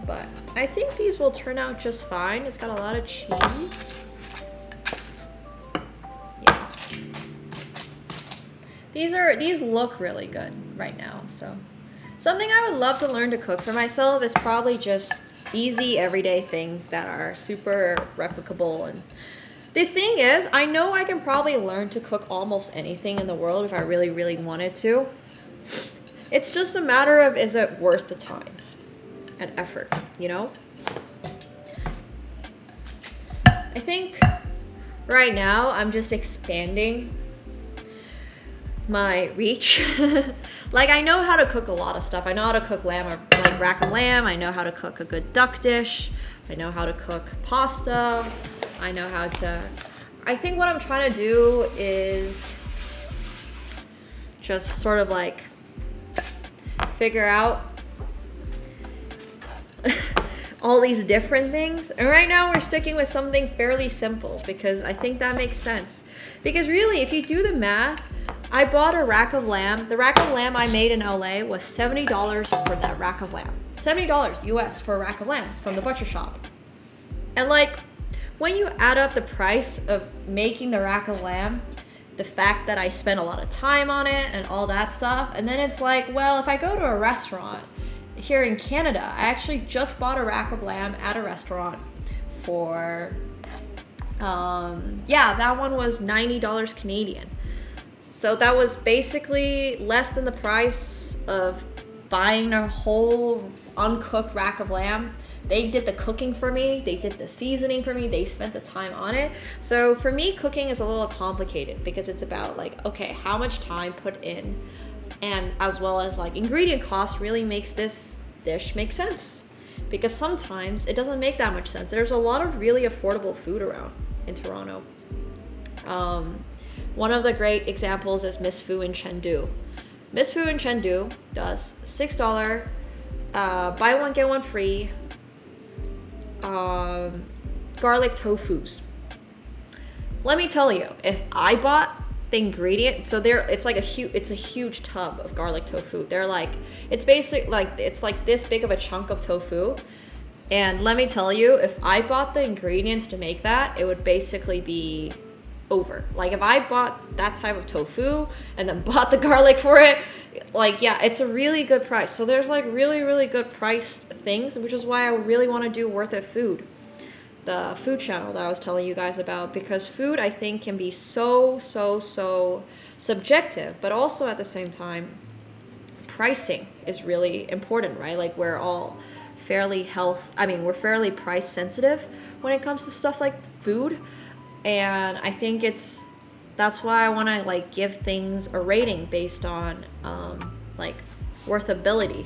but I think these will turn out just fine. It's got a lot of cheese. Yeah. These look really good right now. So something I would love to learn to cook for myself is probably just easy everyday things that are super replicable. And the thing is, I know I can probably learn to cook almost anything in the world if I really, really wanted to. It's just a matter of, is it worth the time and effort, you know? I think right now I'm just expanding my reach. Like, I know how to cook a lot of stuff. I know how to cook lamb, or like rack of lamb. I know how to cook a good duck dish. I know how to cook pasta. I know how to, I think what I'm trying to do is just sort of like figure out all these different things. And right now we're sticking with something fairly simple because I think that makes sense. Because really, if you do the math, I bought a rack of lamb. The rack of lamb I made in LA was $70 for that rack of lamb. $70 US for a rack of lamb from the butcher shop. And like, when you add up the price of making the rack of lamb, the fact that I spent a lot of time on it and all that stuff, and then it's like, well, if I go to a restaurant here in Canada, I actually just bought a rack of lamb at a restaurant for, yeah, that one was $90 Canadian. So that was basically less than the price of buying a whole uncooked rack of lamb. They did the cooking for me. They did the seasoning for me. They spent the time on it. So for me, cooking is a little complicated because it's about like, okay, how much time put in, and as well as like ingredient cost really makes this dish make sense. Because sometimes it doesn't make that much sense. There's a lot of really affordable food around in Toronto. One of the great examples is Miss Fu in Chengdu. Miss Fu in Chengdu does $6, buy one, get one free, garlic tofus. Let me tell you, if I bought the ingredient, so there, it's like it's a huge tub of garlic tofu. They're like, it's basic, like it's like this big of a chunk of tofu. And let me tell you, if I bought the ingredients to make that, it would basically be over. Like if I bought that type of tofu and then bought the garlic for it, like, yeah, it's a really good price. So there's like really, really good priced things, which is why I really want to do Worth It Food, the food channel that I was telling you guys about, because food, I think, can be so subjective, but also at the same time, pricing is really important, right? Like we're all fairly we're fairly price sensitive when it comes to stuff like food. And I think that's why I want to like give things a rating based on like worthability.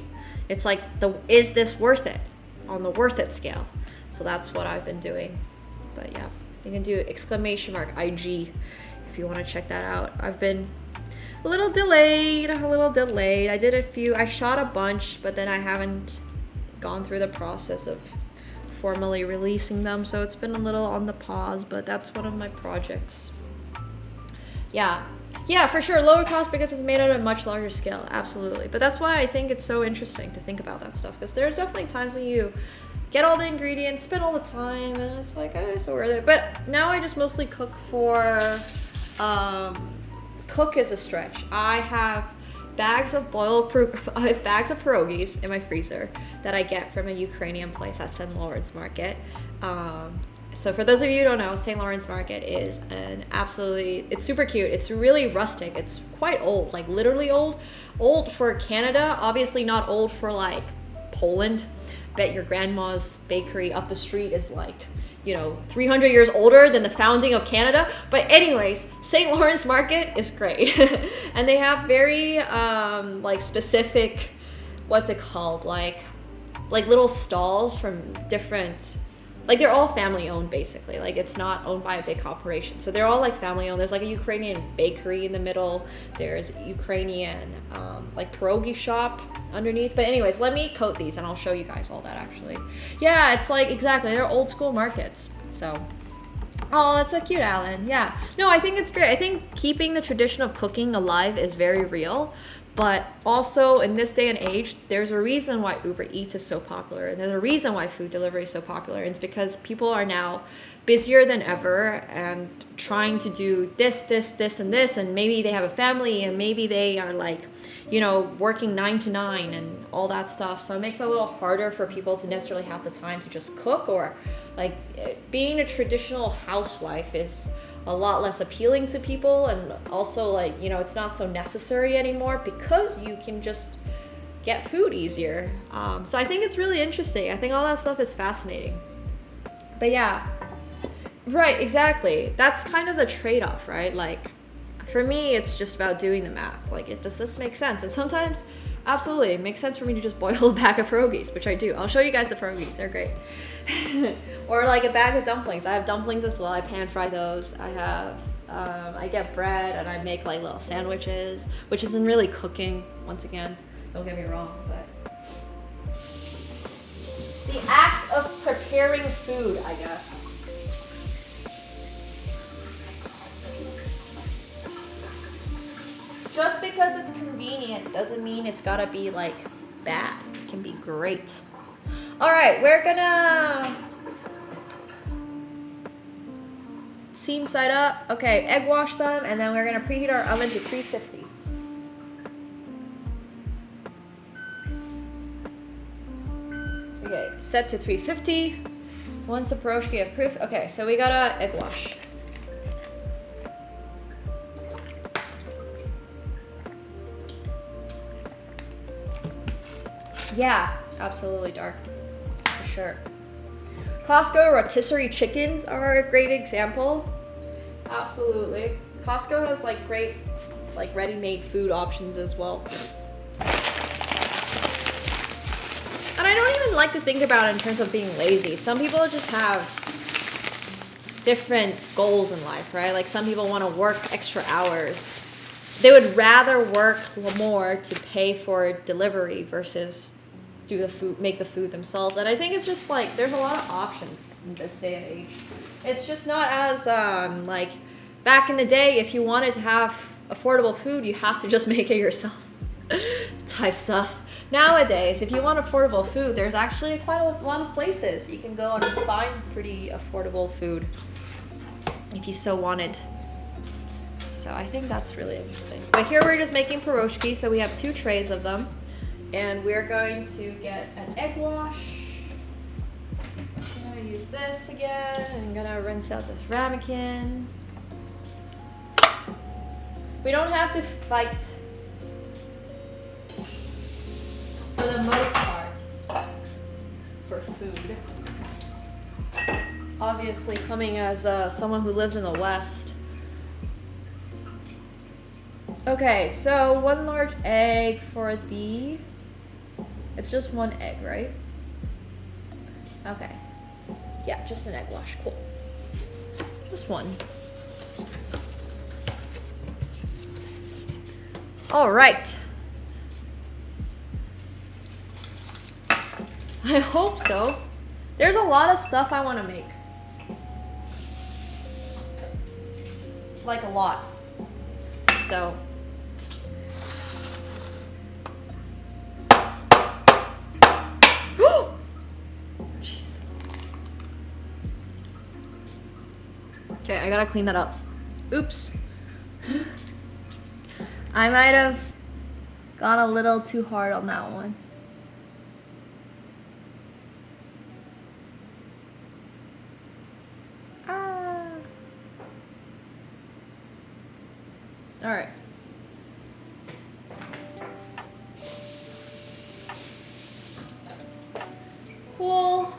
It's like, is this worth it on the worth it scale? So that's what I've been doing. But yeah, you can do !IG if you want to check that out. I've been a little delayed. I shot a bunch, but then I haven't gone through the process of formally releasing them, so it's been a little on the pause, but that's one of my projects. Yeah, for sure, lower cost because it's made at a much larger scale, absolutely. But that's why I think it's so interesting to think about that stuff, because there's definitely times when you get all the ingredients, spend all the time, and it's like, oh, it's so worth it. But now I just mostly cook for, cook is a stretch. I have bags of pierogies in my freezer that I get from a Ukrainian place at St. Lawrence Market. So for those of you who don't know, St. Lawrence Market is it's super cute. It's really rustic. It's quite old, like literally old. Old for Canada, obviously not old for like Poland. Bet your grandma's bakery up the street is like, 300 years older than the founding of Canada. But anyways, St. Lawrence Market is great. And they have very like specific, what's it called? Like little stalls from different, like they're all family owned basically. Like it's not owned by a big corporation. So they're all like family owned. There's like a Ukrainian bakery in the middle. There's Ukrainian like pierogi shop underneath. But anyways, let me coat these and I'll show you guys all that actually. Yeah, it's like, exactly, they're old school markets. So, oh, that's so cute, Alan. Yeah. No, I think it's great. I think keeping the tradition of cooking alive is very real. But also in this day and age, there's a reason why Uber Eats is so popular, and there's a reason why food delivery is so popular. And it's because people are now busier than ever and trying to do this, and this, and maybe they have a family, and maybe they are like, working 9 to 9 and all that stuff. So it makes it a little harder for people to necessarily have the time to just cook, or like being a traditional housewife is a lot less appealing to people, and also like, it's not so necessary anymore because you can just get food easier. So I think it's really interesting. I think all that stuff is fascinating. But yeah, Right, exactly. That's kind of the trade-off, right? Like, for me, it's just about doing the math. Like, does this make sense? And sometimes, absolutely, it makes sense for me to just boil a bag of pierogies, which I do. I'll show you guys the pierogies. They're great. Or like a bag of dumplings. I have dumplings as well. I pan fry those. I have, I get bread and I make like little sandwiches, which isn't really cooking, once again. Don't get me wrong, but the act of preparing food, I guess. Just because it's convenient doesn't mean it's gotta be like bad. It can be great. All right, we're gonna seam side up. Okay, egg wash them, and then we're gonna preheat our oven to 350. Okay, set to 350. Once the piroshki have proof. Okay, so we gotta egg wash. Yeah, absolutely dark, for sure. Costco rotisserie chickens are a great example. Absolutely. Costco has like great, like ready-made food options as well. And I don't even like to think about it in terms of being lazy. Some people just have different goals in life, right? Like some people want to work extra hours. They would rather work more to pay for delivery versus do the food, make the food themselves. And I think it's just like there's a lot of options in this day and age. It's just not as like back in the day, if you wanted to have affordable food, you have to just make it yourself type stuff. Nowadays, if you want affordable food, there's actually quite a lot of places you can go and find pretty affordable food if you so wanted. So I think that's really interesting. But here we're just making piroshki, so we have 2 trays of them. And we're going to get an egg wash. I'm gonna use this again. I'm gonna rinse out this ramekin. We don't have to fight for the most part for food. Obviously, coming as someone who lives in the West. Okay, so 1 large egg for the... It's just 1 egg, right? Okay. Yeah, just an egg wash. Cool. Just 1. All right. I hope so. There's a lot of stuff I want to make. Like a lot. So... Jeez. Okay, I gotta clean that up. Oops. I might have gone a little too hard on that one. All right. Cool.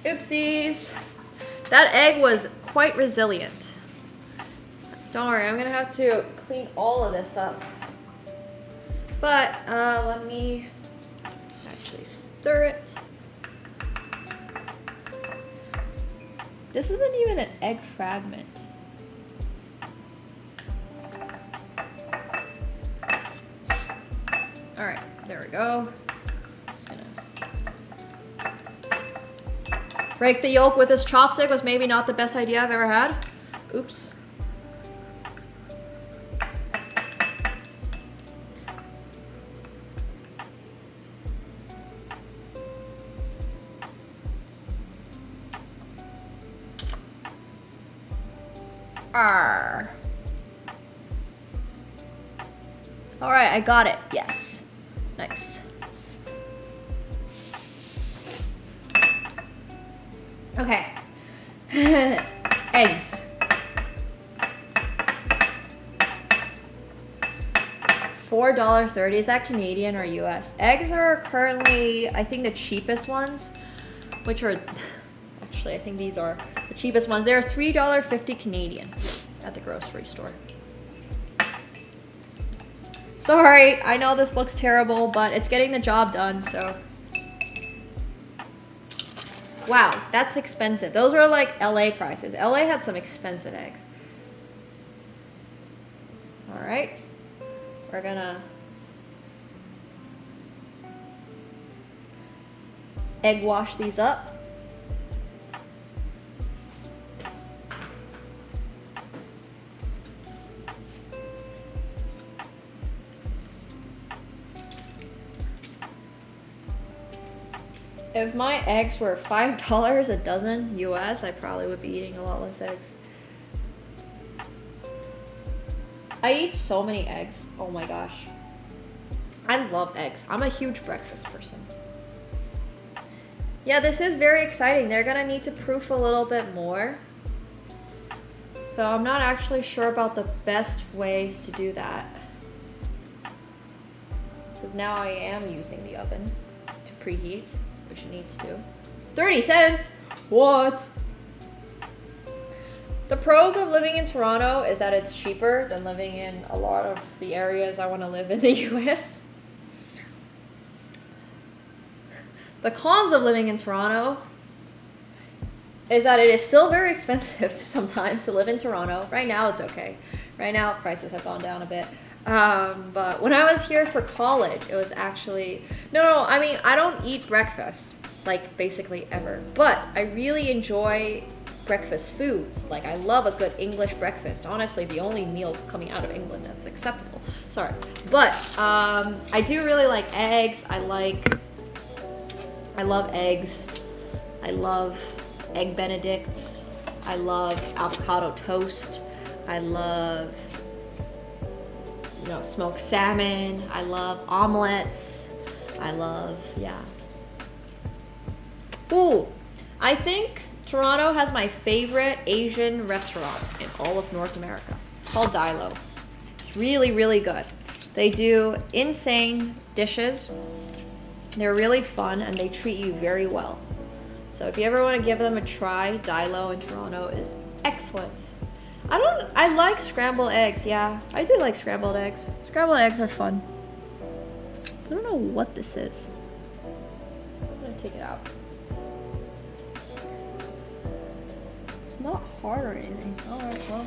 Oopsies. That egg was quite resilient. Don't worry, I'm gonna have to clean all of this up. But let me actually stir it. This isn't even an egg fragment. All right, there we go. Just gonna break the yolk with this chopstick was maybe not the best idea I've ever had. Oops. Arr. All right, I got it. Yes. Nice. Okay. Eggs. $4.30. Is that Canadian or US? Eggs are currently, I think, the cheapest ones, which are actually Actually, I think these are the cheapest ones. They're $3.50 Canadian at the grocery store. Sorry, I know this looks terrible, but it's getting the job done, so. Wow, that's expensive. Those are like LA prices. LA had some expensive eggs. All right, we're gonna egg wash these up. If my eggs were $5 a dozen US, I probably would be eating a lot less eggs. I eat so many eggs. Oh my gosh. I love eggs. I'm a huge breakfast person. Yeah, this is very exciting. They're gonna need to proof a little bit more. So I'm not actually sure about the best ways to do that. Because now I am using the oven to preheat, which it needs to. 30 cents? What? The pros of living in Toronto is that it's cheaper than living in a lot of the areas I want to live in the US. The cons of living in Toronto is that it is still very expensive sometimes to live in Toronto. Right now it's okay. Right now prices have gone down a bit. But when I was here for college, it was actually, no, I mean, I don't eat breakfast, like basically ever, but I really enjoy breakfast foods. Like I love a good English breakfast. Honestly, the only meal coming out of England that's acceptable. Sorry. But, I do really like eggs. I love eggs. I love egg benedicts. I love avocado toast. I love, you know, smoked salmon. I love omelets. I love, yeah. Ooh, I think Toronto has my favorite Asian restaurant in all of North America. It's called Dilo. It's really, really good. They do insane dishes. They're really fun and they treat you very well. So if you ever want to give them a try, Dilo in Toronto is excellent. I like scrambled eggs. Yeah, I do like scrambled eggs. Scrambled eggs are fun. I don't know what this is. I'm gonna take it out. It's not hard or anything. Alright, well.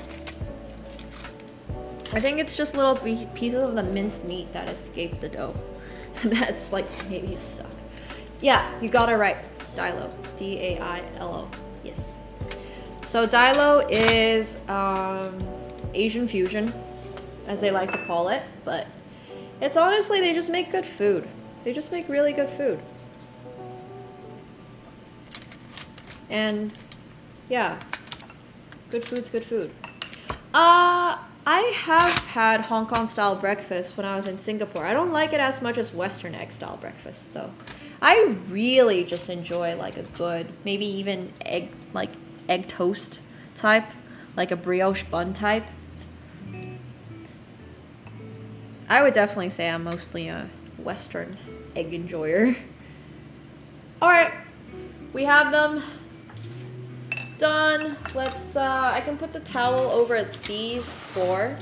I think it's just little pieces of the minced meat that escaped the dough. That's like maybe stuck. Yeah, you got it right. Dilo. D-A-I-L-O. Yes. So Dilo is Asian fusion, as they like to call it, but it's honestly, they just make good food. They just make really good food. And yeah, good food's good food. I have had Hong Kong style breakfast when I was in Singapore. I don't like it as much as Western egg style breakfast though. I really just enjoy like a good, maybe even egg toast type, like a brioche bun type. I would definitely say I'm mostly a Western egg enjoyer. All right, we have them done. Let's, I can put the towel over these four.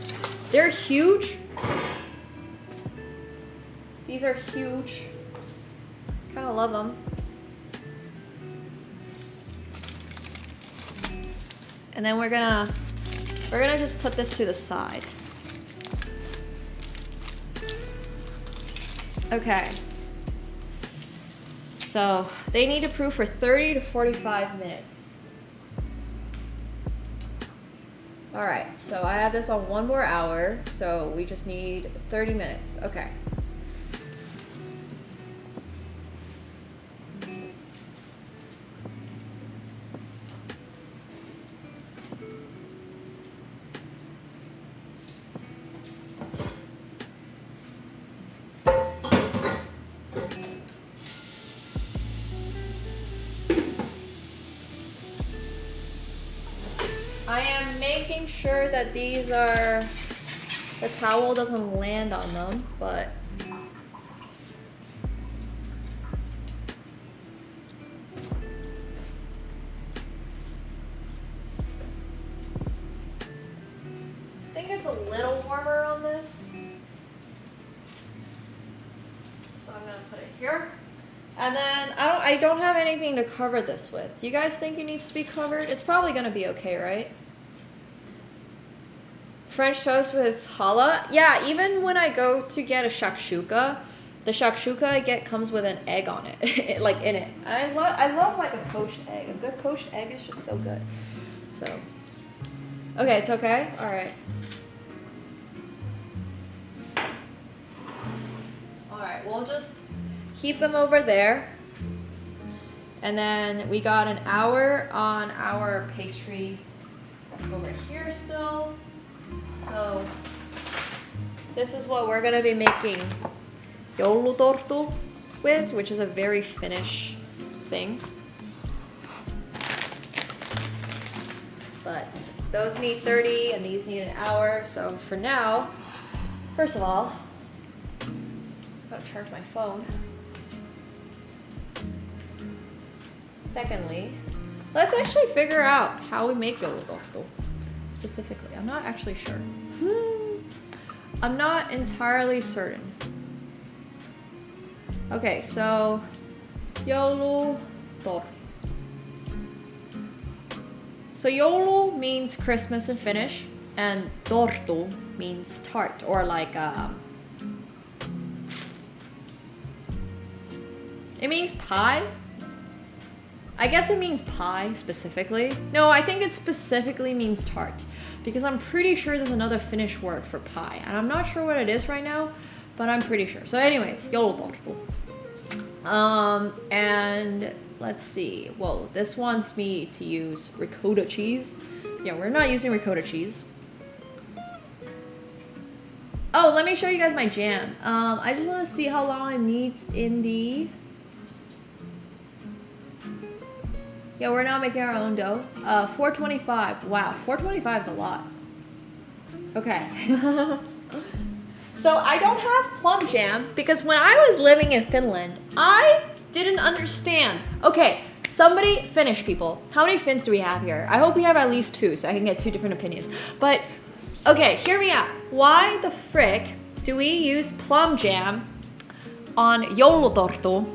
They're huge. These are huge. Kind of love them. And then we're gonna just put this to the side. Okay. So they need to proof for 30 to 45 minutes. All right, so I have this on 1 more hour, so we just need 30 minutes. Okay. I am making sure that these are, the towel doesn't land on them, but I'm gonna put it here. And then I don't have anything to cover this with. Do you guys think it needs to be covered? It's probably gonna be okay, right? French toast with challah. Yeah, even when I go to get a shakshuka, the shakshuka I get comes with an egg on it, like in it. And I love like a poached egg. A good poached egg is just so good. So, okay, it's okay. All right. All right, we'll just keep them over there. And then we got an hour on our pastry over here still. So this is what we're gonna be making Joulutorttu with, which is a very Finnish thing. But those need 30 and these need an hour. So for now, first of all, I've got to charge my phone. Secondly, let's actually figure out how we make Joulutorttu specifically. I'm not actually sure. I'm not entirely certain. Okay, so Joulutorttu. So Joulu means Christmas in Finnish, and torttu means tart, or like it means pie. I guess it means pie specifically. No, I think it specifically means tart, because I'm pretty sure there's another Finnish word for pie, and I'm not sure what it is right now, but I'm pretty sure. So anyways, Joulutorttu. And let's see. Well, this wants me to use ricotta cheese. Yeah, we're not using ricotta cheese. Oh, let me show you guys my jam. I just want to see how long it needs in the... Yeah, we're now making our own dough. 425. Wow, 425 is a lot. Okay. So I don't have plum jam because when I was living in Finland, I didn't understand. Okay, somebody, Finnish people. How many Finns do we have here? I hope we have at least 2 so I can get 2 different opinions. But, okay, hear me out. Why the frick do we use plum jam on Joulutorttu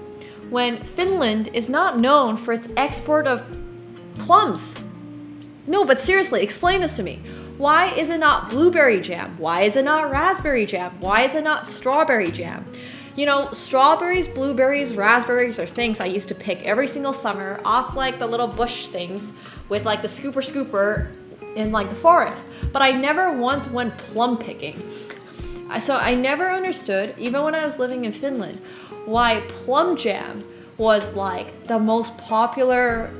when Finland is not known for its export of plums? No, but seriously, explain this to me. Why is it not blueberry jam? Why is it not raspberry jam? Why is it not strawberry jam? You know, strawberries, blueberries, raspberries are things I used to pick every single summer off like the little bush things with like the scooper in like the forest. But I never once went plum picking. So I never understood, even when I was living in Finland, why plum jam was like the most popular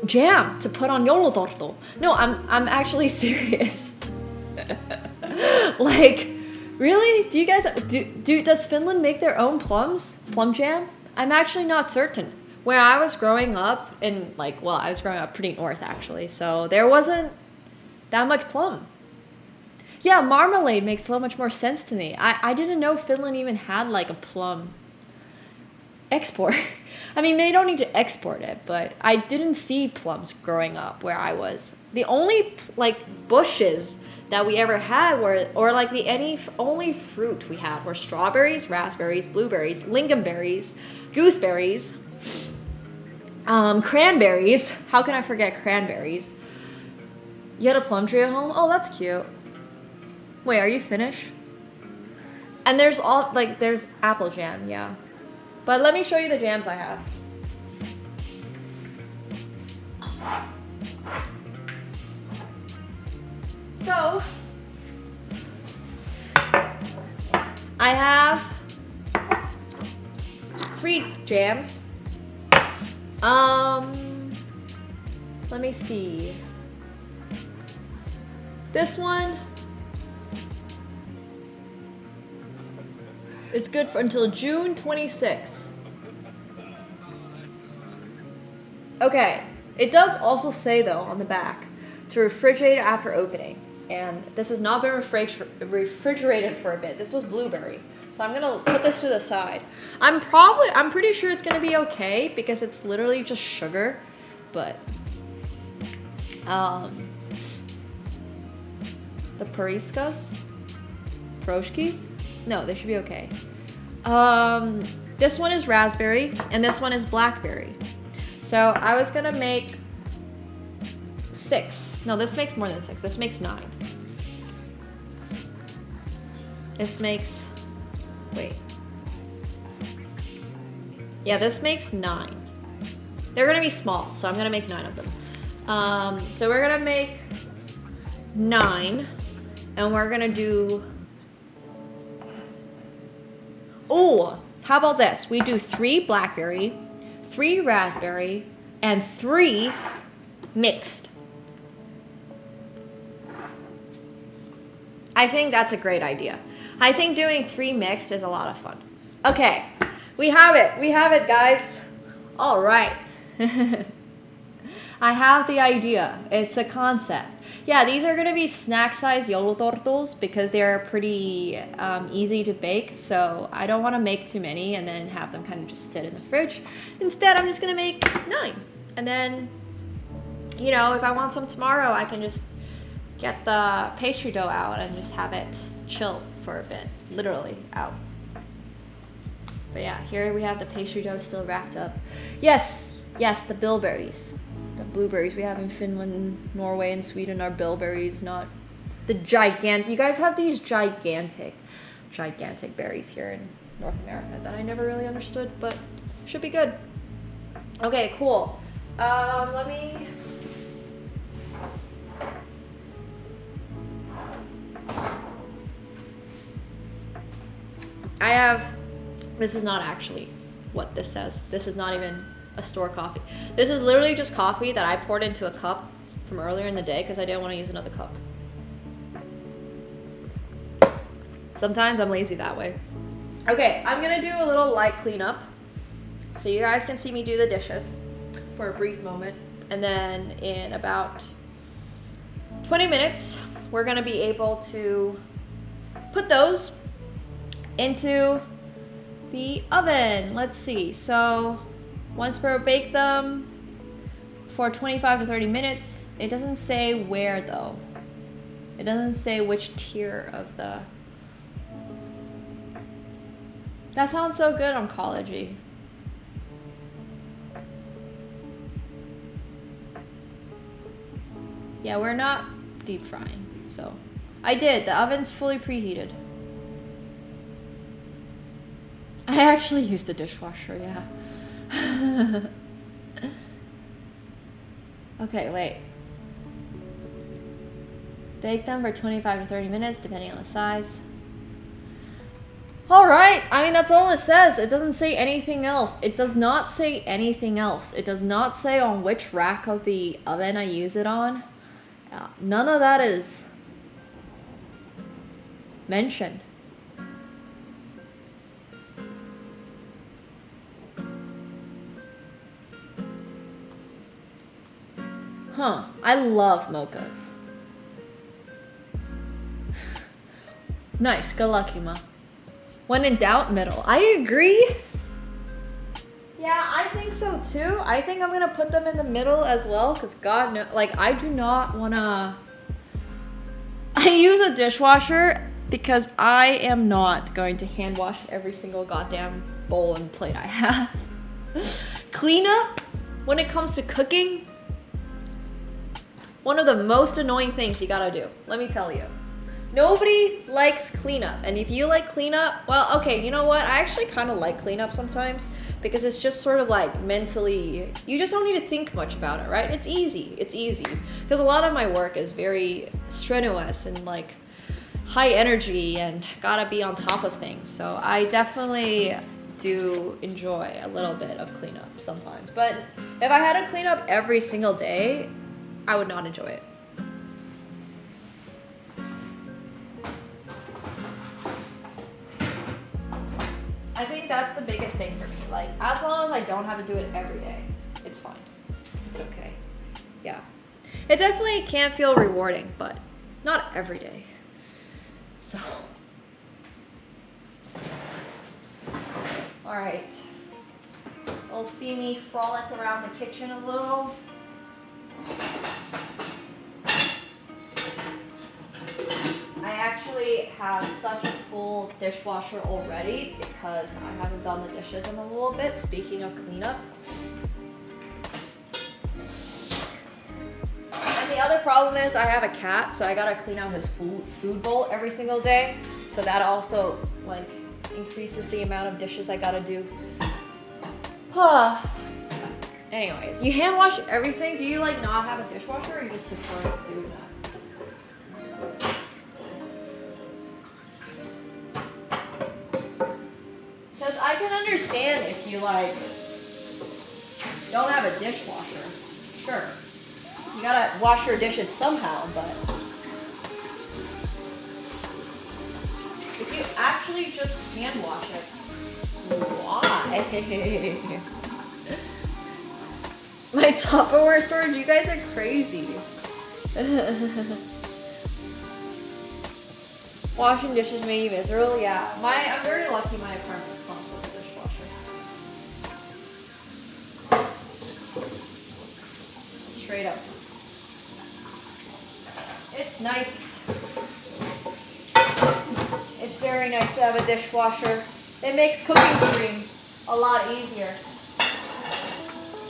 jam to put on Joulutorttu. No, I'm actually serious. Like, really? Do you guys does Finland make their own plum jam? I'm actually not certain. Where I was growing up in I was growing up pretty north actually, so there wasn't that much plum. Yeah, marmalade makes so much more sense to me. I didn't know Finland even had like a plum export. I mean, they don't need to export it, but I didn't see plums growing up where I was. The only like bushes that we ever had were, or like only fruit we had were strawberries, raspberries, blueberries, lingonberries, gooseberries, cranberries. How can I forget cranberries? You had a plum tree at home? Oh, that's cute. Wait, are you Finnish? And there's there's apple jam, yeah. But let me show you the jams I have. So, I have 3 jams. Let me see. This one is good for until June 26th. Okay, it does also say though on the back to refrigerate after opening, and this has not been refrigerated for a bit. This was blueberry, so I'm gonna put this to the side. I'm pretty sure it's gonna be okay because it's literally just sugar, but the Piroshkis? No, they should be okay. This one is raspberry and this one is blackberry. So I was gonna make 6. No, this makes more than 6. This makes 9. This makes, wait. Yeah, this makes 9. They're gonna be small, so I'm gonna make 9 of them. So we're gonna make 9, and we're gonna do, oh, how about this? We do 3 blackberry, 3 raspberry, and 3 mixed. I think that's a great idea. I think doing 3 mixed is a lot of fun. Okay, we have it, guys. All right. I have the idea. It's a concept. Yeah, these are gonna be snack-sized joulutorttus because they're pretty easy to bake. So I don't want to make too many and then have them kind of just sit in the fridge. Instead, I'm just gonna make 9, and then, you know, if I want some tomorrow, I can just get the pastry dough out and just have it chill for a bit, literally out. But yeah, here we have the pastry dough still wrapped up. Yes, the bilberries. The blueberries we have in Finland, Norway, and Sweden are bilberries, not the gigantic. You guys have these gigantic berries here in North America that I never really understood, but should be good. Okay, cool. Let me. This is not actually what this says. This is not even a store coffee. This is literally just coffee that I poured into a cup from earlier in the day because I didn't want to use another cup. Sometimes I'm lazy that way. Okay, I'm gonna do a little light cleanup so you guys can see me do the dishes for a brief moment, and then in about 20 minutes we're gonna be able to put those into the oven. Let's see. So once we bake them for 25 to 30 minutes, it doesn't say where though. It doesn't say which tier of the. That sounds so good, oncology. Yeah, we're not deep frying, so. I did, the oven's fully preheated. I actually used the dishwasher, yeah. Okay, wait. Bake them for 25 to 30 minutes, depending on the size. All right, I mean, that's all it says. It doesn't say anything else. It does not say anything else. It does not say on which rack of the oven I use it on. None of that is mentioned. Huh, I love mochas. Nice, good luck, Hima. When in doubt, middle. I agree. Yeah, I think so too. I think I'm gonna put them in the middle as well, because God knows, like, I do not wanna. I use a dishwasher because I am not going to hand wash every single goddamn bowl and plate I have. Cleanup, when it comes to cooking, one of the most annoying things you gotta do, let me tell you. Nobody likes cleanup, and if you like cleanup, well, okay, you know what? I actually kind of like cleanup sometimes because it's just sort of like mentally, you just don't need to think much about it, right? It's easy, because a lot of my work is very strenuous and like high energy and gotta be on top of things. So I definitely do enjoy a little bit of cleanup sometimes, but if I had to clean up every single day, I would not enjoy it. I think that's the biggest thing for me. Like, as long as I don't have to do it every day, it's fine. It's okay. Yeah. It definitely can feel rewarding, but not every day. So. All right. You'll see me frolic around the kitchen a little. I actually have such a full dishwasher already because I haven't done the dishes in a little bit. Speaking of cleanup. And the other problem is I have a cat, so I gotta clean out his food bowl every single day. So that also like increases the amount of dishes I gotta do. Anyways, you hand wash everything. Do you like not have a dishwasher or you just prefer doing that? Because I can understand if you like don't have a dishwasher. Sure. You gotta wash your dishes somehow, but if you actually just hand wash it, why? My Tupperware storage, you guys are crazy. Washing dishes made you miserable? Yeah. I'm very lucky my apartment comes with a dishwasher. Straight up. It's nice. It's very nice to have a dishwasher. It makes cooking streams a lot easier.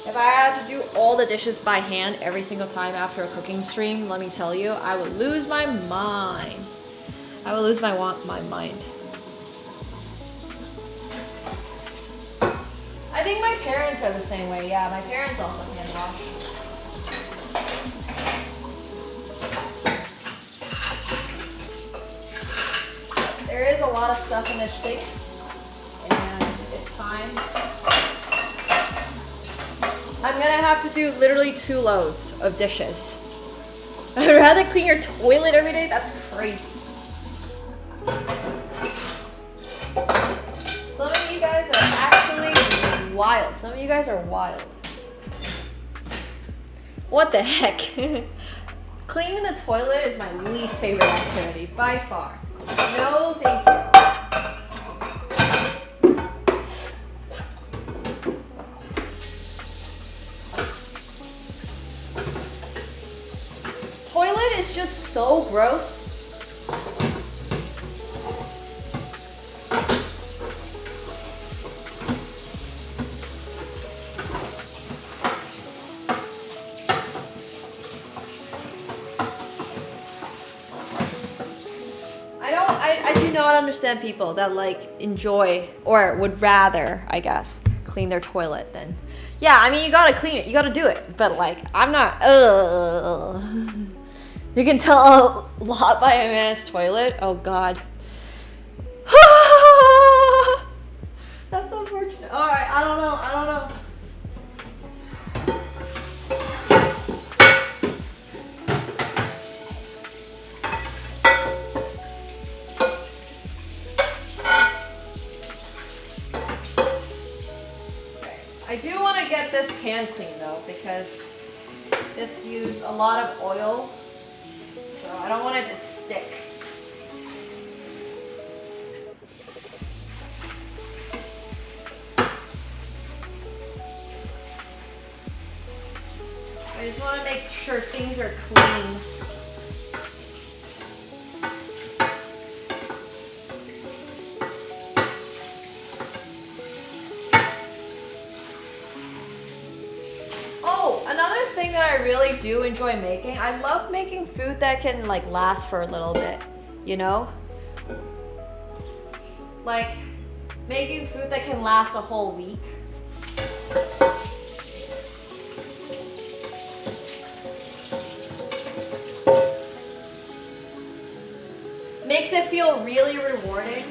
If I had to do all the dishes by hand every single time after a cooking stream, let me tell you, I would lose my mind. I would lose my mind. I think my parents are the same way. Yeah, my parents also hand wash. There is a lot of stuff in this sink, and it's time. I'm gonna have to do literally 2 loads of dishes. I'd rather clean your toilet every day? That's crazy. Some of you guys are actually wild. Some of you guys are wild. What the heck? Cleaning the toilet is my least favorite activity, by far. No, thank you. Toilet is just so gross. I do not understand people that like enjoy or would rather, I guess, clean their toilet than. Yeah, I mean, you gotta clean it, you gotta do it, but like, I'm not, You can tell a lot by a man's toilet. Oh God. That's unfortunate. Alright, I don't know. I do want to get this pan clean though, because this used a lot of oil, so I don't want it to stick. I just want to make sure things are clean. Thing that I really do enjoy making, I love making food that can like last for a little bit, you know? Like making food that can last a whole week. Makes it feel really rewarding.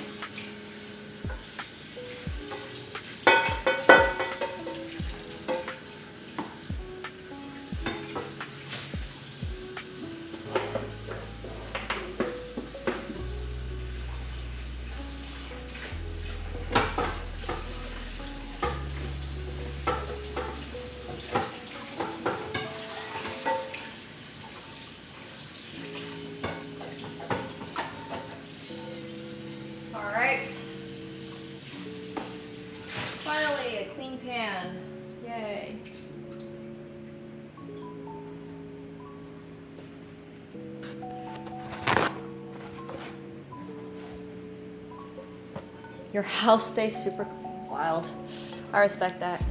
Pan. Yay. Your house stays super clean. Wild. I respect that.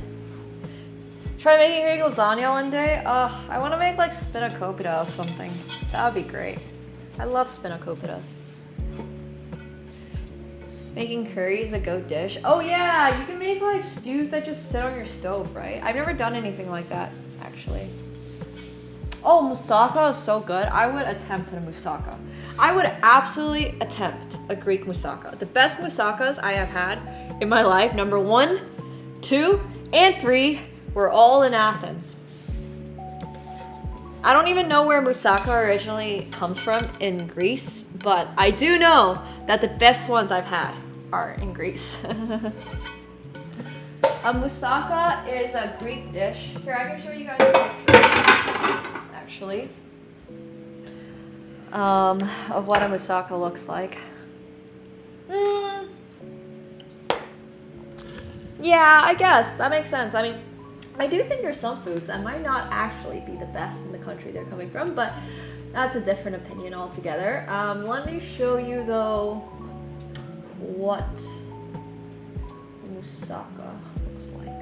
Try making Greek lasagna one day. I want to make like spanakopita or something. That would be great. I love spinakopitas. Making curry is a go dish. Oh yeah, you can make like stews that just sit on your stove, right? I've never done anything like that, actually. Oh, moussaka is so good. I would attempt a moussaka. I would absolutely attempt a Greek moussaka. The best moussakas I have had in my life, number 1, 2, and 3, were all in Athens. I don't even know where moussaka originally comes from in Greece, but I do know that the best ones I've had are in Greece. A moussaka is a Greek dish. Here, I can show you guys a picture, actually, of what a moussaka looks like. Yeah, I guess that makes sense. I mean, I do think there's some foods that might not actually be the best in the country they're coming from, but that's a different opinion altogether. Let me show you though what moussaka looks like.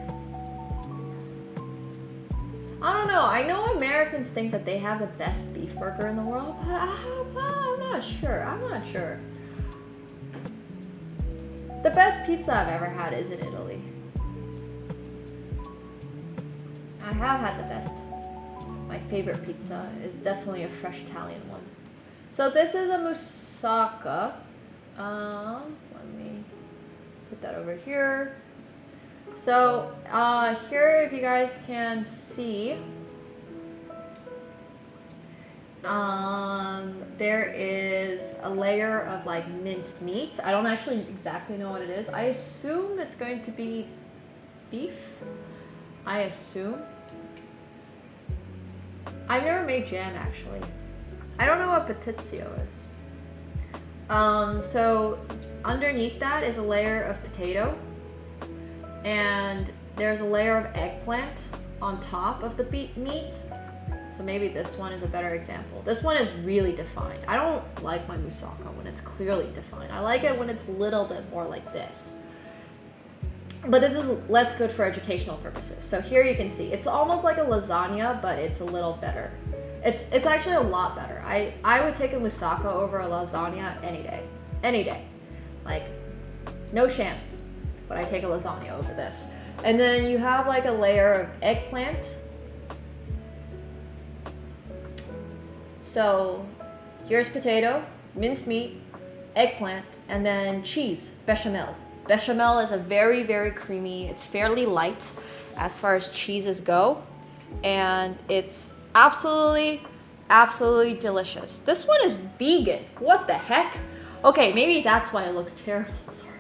I don't know. I know Americans think that they have the best beef burger in the world, but I'm not sure. I'm not sure. The best pizza I've ever had is in Italy. I have had the best. My favorite pizza is definitely a fresh Italian one. So this is a moussaka. Let me put that over here. So here, if you guys can see, there is a layer of like minced meat. I don't actually exactly know what it is. I assume it's going to be beef. I assume. I've never made jam actually. I don't know what petizio is. So underneath that is a layer of potato, and there's a layer of eggplant on top of the meat. So maybe this one is a better example. This one is really defined. I don't like my moussaka when it's clearly defined. I like it when it's a little bit more like this. But this is less good for educational purposes. So here you can see, it's almost like a lasagna, but it's a little better. It's actually a lot better. I would take a moussaka over a lasagna any day. Any day. Like, no chance would I take a lasagna over this. And then you have like a layer of eggplant. So here's potato, minced meat, eggplant, and then cheese, bechamel. Bechamel is a very, very creamy, it's fairly light as far as cheeses go, and it's absolutely, absolutely delicious. This one is vegan. What the heck? Okay, maybe that's why it looks terrible. Sorry.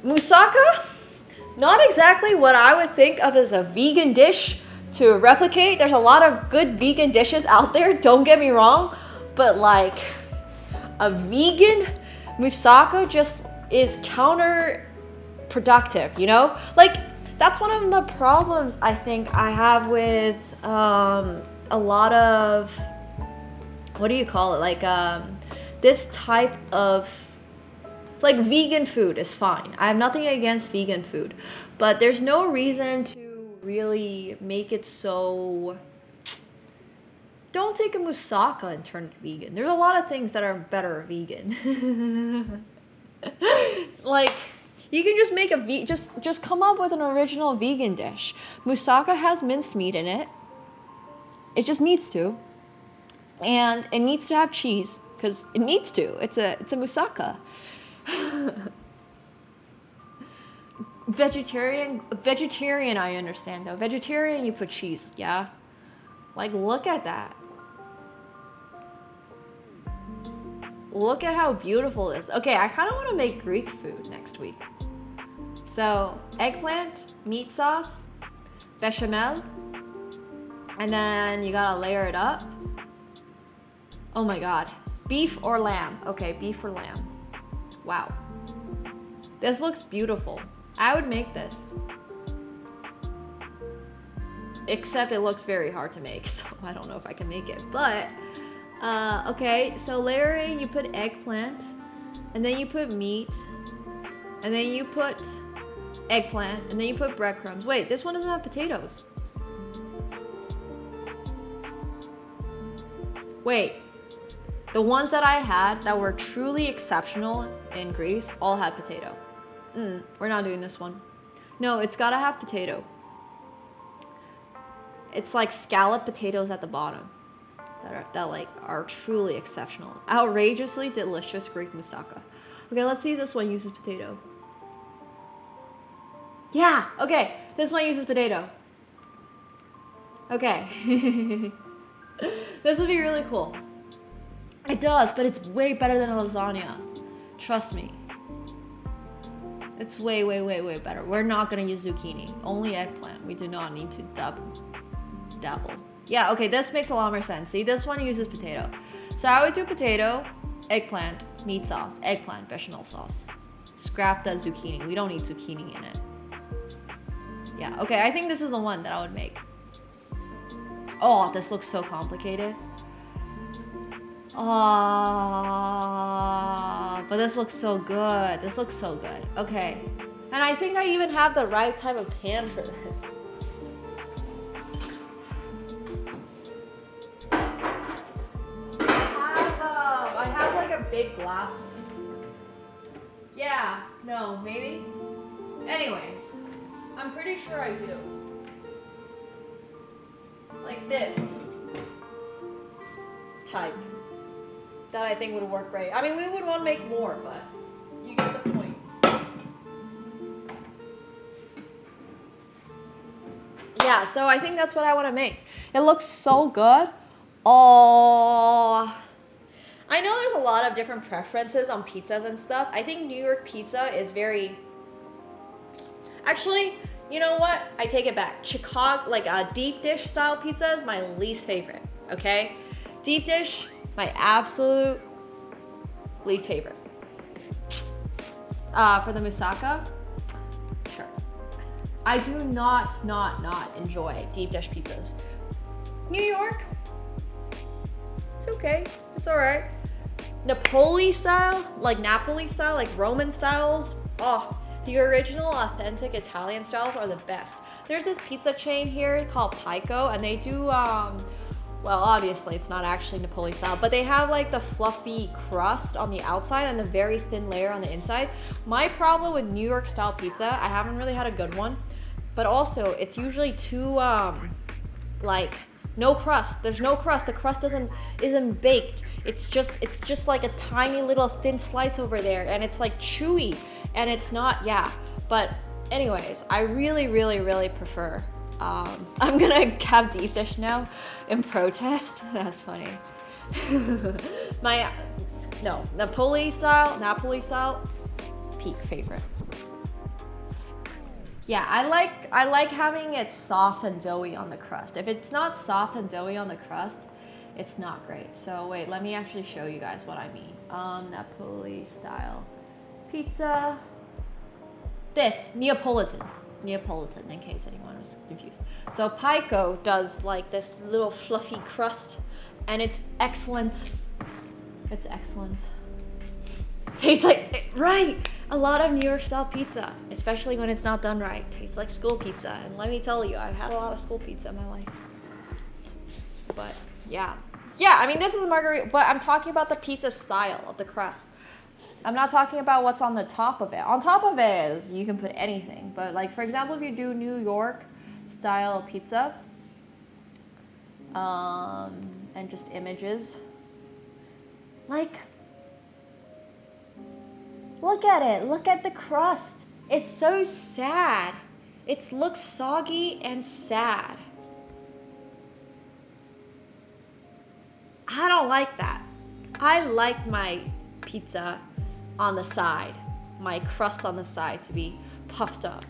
Moussaka, not exactly what I would think of as a vegan dish to replicate. There's a lot of good vegan dishes out there, don't get me wrong, but like a vegan moussaka just is counterproductive, you know? Like, that's one of the problems I think I have with a lot of, what do you call it? Like, this type of, like, vegan food is fine. I have nothing against vegan food, but there's no reason to really make it so. Don't take a moussaka and turn it vegan. There's a lot of things that are better vegan. Like, you can just make a just come up with an original vegan dish. Moussaka has minced meat in it. It just needs to, and it needs to have cheese because it needs to. It's a moussaka. Vegetarian, I understand though. Vegetarian, you put cheese, yeah. Like, look at that. Look at how beautiful it is. Okay, I kind of want to make Greek food next week. So, eggplant, meat sauce, bechamel, and then you gotta layer it up. Oh my god. Beef or lamb? Okay, beef or lamb. Wow. This looks beautiful. I would make this. Except it looks very hard to make, so I don't know if I can make it. But, okay, so layering, you put eggplant. and then you put meat, and then you put eggplant, and then you put breadcrumbs. Wait, this one doesn't have potatoes. Wait, the ones that I had that were truly exceptional in Greece all had potato. We're not doing this one. No, it's gotta have potato. It's like scalloped potatoes at the bottom that are truly exceptional. Outrageously delicious Greek moussaka. Okay, let's see if this one uses potato. Yeah, okay, this one uses potato. Okay. This would be really cool. It does, but it's way better than a lasagna. Trust me. It's way, way, way, way better. We're not gonna use zucchini, only eggplant. We do not need to dabble. Yeah, okay, this makes a lot more sense. See, this one uses potato. So I would do potato, eggplant, meat sauce, eggplant, bechamel sauce. Scrap that zucchini. We don't need zucchini in it. Yeah, okay, I think this is the one that I would make. Oh, this looks so complicated. Oh, but this looks so good. This looks so good. Okay. And I think I even have the right type of pan for this. I have like a big glass one. Yeah, no, maybe. Anyways, I'm pretty sure I do. Like this type. That I think would work great. I mean, we would want to make more, but you get the point. Yeah, so I think that's what I want to make. It looks so good. Oh, I know there's a lot of different preferences on pizzas and stuff. I think New York pizza is very... Actually, you know what? I take it back. Chicago, like a deep dish style pizza is my least favorite, okay? Deep dish, my absolute least favorite. For the moussaka, sure. I do not enjoy deep dish pizzas. New York, it's okay. It's all right. Napoli style, like Roman styles. Oh, the original authentic Italian styles are the best. There's this pizza chain here called Pico, and they do, well, obviously it's not actually Napoli style, but they have like the fluffy crust on the outside and the very thin layer on the inside. My problem with New York style pizza, I haven't really had a good one, but also it's usually too, like, no crust. There's no crust. The crust isn't baked. It's just like a tiny little thin slice over there, and it's like chewy, and it's not, yeah. But anyways, I really prefer, I'm gonna have deep dish now in protest. That's funny. Napoli style, peak favorite. Yeah, I like having it soft and doughy on the crust. If it's not soft and doughy on the crust, it's not great. So wait, let me actually show you guys what I mean. Napoli style pizza. This, Neapolitan, in case anyone was confused. So Pico does like this little fluffy crust, and it's excellent. It's excellent. Tastes like, right, a lot of New York style pizza, especially when it's not done right. Tastes like school pizza, and let me tell you, I've had a lot of school pizza in my life. But yeah, I mean, this is a margarita, but I'm talking about the pizza style of the crust. I'm not talking about what's on the top of it. On top of it is, you can put anything, but like, for example, if you do New York style pizza, and just images, like, look at it. Look at the crust. It's so sad. It looks soggy and sad. I don't like that. I like my pizza on the side, my crust on the side to be puffed up,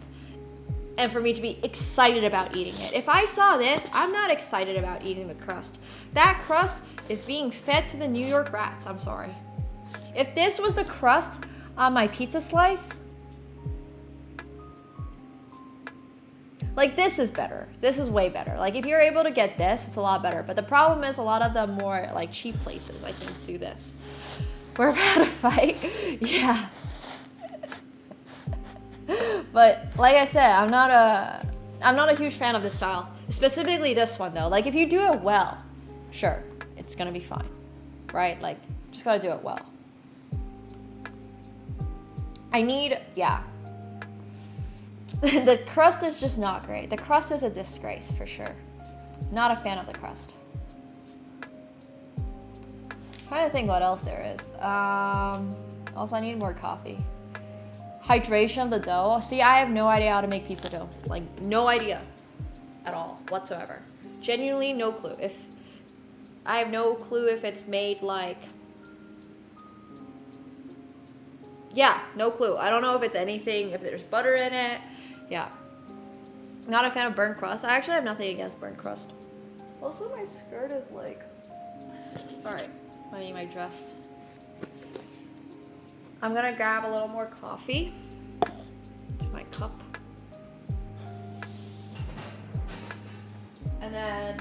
and for me to be excited about eating it. If I saw this, I'm not excited about eating the crust. That crust is being fed to the New York rats. I'm sorry. If this was the crust on my pizza slice, like, this is better. This is way better. Like, if you're able to get this, it's a lot better. But the problem is a lot of the more like cheap places, I think, do this. We're about to fight. Yeah. But like I said, I'm not a huge fan of this style. Specifically this one though. Like if you do it well, sure, it's gonna be fine. Right? Like just gotta do it well. Yeah. The crust is just not great. The crust is a disgrace for sure. Not a fan of the crust. Trying to think what else there is. Also I need more coffee. Hydration of the dough. See, I have no idea how to make pizza dough. Like no idea at all whatsoever. Genuinely no clue. I have no clue if it's made like, yeah, no clue. I don't know if it's anything, if there's butter in it. Yeah. Not a fan of burnt crust. I actually have nothing against burnt crust. Also, my skirt is like, all right, I need my dress. I'm gonna grab a little more coffee to my cup. And then,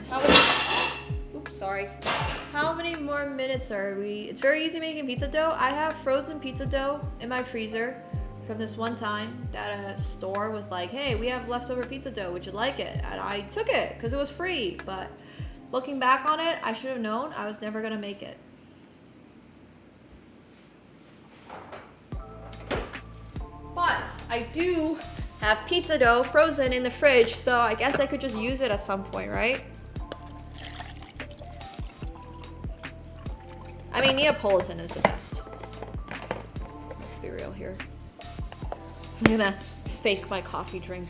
how many more minutes are we? It's very easy making pizza dough. I have frozen pizza dough in my freezer from this one time that a store was like, hey, we have leftover pizza dough, would you like it? And I took it because it was free, but looking back on it, I should have known I was never gonna make it. But I do have pizza dough frozen in the fridge, so I guess I could just use it at some point, right? I mean, Neapolitan is the best. Let's be real here. I'm gonna fake my coffee drink.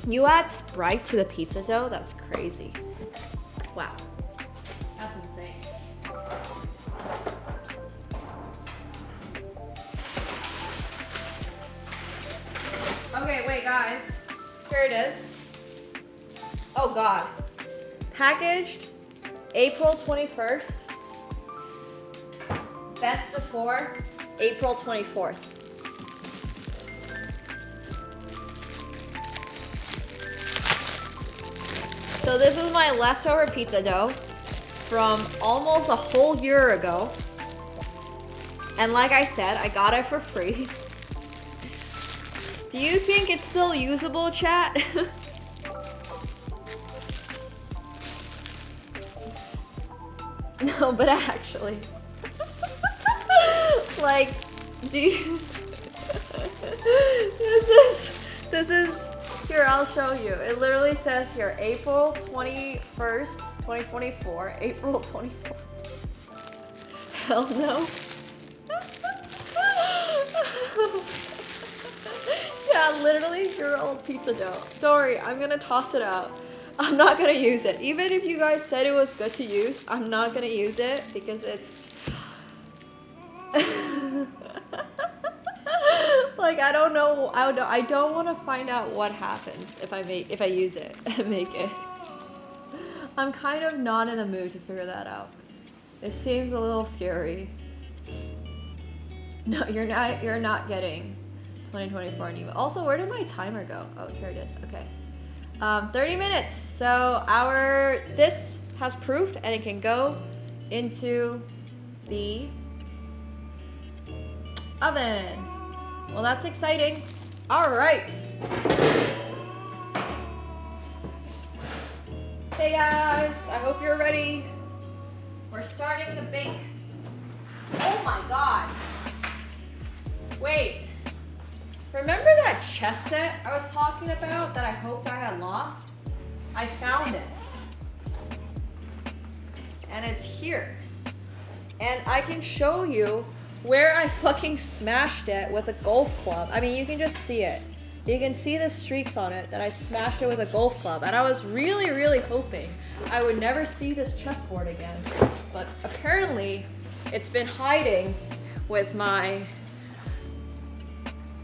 You add Sprite to the pizza dough? That's crazy. Wow. That's insane. Okay, wait guys. Here it is. Oh God. Packaged April 21st. Best before April 24th. So this is my leftover pizza dough from almost a whole year ago. And like I said, I got it for free. Do you think it's still usable, chat? No, but actually. Like, do you... This is, here, I'll show you. It literally says here, April 21st, 2024, April 24th. Hell no. Yeah, literally your old pizza dough. Don't worry, I'm gonna toss it out. I'm not gonna use it. Even if you guys said it was good to use, I'm not gonna use it because it's... Like, I don't know, I don't want to find out what happens if I use it and make it. I'm kind of not in the mood to figure that out. It seems a little scary. No, you're not getting 2024 Nemo. Also, where did my timer go? Oh, here it is. Okay. 30 minutes. So this has proofed and it can go into the oven. Well, that's exciting. All right. Hey guys, I hope you're ready. We're starting to bake. Oh my God. Wait. Remember that chess set I was talking about that I hoped I had lost? I found it. And it's here. And I can show you where I fucking smashed it with a golf club. I mean, you can just see it. You can see the streaks on it that I smashed it with a golf club. And I was really, really hoping I would never see this chessboard again. But apparently, it's been hiding with my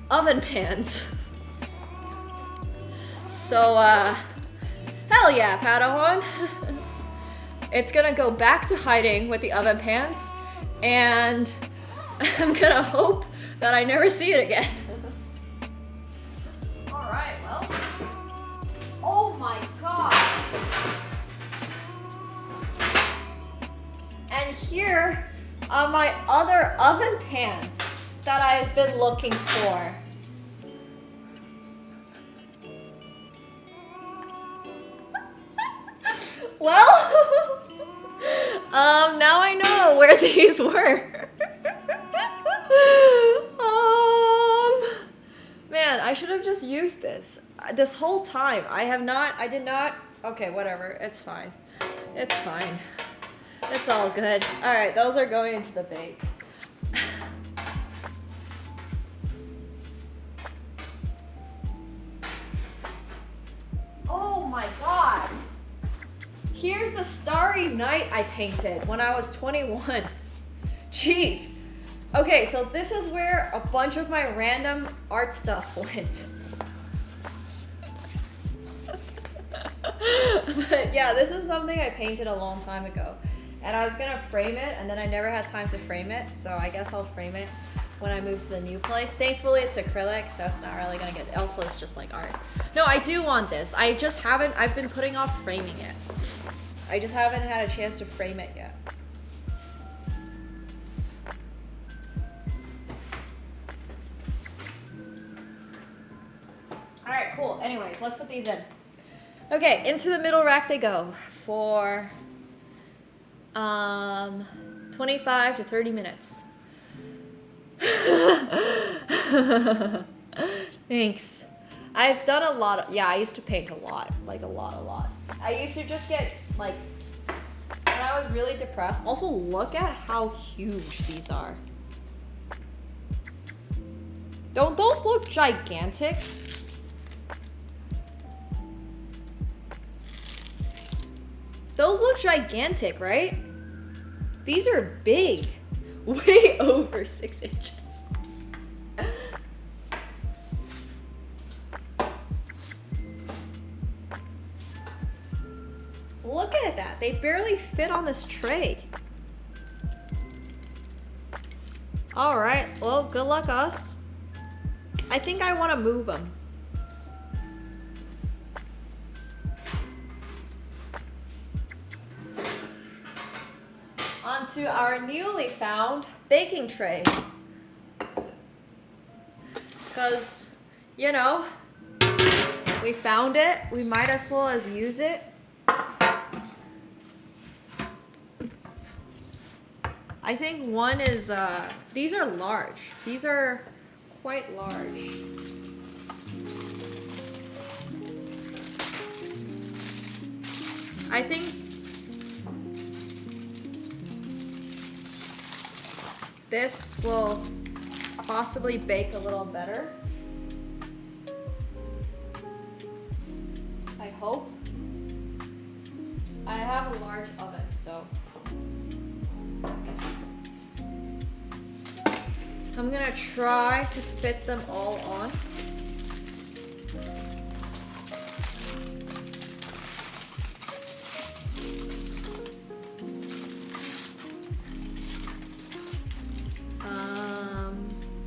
oven pans. So, hell yeah, Padawan. It's gonna go back to hiding with the oven pans, and I'm gonna hope that I never see it again. All right, well. Oh my God. And here are my other oven pans that I've been looking for. Well, now I know where these were. Man, I should have just used this whole time. I did not. Okay, whatever. It's fine. It's fine. It's all good. All right, those are going into the bake. Oh my God. Here's the Starry Night I painted when I was 21. Jeez. Okay, so this is where a bunch of my random art stuff went. But yeah, this is something I painted a long time ago. And I was gonna frame it, and then I never had time to frame it, so I guess I'll frame it when I move to the new place. Thankfully, it's acrylic, so it's not really gonna get, also it's just like art. No, I do want this. I've been putting off framing it. I just haven't had a chance to frame it yet. All right, cool. Anyways, let's put these in. Okay, into the middle rack they go for 25 to 30 minutes. Thanks. I've done a lot of, yeah, I used to paint a lot. Like a lot. I used to just get like, when I was really depressed. Also, look at how huge these are. Don't those look gigantic? Those look gigantic, right? These are big. Way over 6 inches. Look at that. They barely fit on this tray. All right. Well, good luck us. I think I want to move them. Onto our newly found baking tray. Because, you know, we found it. We might as well as use it. I think one is, these are large. These are quite large. I think this will possibly bake a little better. I hope. I have a large oven, so I'm gonna try to fit them all on.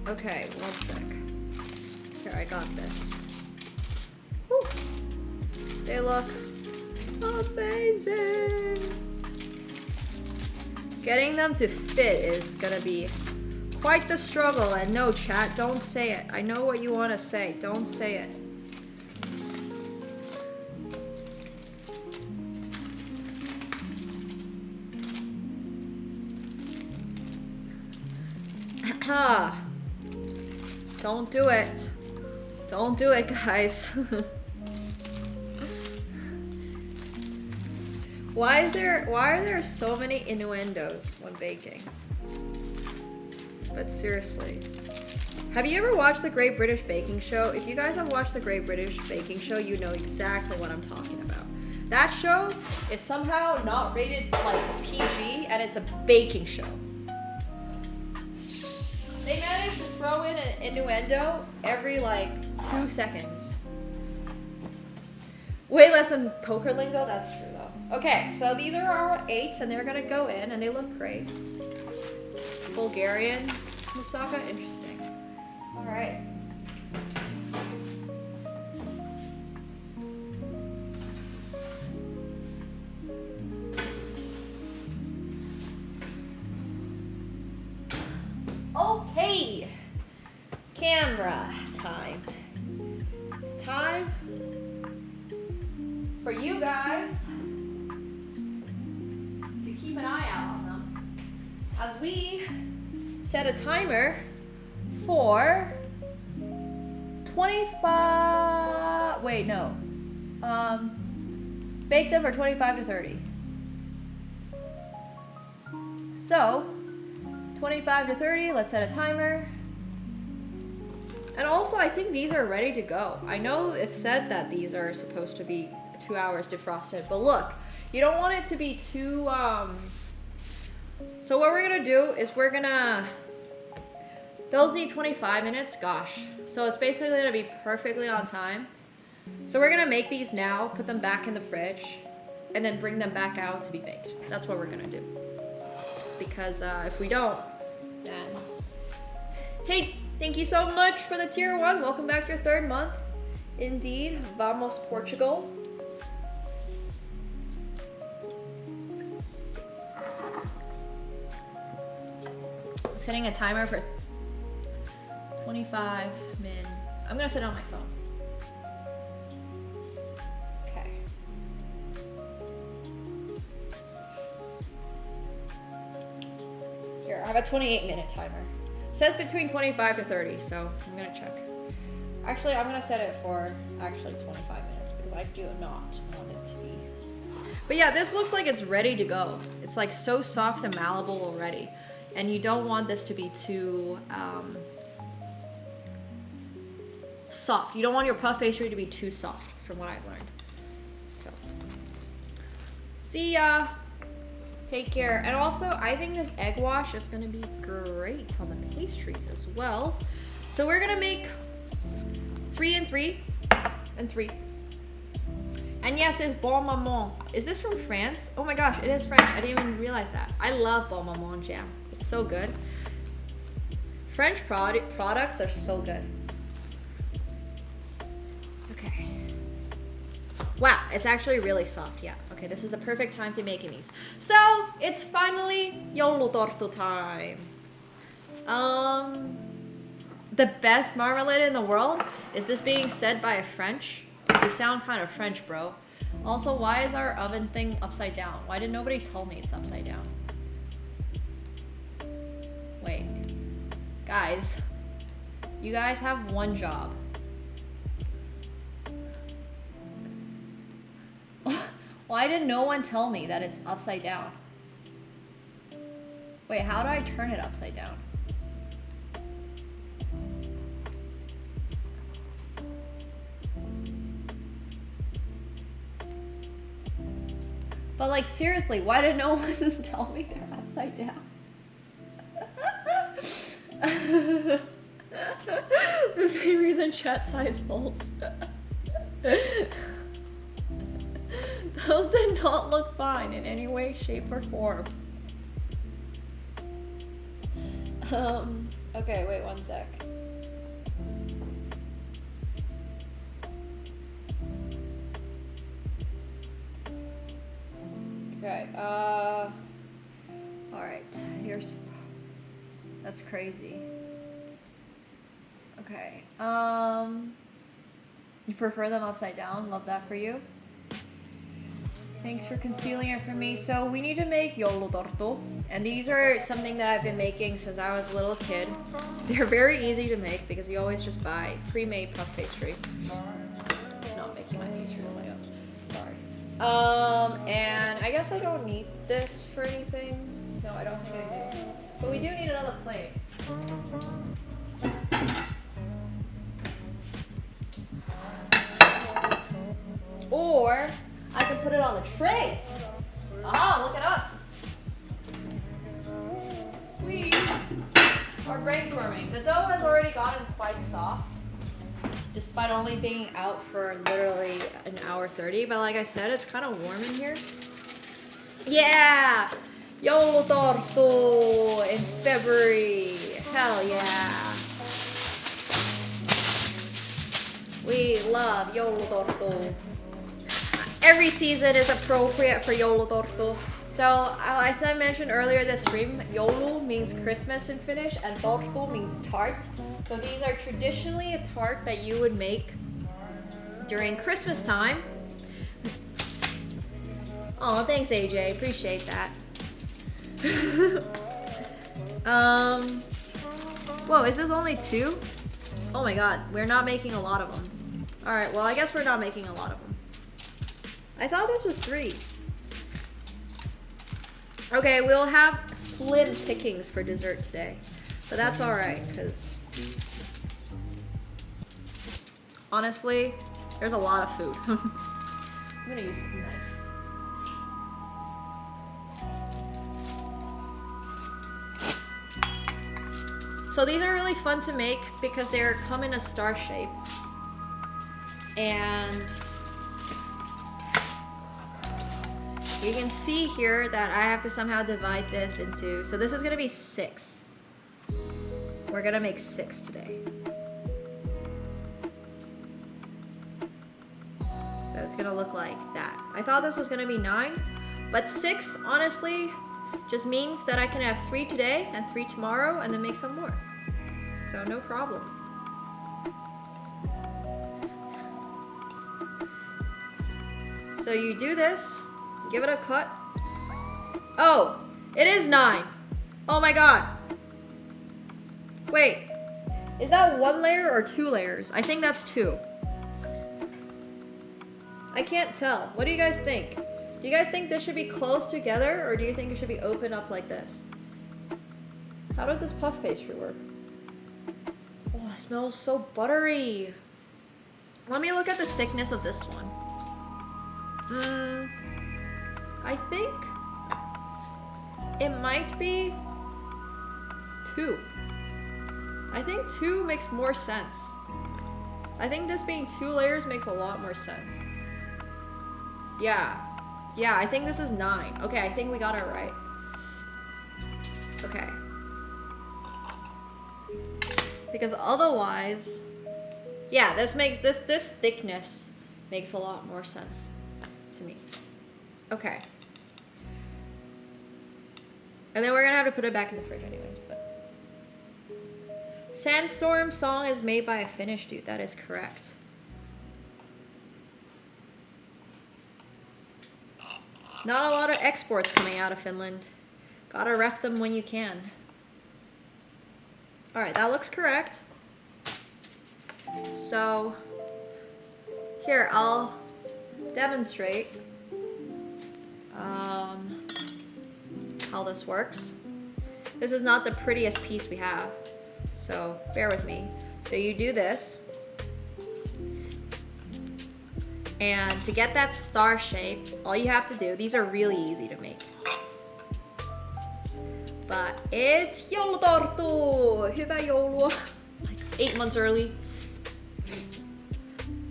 Okay, one sec. Here, I got this. Whew. They look amazing. Getting them to fit is gonna be quite the struggle, and no, chat, don't say it. I know what you want to say. Don't say it. Don't do it. Don't do it, guys. Why are there so many innuendos when baking? But seriously. Have you ever watched the Great British Baking Show? If you guys have watched the Great British Baking Show, you know exactly what I'm talking about. That show is somehow not rated like PG, and it's a baking show. They managed to throw in an innuendo every like 2 seconds. Way less than poker lingo, that's true though. Okay, so these are our 8s and they're gonna go in and they look great. Bulgarian moussaka, interesting. All right. we set a timer for 25, wait, no. Bake them for 25 to 30. So, 25 to 30, let's set a timer. And also, I think these are ready to go. I know it said that these are supposed to be 2 hours defrosted, but look, you don't want it to be too, so what we're gonna do is those need 25 minutes, gosh. So it's basically gonna be perfectly on time. So we're gonna make these now, put them back in the fridge, and then bring them back out to be baked. That's what we're gonna do. Because if we don't, then... Hey, thank you so much for the tier 1. Welcome back to your 3rd month. Indeed, vamos Portugal. Setting a timer for 25 min. I'm gonna set it on my phone. Okay. Here, I have a 28-minute timer. It says between 25 to 30, so I'm gonna check. Actually, I'm gonna set it for 25 minutes because I do not want it to be. But yeah, this looks like it's ready to go. It's like so soft and malleable already. And you don't want this to be too soft. You don't want your puff pastry to be too soft, from what I've learned. So, see ya. Take care. And also, I think this egg wash is going to be great on the pastries as well. So we're going to make 3 and 3 and 3. And yes, this bon maman. Is this from France? Oh my gosh, it is French. I didn't even realize that. I love bon maman jam. It's so good. French products are so good. Okay. Wow, it's actually really soft, yeah. Okay, this is the perfect time to making these. So, it's finally Joulutorttu time. The best marmalade in the world? Is this being said by a French? You sound kind of French, bro. Also, why is our oven thing upside down? Why did nobody tell me it's upside down? Wait. Guys. You guys have one job. Why did no one tell me that it's upside down? Wait, how do I turn it upside down? But like, seriously, why did no one tell me they're upside down? The same reason chat size bowls. Those did not look fine in any way, shape, or form. Okay, wait one sec. Okay, alright, here's, that's crazy. Okay, you prefer them upside down? Love that for you. Thanks for concealing it from me. So we need to make joulutorttu, and these are something that I've been making since I was a little kid. They're very easy to make because you always just buy pre-made puff pastry. I'm not making my pastry on my own. Sorry. And I guess I don't need this for anything. No, I don't think I do. But we do need another plate. Or I can put it on the tray. Ah, look at us. We are brainstorming. The dough has already gotten quite soft, despite only being out for literally an hour 30. But like I said, it's kind of warm in here. Yeah! Joulutorttu in February. Hell yeah. We love Joulutorttu. Every season is appropriate for Joulutorttu. So, as I mentioned earlier this stream, Joulu means Christmas in Finnish, and torttu means tart. So these are traditionally a tart that you would make during Christmas time. Oh, thanks AJ, appreciate that. Whoa, is this only 2? Oh my god, we're not making a lot of them. Alright, well I guess we're not making a lot of them. I thought this was 3. Okay, we'll have slim pickings for dessert today. But that's alright, because honestly, there's a lot of food. I'm gonna use a knife. So these are really fun to make because they come in a star shape. And you can see here that I have to somehow divide this into, so this is gonna be 6. We're gonna make 6 today. So it's gonna look like that. I thought this was gonna be 9, but 6 honestly just means that I can have 3 today and 3 tomorrow and then make some more. So no problem. So you do this, give it a cut. Oh, it is 9. Oh my god. Wait, is that 1 layer or 2 layers? I think that's 2. I can't tell. What do you guys think? Do you guys think this should be close together or do you think it should be open up like this? How does this puff pastry work? Oh, it smells so buttery. Let me look at the thickness of this one. I think it might be 2. I think 2 makes more sense. I think this being 2 layers makes a lot more sense. Yeah, I think this is 9. Okay, I think we got it right. Okay. Because otherwise, yeah, this thickness makes a lot more sense to me. Okay. And then we're gonna have to put it back in the fridge anyways, but. Sandstorm song is made by a Finnish dude, that is correct. Not a lot of exports coming out of Finland. Gotta rep them when you can. Alright, that looks correct. So, here, I'll demonstrate how this works. This is not the prettiest piece we have, so bear with me. So you do this, and to get that star shape, all you have to do, these are really easy to make. But it's Joulutorttu! Hyvää joulua! Like 8 months early.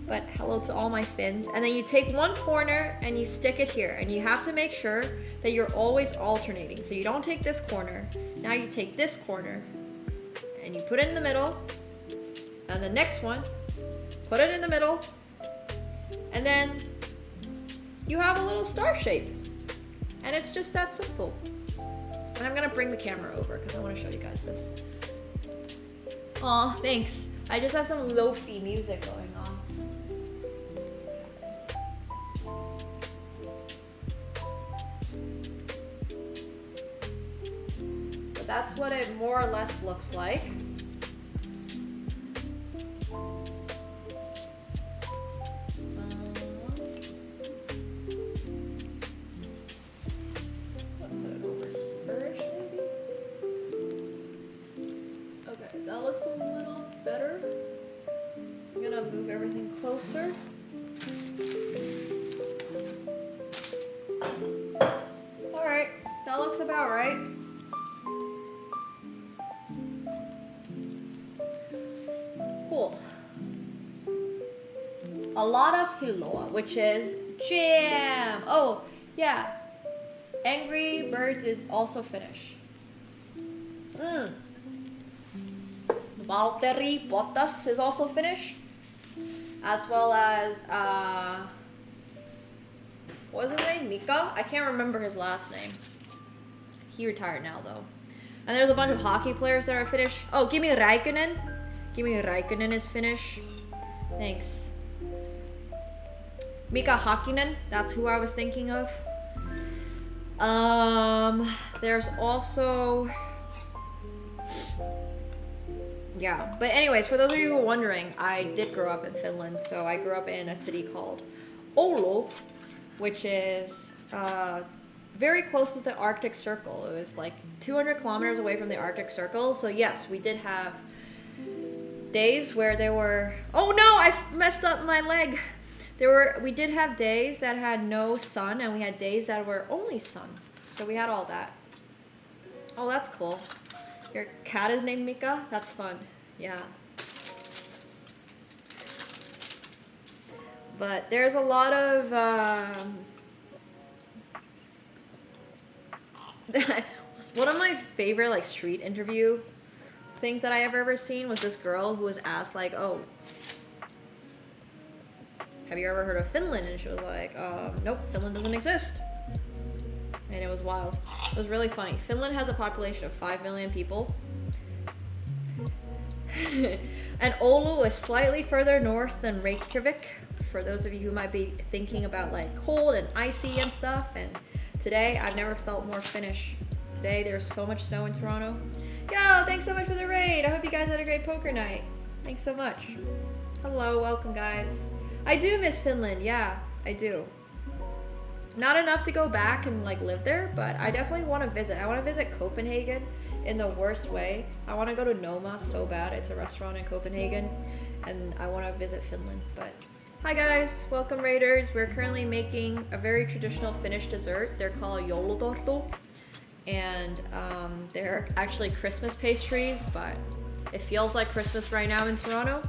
But hello to all my Finns. And then you take one corner and you stick it here. And you have to make sure that you're always alternating. So you don't take this corner. Now you take this corner and you put it in the middle. And the next one, put it in the middle. And then you have a little star shape. And it's just that simple. And I'm gonna bring the camera over because I want to show you guys this. Aw, thanks. I just have some lo-fi music going on. But that's what it more or less looks like. That looks a little better. I'm gonna move everything closer. Alright, that looks about right. Cool. A lot of hiloa, which is jam. Oh, yeah. Angry Birds is also Finnish. Valtteri Bottas is also Finnish, as well as, what was his name? Mika? I can't remember his last name. He retired now, though. And there's a bunch of hockey players that are Finnish. Oh, Kimi Räikkönen. Kimi Räikkönen is Finnish. Thanks. Mika Hakkinen, that's who I was thinking of. There's also Yeah, but anyways, for those of you who are wondering, I did grow up in Finland. So I grew up in a city called Oulu, which is very close to the Arctic Circle. It was like 200 kilometers away from the Arctic Circle. So yes, we did have days where there were, oh no, I messed up my leg. We did have days that had no sun, and we had days that were only sun. So we had all that. Oh, that's cool. Your cat is named Mika? That's fun. Yeah. But there's a lot of one of my favorite like street interview things that I ever seen was this girl who was asked like, oh, have you ever heard of Finland? And she was like, nope, Finland doesn't exist. And it was wild. It was really funny. Finland has a population of 5 million people. And Oulu is slightly further north than Reykjavik, for those of you who might be thinking about like cold and icy and stuff. And today, I've never felt more Finnish. Today, there's so much snow in Toronto. Yo, thanks so much for the raid. I hope you guys had a great poker night. Thanks so much. Hello, welcome guys. I do miss Finland, yeah, I do. Not enough to go back and like live there, but I definitely want to visit. I want to visit Copenhagen in the worst way. I want to go to Nemo so bad. It's a restaurant in Copenhagen, and I want to visit Finland. But hi guys, welcome raiders. We're currently making a very traditional Finnish dessert. They're called Joulutorttu, and they're actually Christmas pastries, but it feels like Christmas right now in Toronto.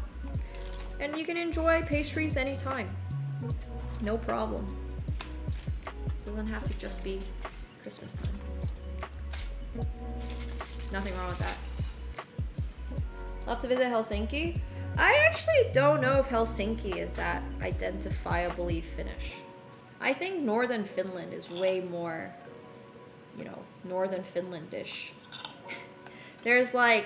And you can enjoy pastries anytime. No problem. Doesn't have to just be Christmas time. Nothing wrong with that. Love to visit Helsinki. I actually don't know if Helsinki is that identifiably Finnish. I think Northern Finland is way more, you know, Northern Finlandish. There's like,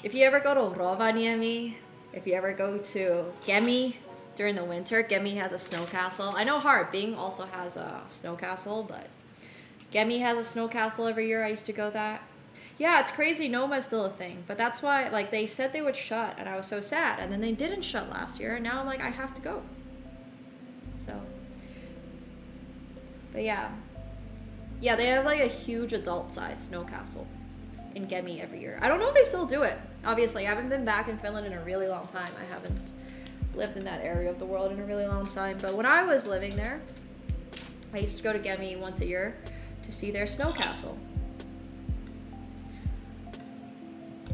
if you ever go to Rovaniemi, if you ever go to Kemi during the winter, Kemi has a snow castle. I know Harbing also has a snow castle, but Kemi has a snow castle every year. I used to go that. Yeah, it's crazy. Noma's still a thing, but that's why, like, they said they would shut, and I was so sad, and then they didn't shut last year, and now I'm like, I have to go. So, but yeah, they have like a huge adult-sized snow castle in Kemi every year. I don't know if they still do it. Obviously, I haven't been back in Finland in a really long time. I haven't lived in that area of the world in a really long time. But when I was living there, I used to go to Kemi once a year to see their snow castle.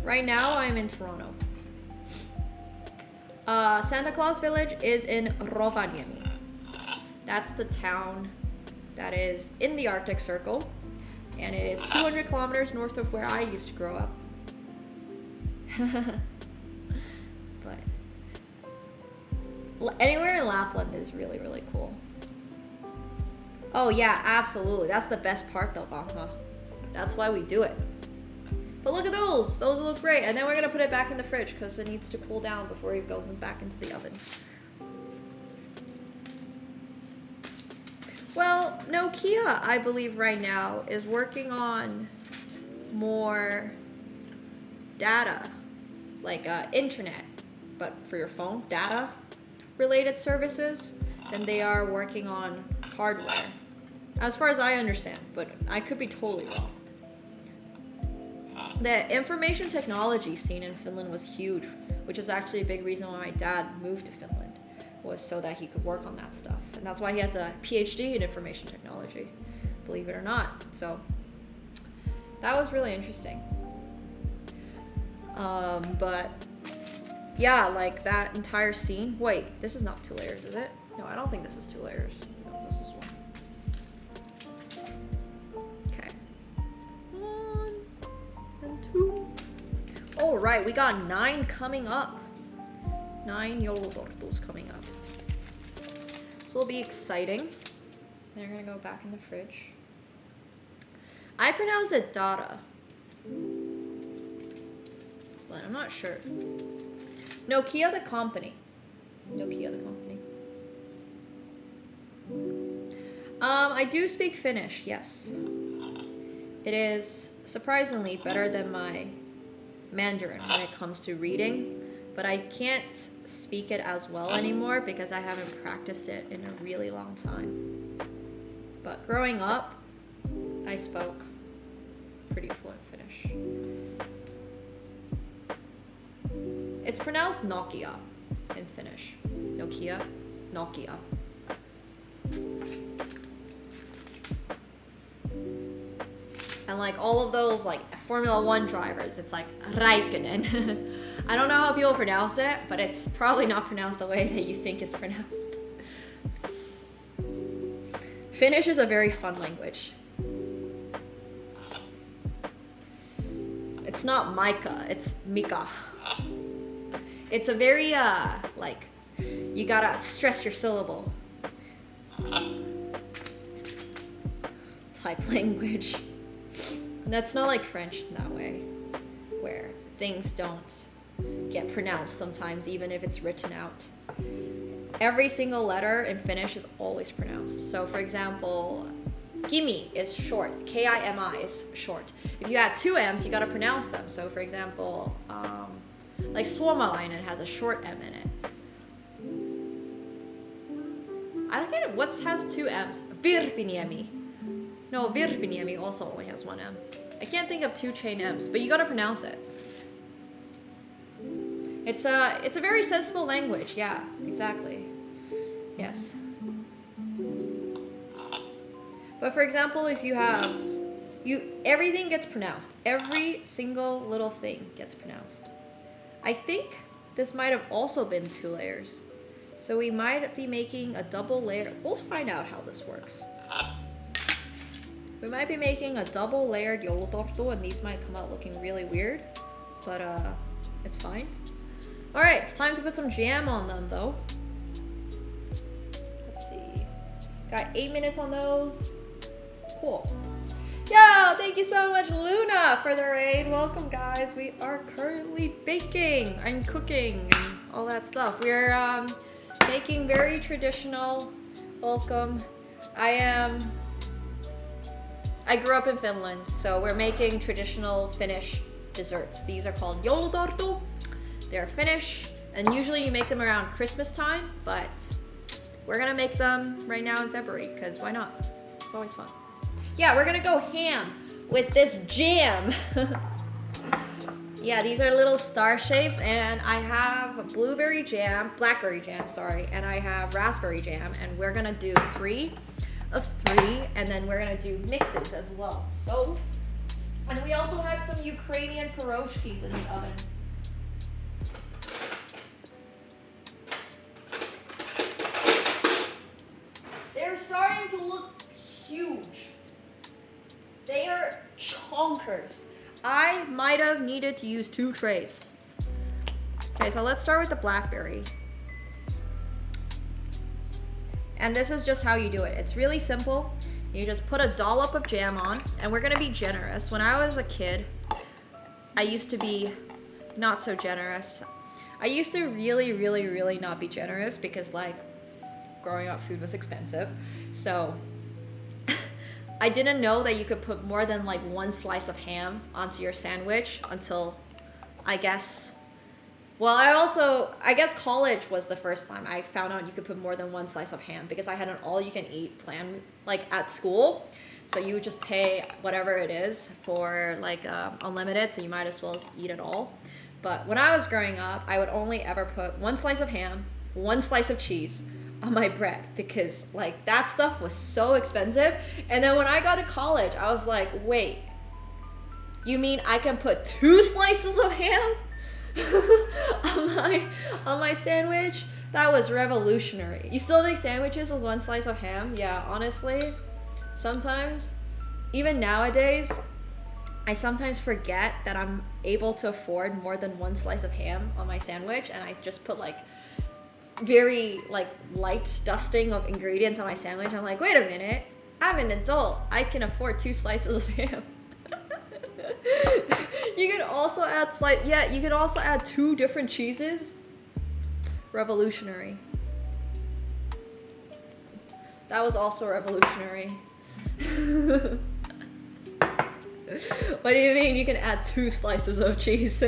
Right now, I'm in Toronto. Santa Claus Village is in Rovaniemi. That's the town that is in the Arctic Circle. And it is 200 kilometers north of where I used to grow up. But anywhere in Lapland is really, really cool. Oh yeah, absolutely. That's the best part though, Banka. That's why we do it. But look at those. Those look great. And then we're going to put it back in the fridge because it needs to cool down before it goes back into the oven. Well, Nokia, I believe right now, is working on more data, like internet, but for your phone, data related services, than they are working on hardware. As far as I understand, but I could be totally wrong. The information technology scene in Finland was huge, which is actually a big reason why my dad moved to Finland, was so that he could work on that stuff. And that's why he has a PhD in information technology, believe it or not. So that was really interesting. But yeah, like that entire scene. Wait, this is not 2 layers, is it? No, I don't think this is 2 layers. No, this is 1. Okay. 1 and 2. All right, we got 9 coming up. 9 Joulutorttus coming up. So it'll be exciting. They're gonna go back in the fridge. I pronounce it data, but I'm not sure. Nokia the company. Nokia the company. I do speak Finnish, yes. It is surprisingly better than my Mandarin when it comes to reading, but I can't speak it as well anymore because I haven't practiced it in a really long time. But growing up, I spoke pretty fluent Finnish. It's pronounced Nokia in Finnish. Nokia, Nokia. And like all of those like Formula 1 drivers, it's like Räikkönen. I don't know how people pronounce it, but it's probably not pronounced the way that you think it's pronounced. Finnish is a very fun language. It's not Micah, it's Mika. It's a very, like, you gotta stress your syllable type language. That's not like French in that way, where things don't get pronounced sometimes, even if it's written out. Every single letter in Finnish is always pronounced. So for example, Kimi is short, K-I-M-I is short. If you add two M's, you gotta pronounce them. So for example, like Suomalainen has a short M in it. I don't get it, what has two M's? Virpiniemi. No, Virpiniemi also only has one M. I can't think of two chain M's, but you gotta pronounce it. It's a very sensible language, yeah, exactly. Yes. But for example, if you have, everything gets pronounced. Every single little thing gets pronounced. I think this might have also been 2 layers. So we might be making a double layer. We'll find out how this works. We might be making a double layered Joulutorttu, and these might come out looking really weird, but it's fine. All right, it's time to put some jam on them though. Let's see. Got 8 minutes on those. Cool. Yo, thank you so much, Luna, for the raid. Welcome, guys. We are currently baking and cooking and all that stuff. We're making very traditional. Welcome. I grew up in Finland, so we're making traditional Finnish desserts. These are called Joulutorttu. They're Finnish, and usually you make them around Christmas time, but we're gonna make them right now in February, because why not? It's always fun. Yeah, we're gonna go ham with this jam. Yeah, these are little star shapes, and I have blackberry jam, sorry, and I have raspberry jam, and we're gonna do 3 of 3, and then we're gonna do mixes as well. So, and we also had some Ukrainian Piroshkis in the oven. They're starting to look huge. They are chonkers. I might have needed to use 2 trays. Okay, so let's start with the blackberry. And this is just how you do it. It's really simple. You just put a dollop of jam on, and we're gonna be generous. When I was a kid, I used to be not so generous. I used to really not be generous because like growing up food was expensive. So I didn't know that you could put more than like 1 slice of ham onto your sandwich until I guess, well, I guess college was the first time I found out you could put more than 1 slice of ham because I had an all-you-can-eat plan like at school. So you would just pay whatever it is for like unlimited, so you might as well eat it all. But when I was growing up, I would only ever put 1 slice of ham, 1 slice of cheese on my bread because like that stuff was so expensive. And then when I got to college, I was like, wait, you mean I can put 2 slices of ham on my sandwich? That was revolutionary. You still make sandwiches with 1 slice of ham? Yeah, honestly, sometimes, even nowadays, I sometimes forget that I'm able to afford more than 1 slice of ham on my sandwich, and I just put like very like light dusting of ingredients on my sandwich. I'm like, wait a minute, I'm an adult. I can afford 2 slices of ham. You can also add you can also add 2 different cheeses. Revolutionary. That was also revolutionary. What do you mean you can add 2 slices of cheese?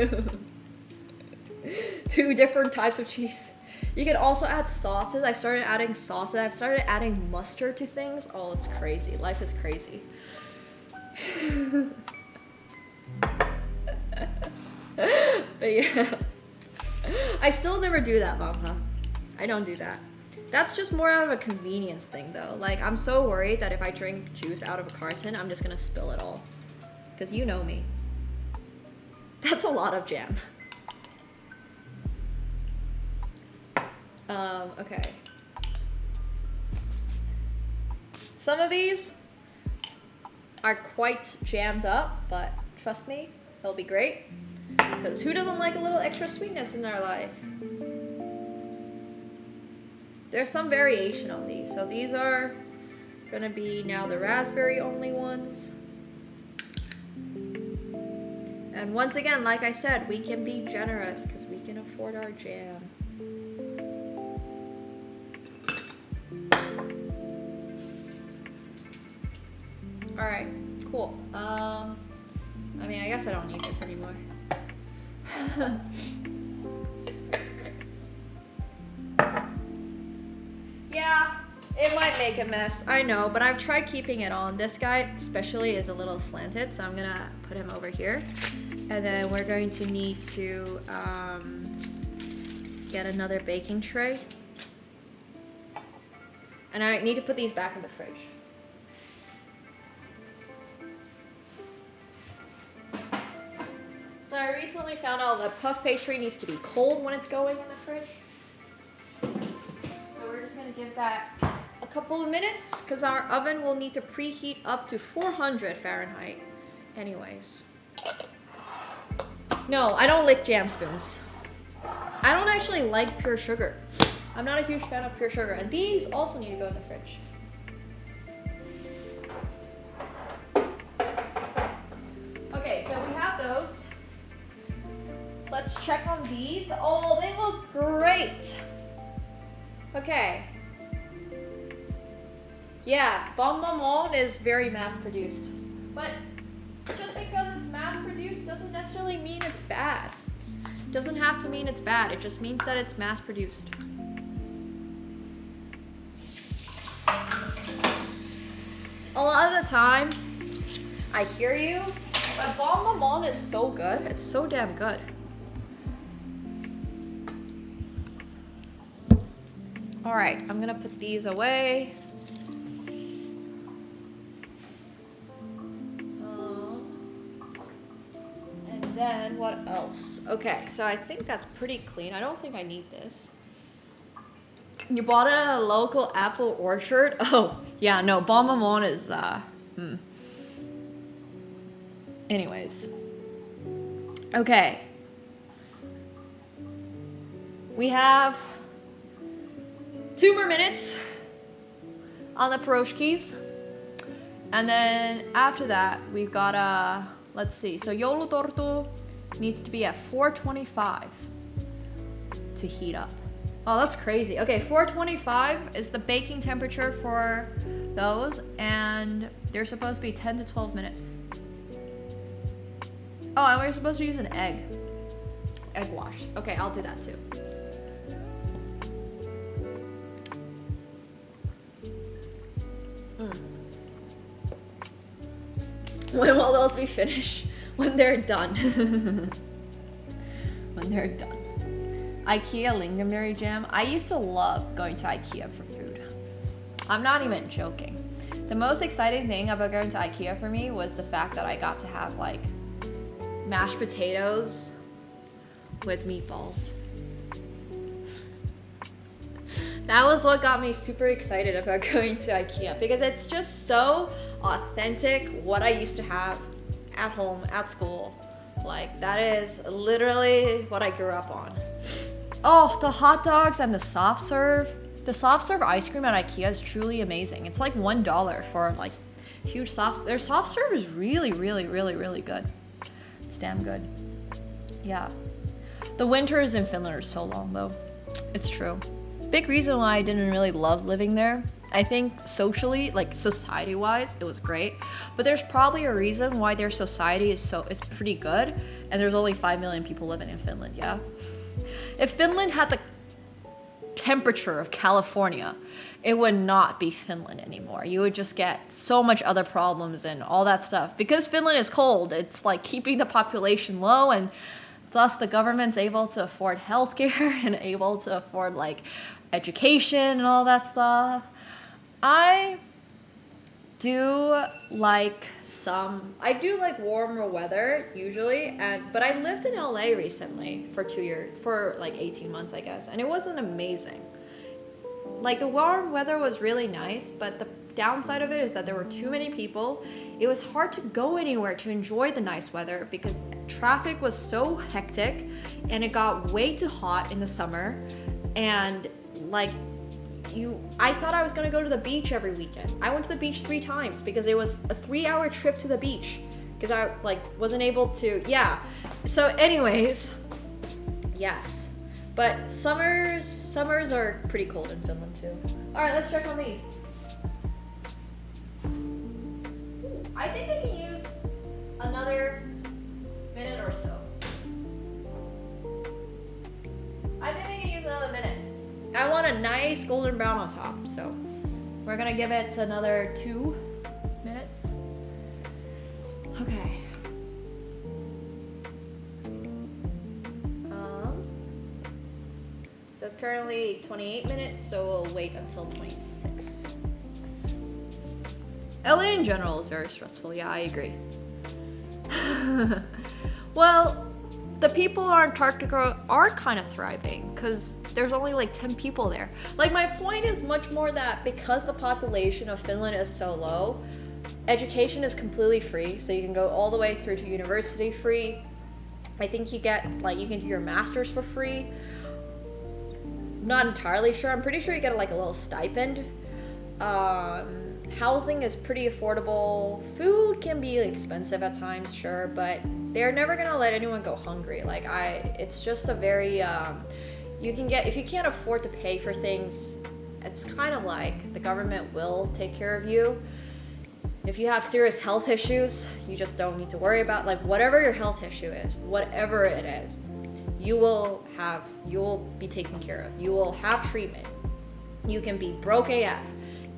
2 different types of cheese. You can also add sauces. I started adding sauces. I've started adding mustard to things. Oh, it's crazy. Life is crazy. But yeah. I still never do that, Mama. I don't do that. That's just more out of a convenience thing though. Like, I'm so worried that if I drink juice out of a carton, I'm just gonna spill it all. Because you know me. That's a lot of jam. Okay. Some of these are quite jammed up, but trust me, they'll be great. Because who doesn't like a little extra sweetness in their life? There's some variation on these. So these are gonna be now the raspberry only ones. And once again, like I said, we can be generous because we can afford our jam. All right, cool. I mean, I guess I don't need this anymore. Yeah, it might make a mess, I know, but I've tried keeping it on. This guy especially is a little slanted, so I'm gonna put him over here. And then we're going to need to get another baking tray. And I need to put these back in the fridge. So I recently found out that puff pastry needs to be cold when it's going in the fridge. So we're just gonna give that a couple of minutes because our oven will need to preheat up to 400 Fahrenheit anyways. No, I don't lick jam spoons. I don't actually like pure sugar. I'm not a huge fan of pure sugar. And these also need to go in the fridge. Okay, so we have those. Let's check on these. Oh, they look great. Okay. Yeah, Bon Maman is very mass produced. But just because it's mass produced doesn't necessarily mean it's bad. Doesn't have to mean it's bad. It just means that it's mass produced. A lot of the time, I hear you, but Bon Maman is so good. It's so damn good. All right, I'm gonna put these away. And then what else? Okay, so I think that's pretty clean. I don't think I need this. You bought it at a local apple orchard? Oh, yeah, no, Bon Maman is, Anyways. Okay. We have 2 more minutes on the Piroshkis. And then after that, we've got let's see. So Joulutorttu needs to be at 425 to heat up. Oh, that's crazy. Okay, 425 is the baking temperature for those, and they're supposed to be 10 to 12 minutes. Oh, and we're supposed to use an egg. Egg wash. Okay, I'll do that too. When will those be finished? When they're done. When they're done. IKEA lingonberry jam. I used to love going to IKEA for food. I'm not even joking. The most exciting thing about going to IKEA for me was the fact that I got to have like mashed potatoes with meatballs. That was what got me super excited about going to IKEA because it's just so authentic what I used to have at home, at school. Like, that is literally what I grew up on. Oh, the hot dogs and the soft serve. The soft serve ice cream at IKEA is truly amazing. It's like $1 for like huge soft. Their soft serve is really, really, really, really good. It's damn good. Yeah. The winters in Finland are so long though. It's true. Big reason why I didn't really love living there I think socially, like society-wise, it was great. But there's probably a reason why their society is pretty good, and there's only 5 million people living in Finland, yeah? If Finland had the temperature of California, it would not be Finland anymore. You would just get so much other problems and all that stuff. Because Finland is cold, it's like keeping the population low, and thus the government's able to afford healthcare and able to afford like education and all that stuff. I do like warmer weather usually, but I lived in LA recently for 2 years, for like 18 months I guess, and it wasn't amazing. Like the warm weather was really nice, but the downside of it is that there were too many people. It was hard to go anywhere to enjoy the nice weather because traffic was so hectic, and it got way too hot in the summer, and like I thought I was gonna go to the beach every weekend. I went to the beach 3 times because it was a 3-hour trip to the beach because I like wasn't able to. Yeah. So, anyways, yes. But summers are pretty cold in Finland too. All right, let's check on these. I think they can use another minute or so. I think they can use another minute. I want a nice golden brown on top, so we're gonna give it another 2 minutes. Okay. So it's currently 28 minutes, so we'll wait until 26. LA in general is very stressful. Yeah, I agree. Well, the people in Antarctica are kind of thriving because there's only like 10 people there. Like my point is much more that because the population of Finland is so low, education is completely free. So you can go all the way through to university free. I think you can do your master's for free. Not entirely sure. I'm pretty sure you get like a little stipend. Housing is pretty affordable. Food can be expensive at times, sure, but they're never gonna let anyone go hungry. It's just a very, if you can't afford to pay for things, it's kind of like the government will take care of you. If you have serious health issues, you just don't need to worry about, like, whatever your health issue is, whatever it is, you will be taken care of. You will have treatment. You can be broke AF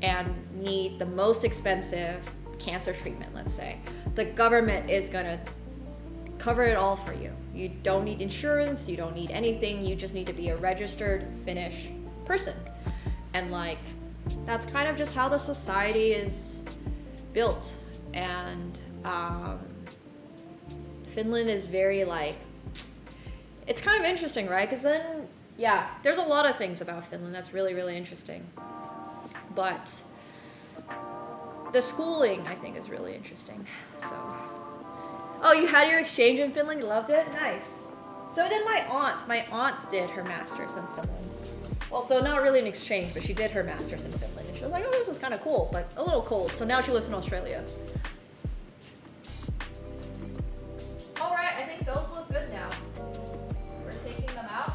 and need the most expensive cancer treatment, let's say. The government is gonna cover it all for you. You don't need insurance, you don't need anything, you just need to be a registered Finnish person. And like, that's kind of just how the society is built. And Finland is very like, it's kind of interesting, right? Because then, yeah, there's a lot of things about Finland that's really, really interesting. But the schooling, I think, is really interesting. So, oh, you had your exchange in Finland? You loved it? Nice. So did my aunt. My aunt did her master's in Finland. Well, so not really an exchange, but she did her master's in Finland. And she was like, oh, this is kind of cool, but a little cold. So now she lives in Australia. All right, I think those look good now. We're taking them out.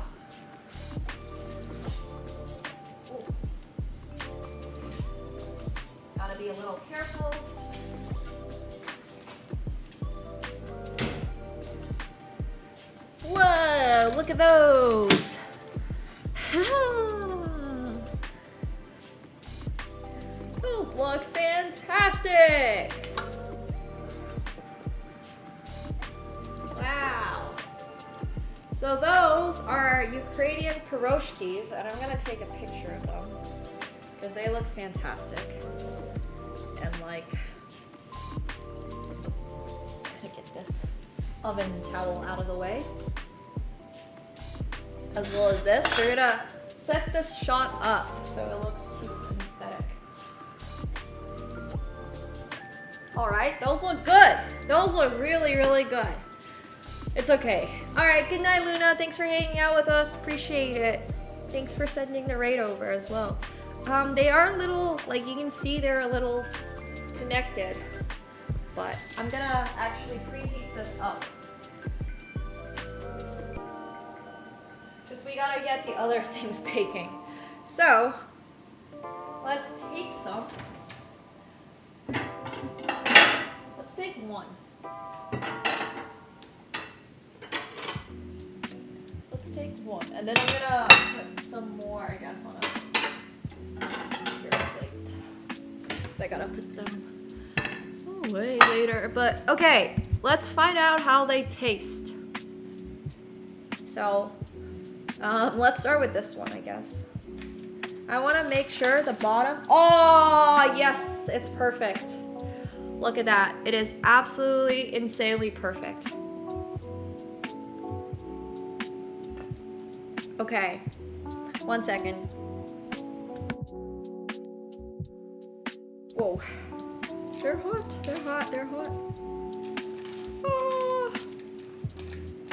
Ooh. Gotta be a little careful. Whoa, look at those. Those look fantastic. Wow. So those are Ukrainian Piroshkis, and I'm gonna take a picture of them because they look fantastic. And like, I'm gonna get this oven towel out of the way. As well as this, we're gonna set this shot up so it looks cute and aesthetic. All right, those look good. Those look really, really good. It's okay. All right, good night, Luna. Thanks for hanging out with us. Appreciate it. Thanks for sending the raid over as well. They are a little, like you can see, they're a little connected, but I'm gonna actually preheat this up. We gotta get the other things baking. So, let's take some. Let's take one. Let's take one. And then I'm gonna put some more, I guess, on a plate. So I gotta put them way later. But okay, let's find out how they taste. So, let's start with this one, I guess. I want to make sure the bottom. Oh, yes, it's perfect. Look at that. It is absolutely insanely perfect. Okay, 1 second. Whoa. They're hot. They're hot. They're hot. Oh.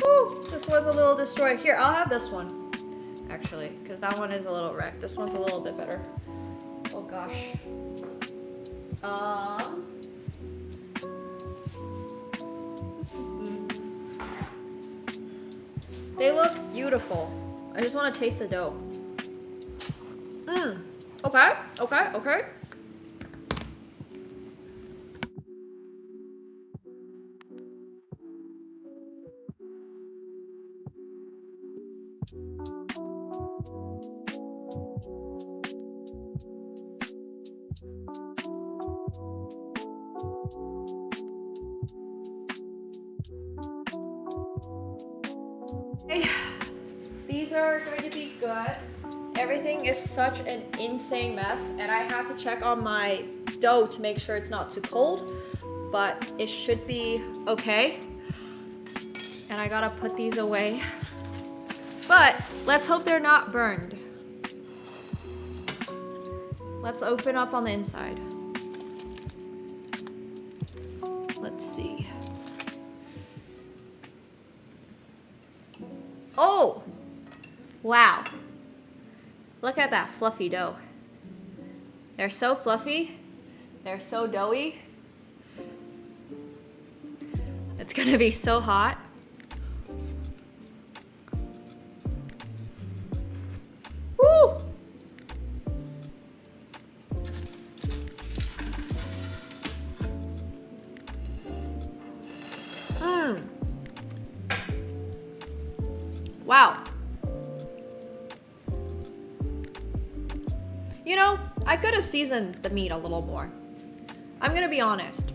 Woo, this one's a little destroyed. Here, I'll have this one, actually, because that one is a little wrecked. This one's a little bit better. Oh gosh. They look beautiful. I just want to taste the dough. Okay, okay, okay. These are going to be good. Everything is such an insane mess, and I have to check on my dough to make sure it's not too cold, but it should be okay. And I gotta put these away. But let's hope they're not burned. Let's open up on the inside. Let's see. Oh! Wow. Look at that fluffy dough. They're so fluffy. They're so doughy. It's gonna be so hot. Woo! Wow. You know, I could have seasoned the meat a little more. I'm gonna be honest.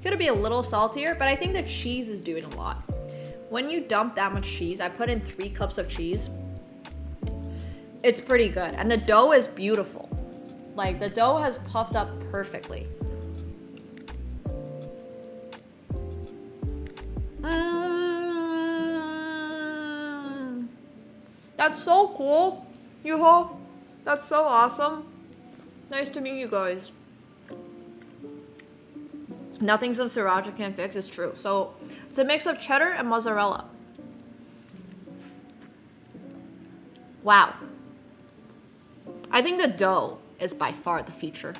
Could have been a little saltier, but I think the cheese is doing a lot. When you dump that much cheese, I put in 3 cups of cheese. It's pretty good. And the dough is beautiful. Like, the dough has puffed up perfectly. That's so cool, Yuho. That's so awesome. Nice to meet you guys. Nothing some sriracha can't fix is true. So it's a mix of cheddar and mozzarella. Wow. I think the dough is by far the feature.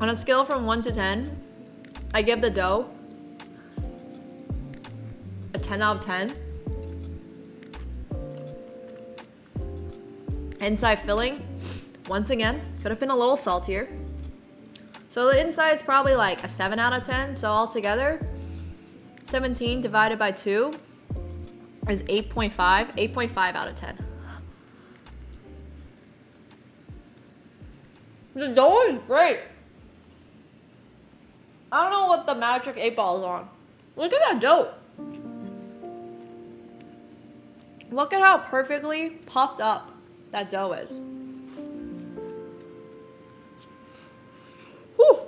On a scale from 1 to 10, I give the dough a 10 out of 10. Inside filling, once again, could have been a little saltier. So the inside's probably like a 7 out of 10. So altogether, 17 divided by 2 is 8.5. 8.5 out of 10. The dough is great. I don't know what the magic 8-ball is on. Look at that dough. Look at how perfectly puffed up that dough is. Whew.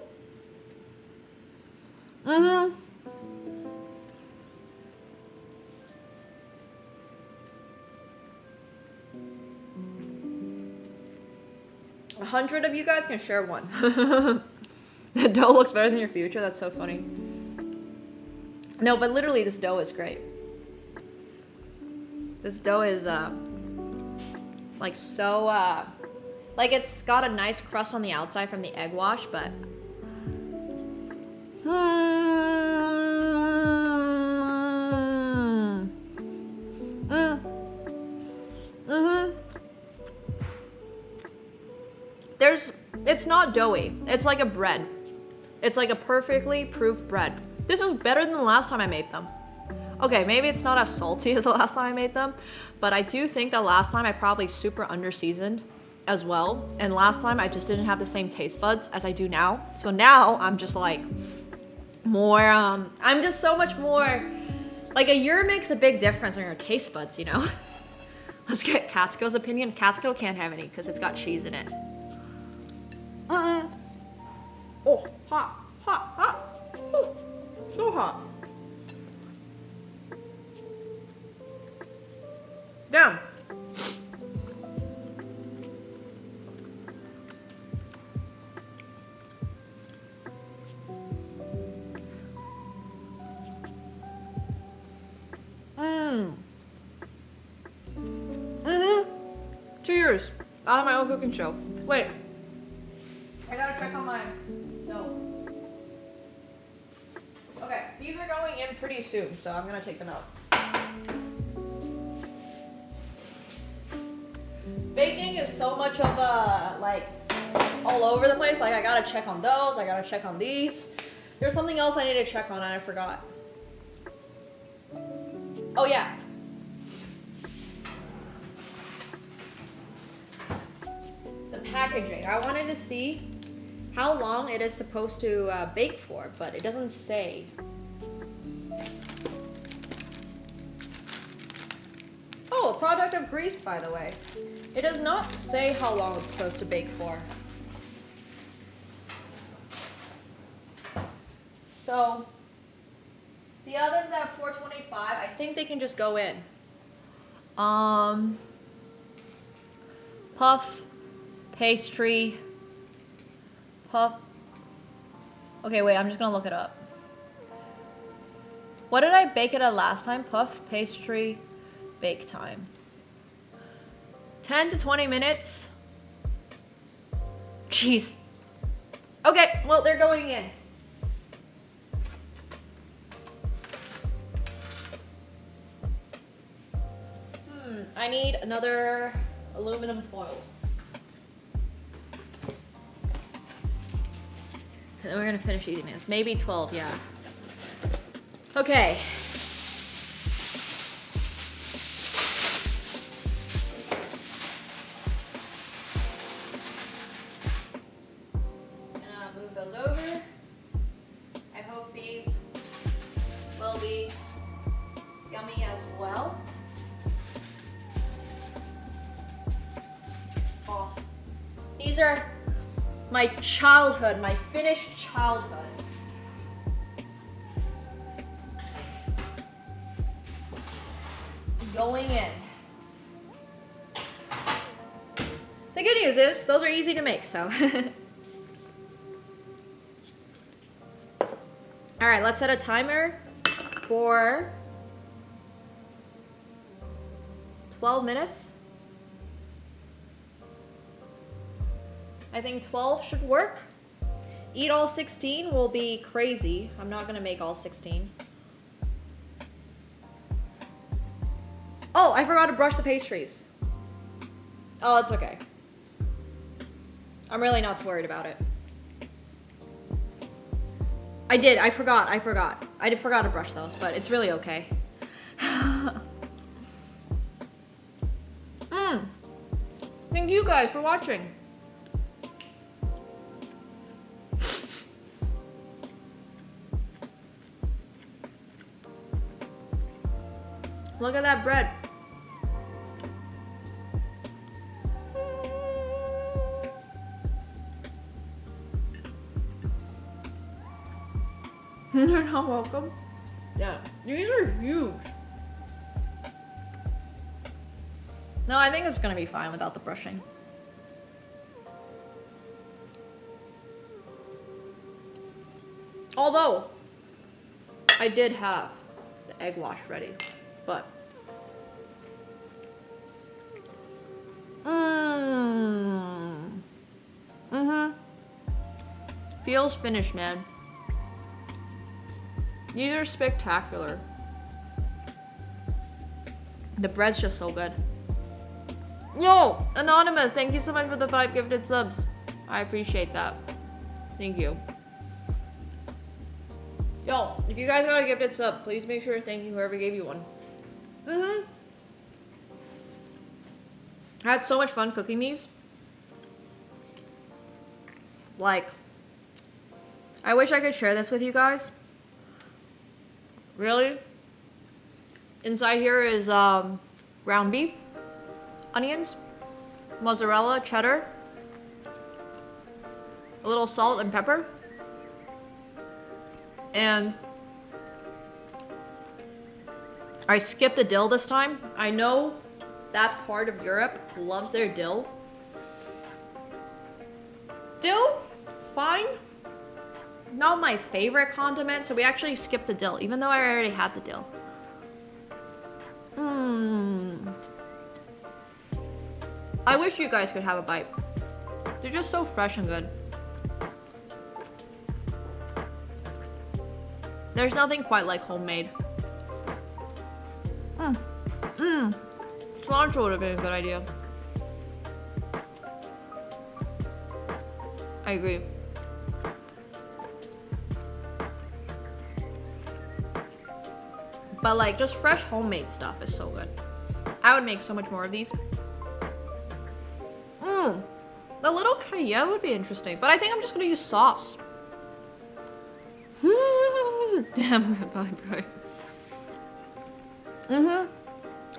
100 of you guys can share one. The dough looks better than your future. That's so funny. No, but literally this dough is great. This dough is like so like it's got a nice crust on the outside from the egg wash, but it's not doughy. It's like a bread. It's like a perfectly proof bread. This is better than the last time I made them. Okay, maybe it's not as salty as the last time I made them, but I do think that last time I probably super under seasoned as well. And last time I just didn't have the same taste buds as I do now. So now I'm just like more, I'm just so much more, like a year makes a big difference on your taste buds, you know? Let's get Katsuko's opinion. Katsuko can't have any because it's got cheese in it. Oh, hot, hot, hot. Oh, so hot. Damn. Cheers. I'll have my own cooking show. Wait. I gotta check on my... No. Okay, these are going in pretty soon, so I'm gonna take them out. Baking is so much of a, like, all over the place. Like, I gotta check on those, I gotta check on these. There's something else I need to check on and I forgot. Oh, yeah. The packaging. I wanted to see how long it is supposed to bake for, but it doesn't say. Oh, a product of Greece, by the way. It does not say how long it's supposed to bake for. So, the oven's at 425. I think they can just go in. Puff, pastry, puff. Okay, wait, I'm just gonna look it up. What did I bake it at last time? Puff, pastry, bake time. 10 to 20 minutes. Jeez. Okay, well, they're going in. I need another aluminum foil. And then we're gonna finish eating this. Maybe 12, yeah. Okay. Gonna move those over. I hope these will be yummy as well. Oh, these are my childhood, my Finnish childhood. Going in. The good news is, those are easy to make, so. All right, let's set a timer for 12 minutes. I think 12 should work. Eat all 16 will be crazy. I'm not gonna make all 16. Oh, I forgot to brush the pastries. Oh, it's okay. I'm really not too worried about it. I forgot. I forgot to brush those, but it's really okay. Thank you guys for watching. Look at that bread. You're not welcome. Yeah, these are huge. No, I think it's gonna be fine without the brushing. Although, I did have the egg wash ready, but. Feels Finnish, man. These are spectacular. The bread's just so good. Yo, Anonymous, thank you so much for the 5 gifted subs. I appreciate that. Thank you. Yo, if you guys got a gifted sub, please make sure to thank you whoever gave you one. I had so much fun cooking these. Like, I wish I could share this with you guys. Really? Inside here is ground beef, onions, mozzarella, cheddar, a little salt and pepper, and I skipped the dill this time. I know that part of Europe loves their dill. Dill, fine. Not my favorite condiment, so we actually skipped the dill, even though I already had the dill. I wish you guys could have a bite. They're just so fresh and good. There's nothing quite like homemade. Cilantro would have been a good idea. I agree. But like, just fresh homemade stuff is so good. I would make so much more of these. A little cayenne would be interesting, but I think I'm just gonna use sauce. Damn, goodbye, bro.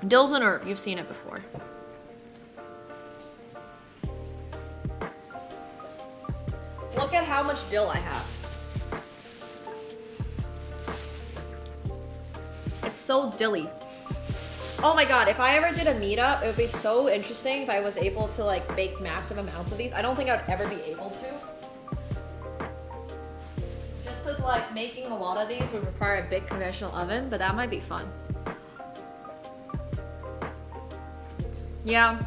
Dill's an herb. You've seen it before. Look at how much dill I have. It's so dilly. Oh my god, if I ever did a meetup, it would be so interesting if I was able to like bake massive amounts of these. I don't think I would ever be able to. Just because like making a lot of these would require a big conventional oven, but that might be fun. Yeah.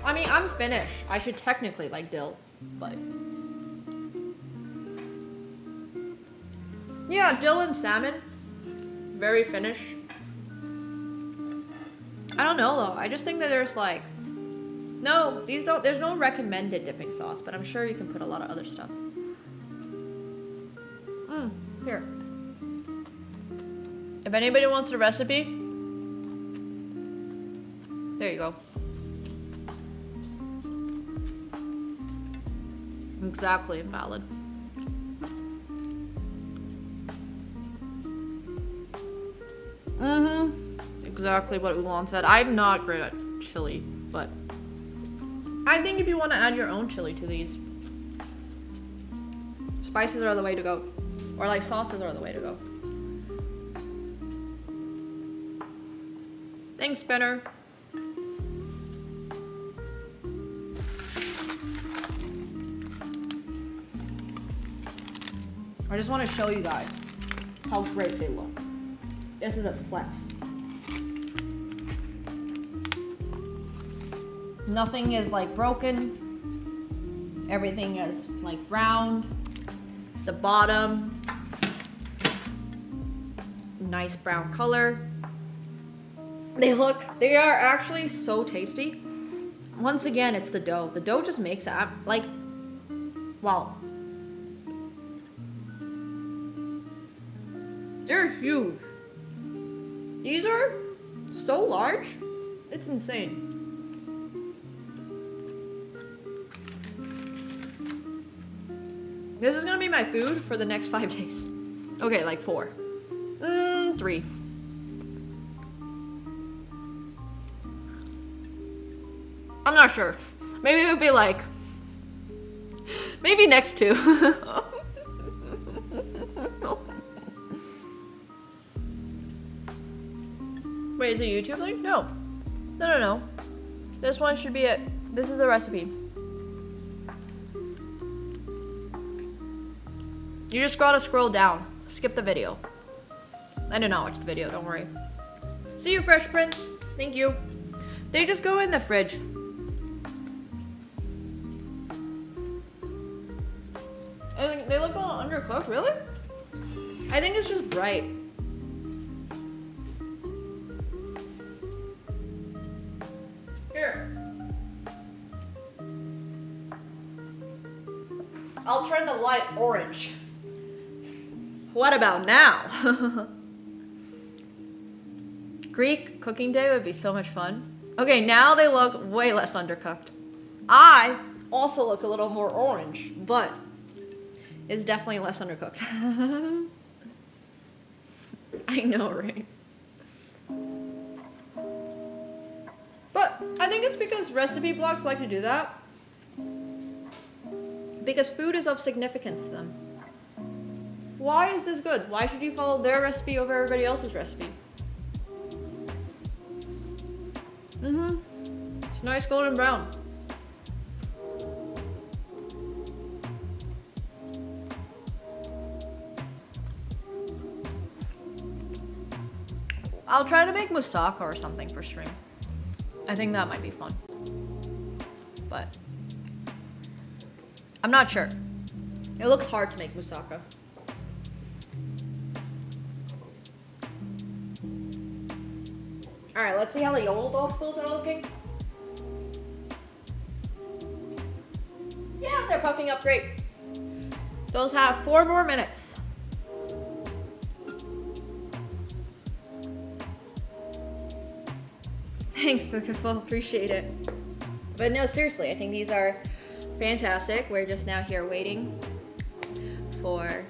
I mean, I'm Finnish. I should technically like dill, but... Yeah, dill and salmon. Very Finnish. I don't know though. I just think that there's like... No, these don't... There's no recommended dipping sauce, but I'm sure you can put a lot of other stuff. Here. If anybody wants the recipe, there you go. Exactly invalid. Exactly what Ulan said. I'm not great at chili, but I think if you want to add your own chili to these, spices are the way to go. Or like sauces are the way to go. Thanks, Spinner. I just want to show you guys how great they look. This is a flex. Nothing is like broken. Everything is like round. The bottom, nice brown color. They are actually so tasty. Once again, it's the dough. The dough just makes it like, wow. They're huge. These are so large. It's insane. This is gonna be my food for the next 5 days. Okay, like 4. 3. I'm not sure. Maybe it would be like... Maybe next 2. Wait, is it a YouTube link? No. No. This one should be it. This is the recipe. You just gotta scroll down. Skip the video. I did not watch the video, don't worry. See you, Fresh Prince. Thank you. They just go in the fridge. And they look all undercooked, really? I think it's just bright. Here. I'll turn the light orange. What about now? Greek cooking day would be so much fun. Okay, now they look way less undercooked. I also look a little more orange, but it's definitely less undercooked. I know, right? But I think it's because recipe blogs like to do that. Because food is of significance to them. Why is this good? Why should you follow their recipe over everybody else's recipe? It's nice golden brown. I'll try to make moussaka or something for stream. I think that might be fun. But I'm not sure. It looks hard to make moussaka. Alright, let's see how the Joulutorttus are looking. Yeah, they're puffing up great. Those have 4 more minutes. Thanks, Bookiful. Appreciate it. But no, seriously, I think these are fantastic. We're just now here waiting for...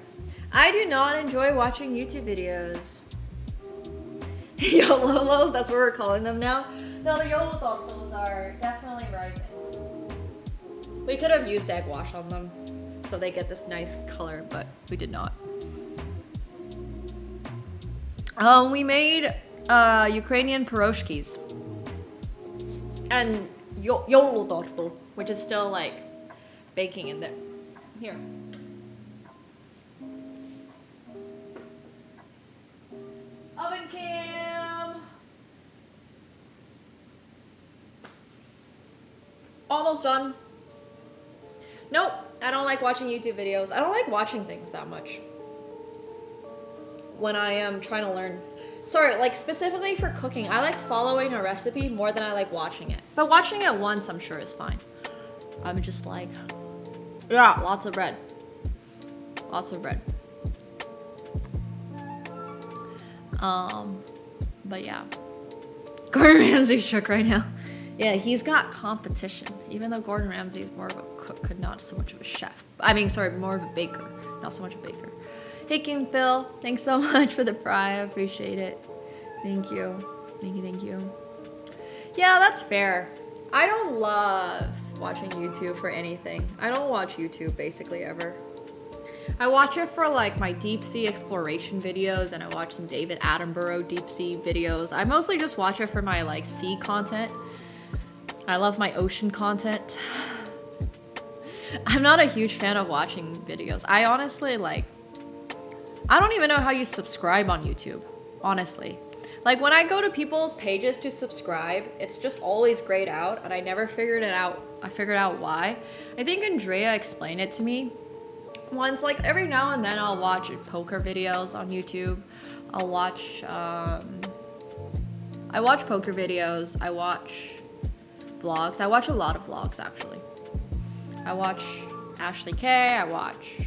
I do not enjoy watching YouTube videos. YOLOLOs, that's what we're calling them now. No, the Joulutorttus are definitely rising. We could have used egg wash on them so they get this nice color, but we did not. We made Ukrainian Piroshkis. And Joulutorttu, which is still like baking in there. Here. Oven cam. Almost done. Nope, I don't like watching YouTube videos. I don't like watching things that much when I am trying to learn. Sorry, like specifically for cooking, I like following a recipe more than I like watching it. But watching it once, I'm sure is fine. I'm just like, yeah, lots of bread. Lots of bread. But yeah. Gordon Ramsay's shook right now. Yeah, he's got competition. Even though Gordon Ramsay is more of a cook, not so much of a chef. I mean, sorry, more of a baker, not so much a baker. Hey, King Phil, thanks so much for the pry. I appreciate it. Thank you. Thank you, thank you. Yeah, that's fair. I don't love watching YouTube for anything. I don't watch YouTube basically ever. I watch it for like my deep sea exploration videos, and I watch some David Attenborough deep sea videos. I mostly just watch it for my like sea content. I love my ocean content. I'm not a huge fan of watching videos. I honestly like, I don't even know how you subscribe on YouTube, honestly. Like when I go to people's pages to subscribe, it's just always grayed out, and I never figured it out. I figured out why. I think Andrea explained it to me once. Like every now and then I'll watch poker videos on YouTube. I'll watch, I watch poker videos. I watch vlogs. I watch a lot of vlogs actually. I watch Ashley K. I watch,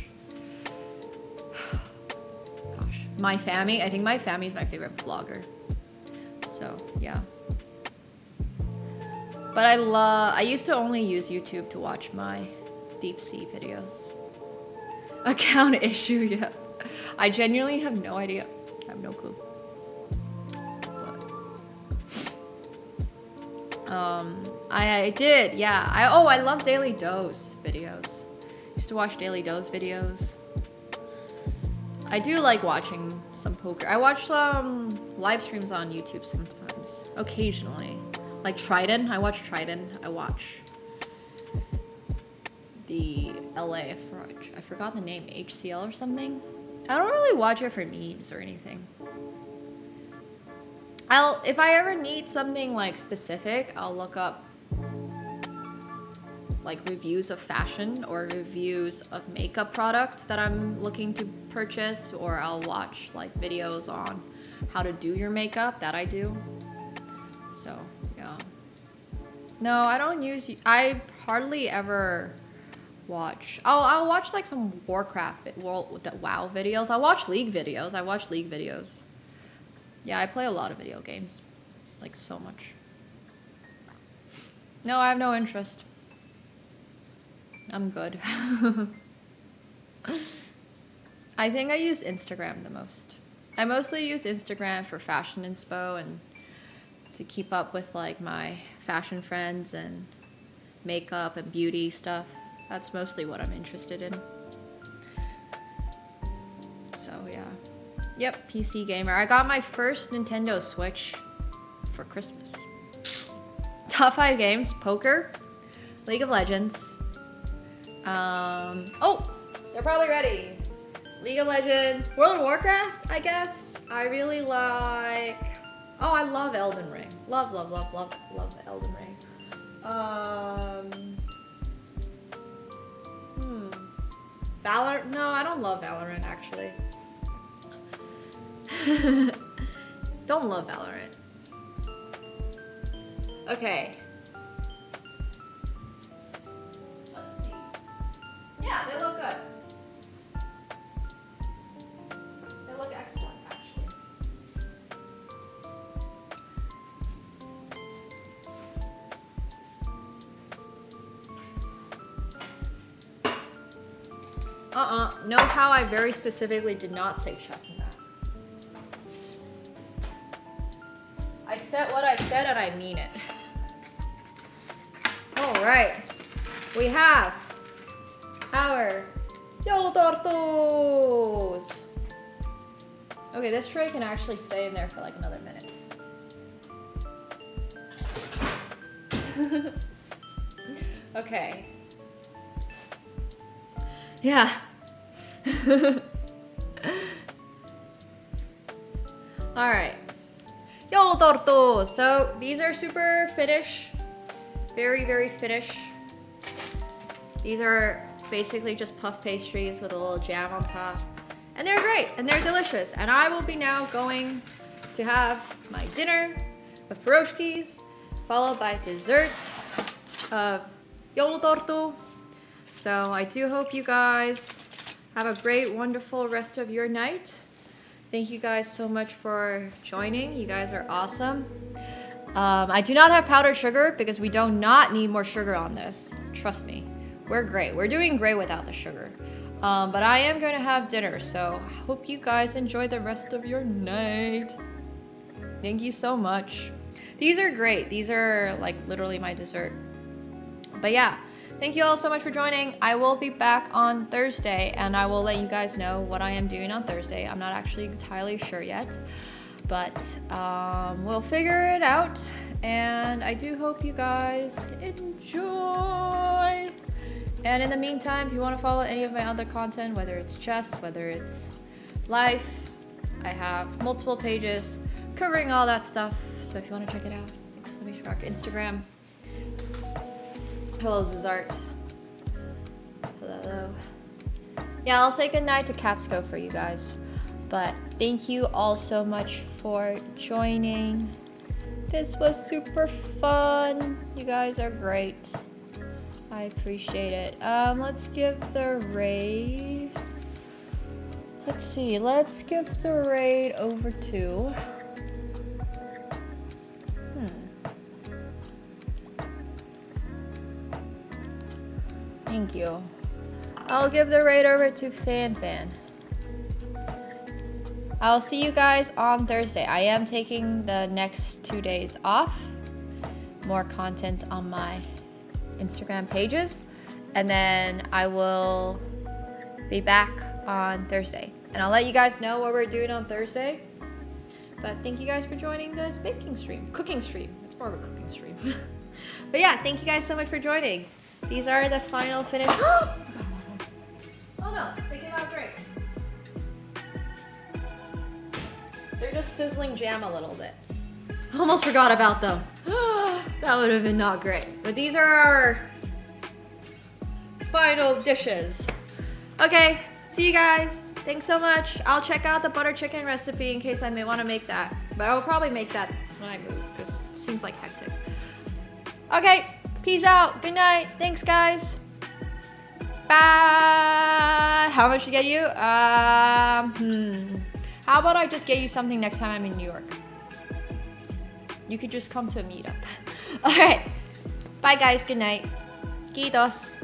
gosh, My Fammy. I think My Fammy is my favorite vlogger. So yeah. But I used to only use YouTube to watch my deep sea videos. Account issue, yeah. I genuinely have no idea. I have no clue. I did, yeah. I love Daily Dose videos. Used to watch Daily Dose videos. I do like watching some poker. I watch some live streams on YouTube sometimes, occasionally. Like Trident, I watch Trident. I watch the LA, I forgot the name, HCL or something. I don't really watch it for memes or anything. If I ever need something like specific, I'll look up like reviews of fashion or reviews of makeup products that I'm looking to purchase, or I'll watch like videos on how to do your makeup that I do. So yeah. No, I don't use, I hardly ever watch? Oh, I'll watch like some Warcraft, WoW videos. I'll watch League videos. I watch League videos. Yeah, I play a lot of video games. Like, so much. No, I have no interest. I'm good. I think I use Instagram the most. I mostly use Instagram for fashion inspo and to keep up with like my fashion friends and makeup and beauty stuff. That's mostly what I'm interested in. So yeah. Yep, PC gamer. I got my first Nintendo Switch for Christmas. Top 5 games: poker, League of Legends. Oh, they're probably ready. League of Legends, World of Warcraft, I guess. I really like... Oh, I love Elden Ring. Love Elden Ring. Valorant? No, I don't love Valorant, actually. Don't love Valorant. Okay. Let's see. Yeah, they look good. They look excellent, actually. Note how I very specifically did not say chess in that. I said what I said and I mean it. Alright. We have our Joulutorttus! Okay, this tray can actually stay in there for like another minute. Okay. Yeah. Alright. Joulutorttu! So, these are super Finnish. Very, very Finnish. These are basically just puff pastries with a little jam on top. And they're great, and they're delicious. And I will be now going to have my dinner with Piroshkis, followed by dessert of Joulutorttu. So I do hope you guys have a great, wonderful rest of your night. Thank you guys so much for joining. You guys are awesome. I do not have powdered sugar because we do not need more sugar on this. Trust me, we're great. We're doing great without the sugar. But I am going to have dinner, so I hope you guys enjoy the rest of your night. Thank you so much. These are great. These are like literally my dessert. But yeah, thank you all so much for joining. I will be back on Thursday, and I will let you guys know what I am doing on Thursday. I'm not actually entirely sure yet, but we'll figure it out. And I do hope you guys enjoy. And in the meantime, if you want to follow any of my other content, whether it's chess, whether it's life, I have multiple pages covering all that stuff. So if you want to check it out, exclamation mark Instagram. Hello, Zuzart. Hello. Yeah, I'll say goodnight to AkaNemsko for you guys. But thank you all so much for joining. This was super fun. You guys are great. I appreciate it. Let's give the raid. Let's see. Let's give the raid over to. Thank you. I'll give the raid over to Fan. I'll see you guys on Thursday. I am taking the next 2 days off. More content on my Instagram pages, and then I will be back on Thursday, and I'll let you guys know what we're doing on Thursday. But thank you guys for joining this cooking stream. It's more of a cooking stream. But yeah, thank you guys so much for joining. These are the final finish. Oh no, they came out great. They're just sizzling jam a little bit. Almost forgot about them. That would have been not great. But these are our final dishes. Okay, see you guys. Thanks so much. I'll check out the butter chicken recipe in case I may want to make that. But I will probably make that when I move because it seems like hectic. Okay, peace out. Good night. Thanks, guys. Bye. How much to get you? How about I just get you something next time I'm in New York? You could just come to a meetup. All right. Bye, guys. Good night. Kiitos.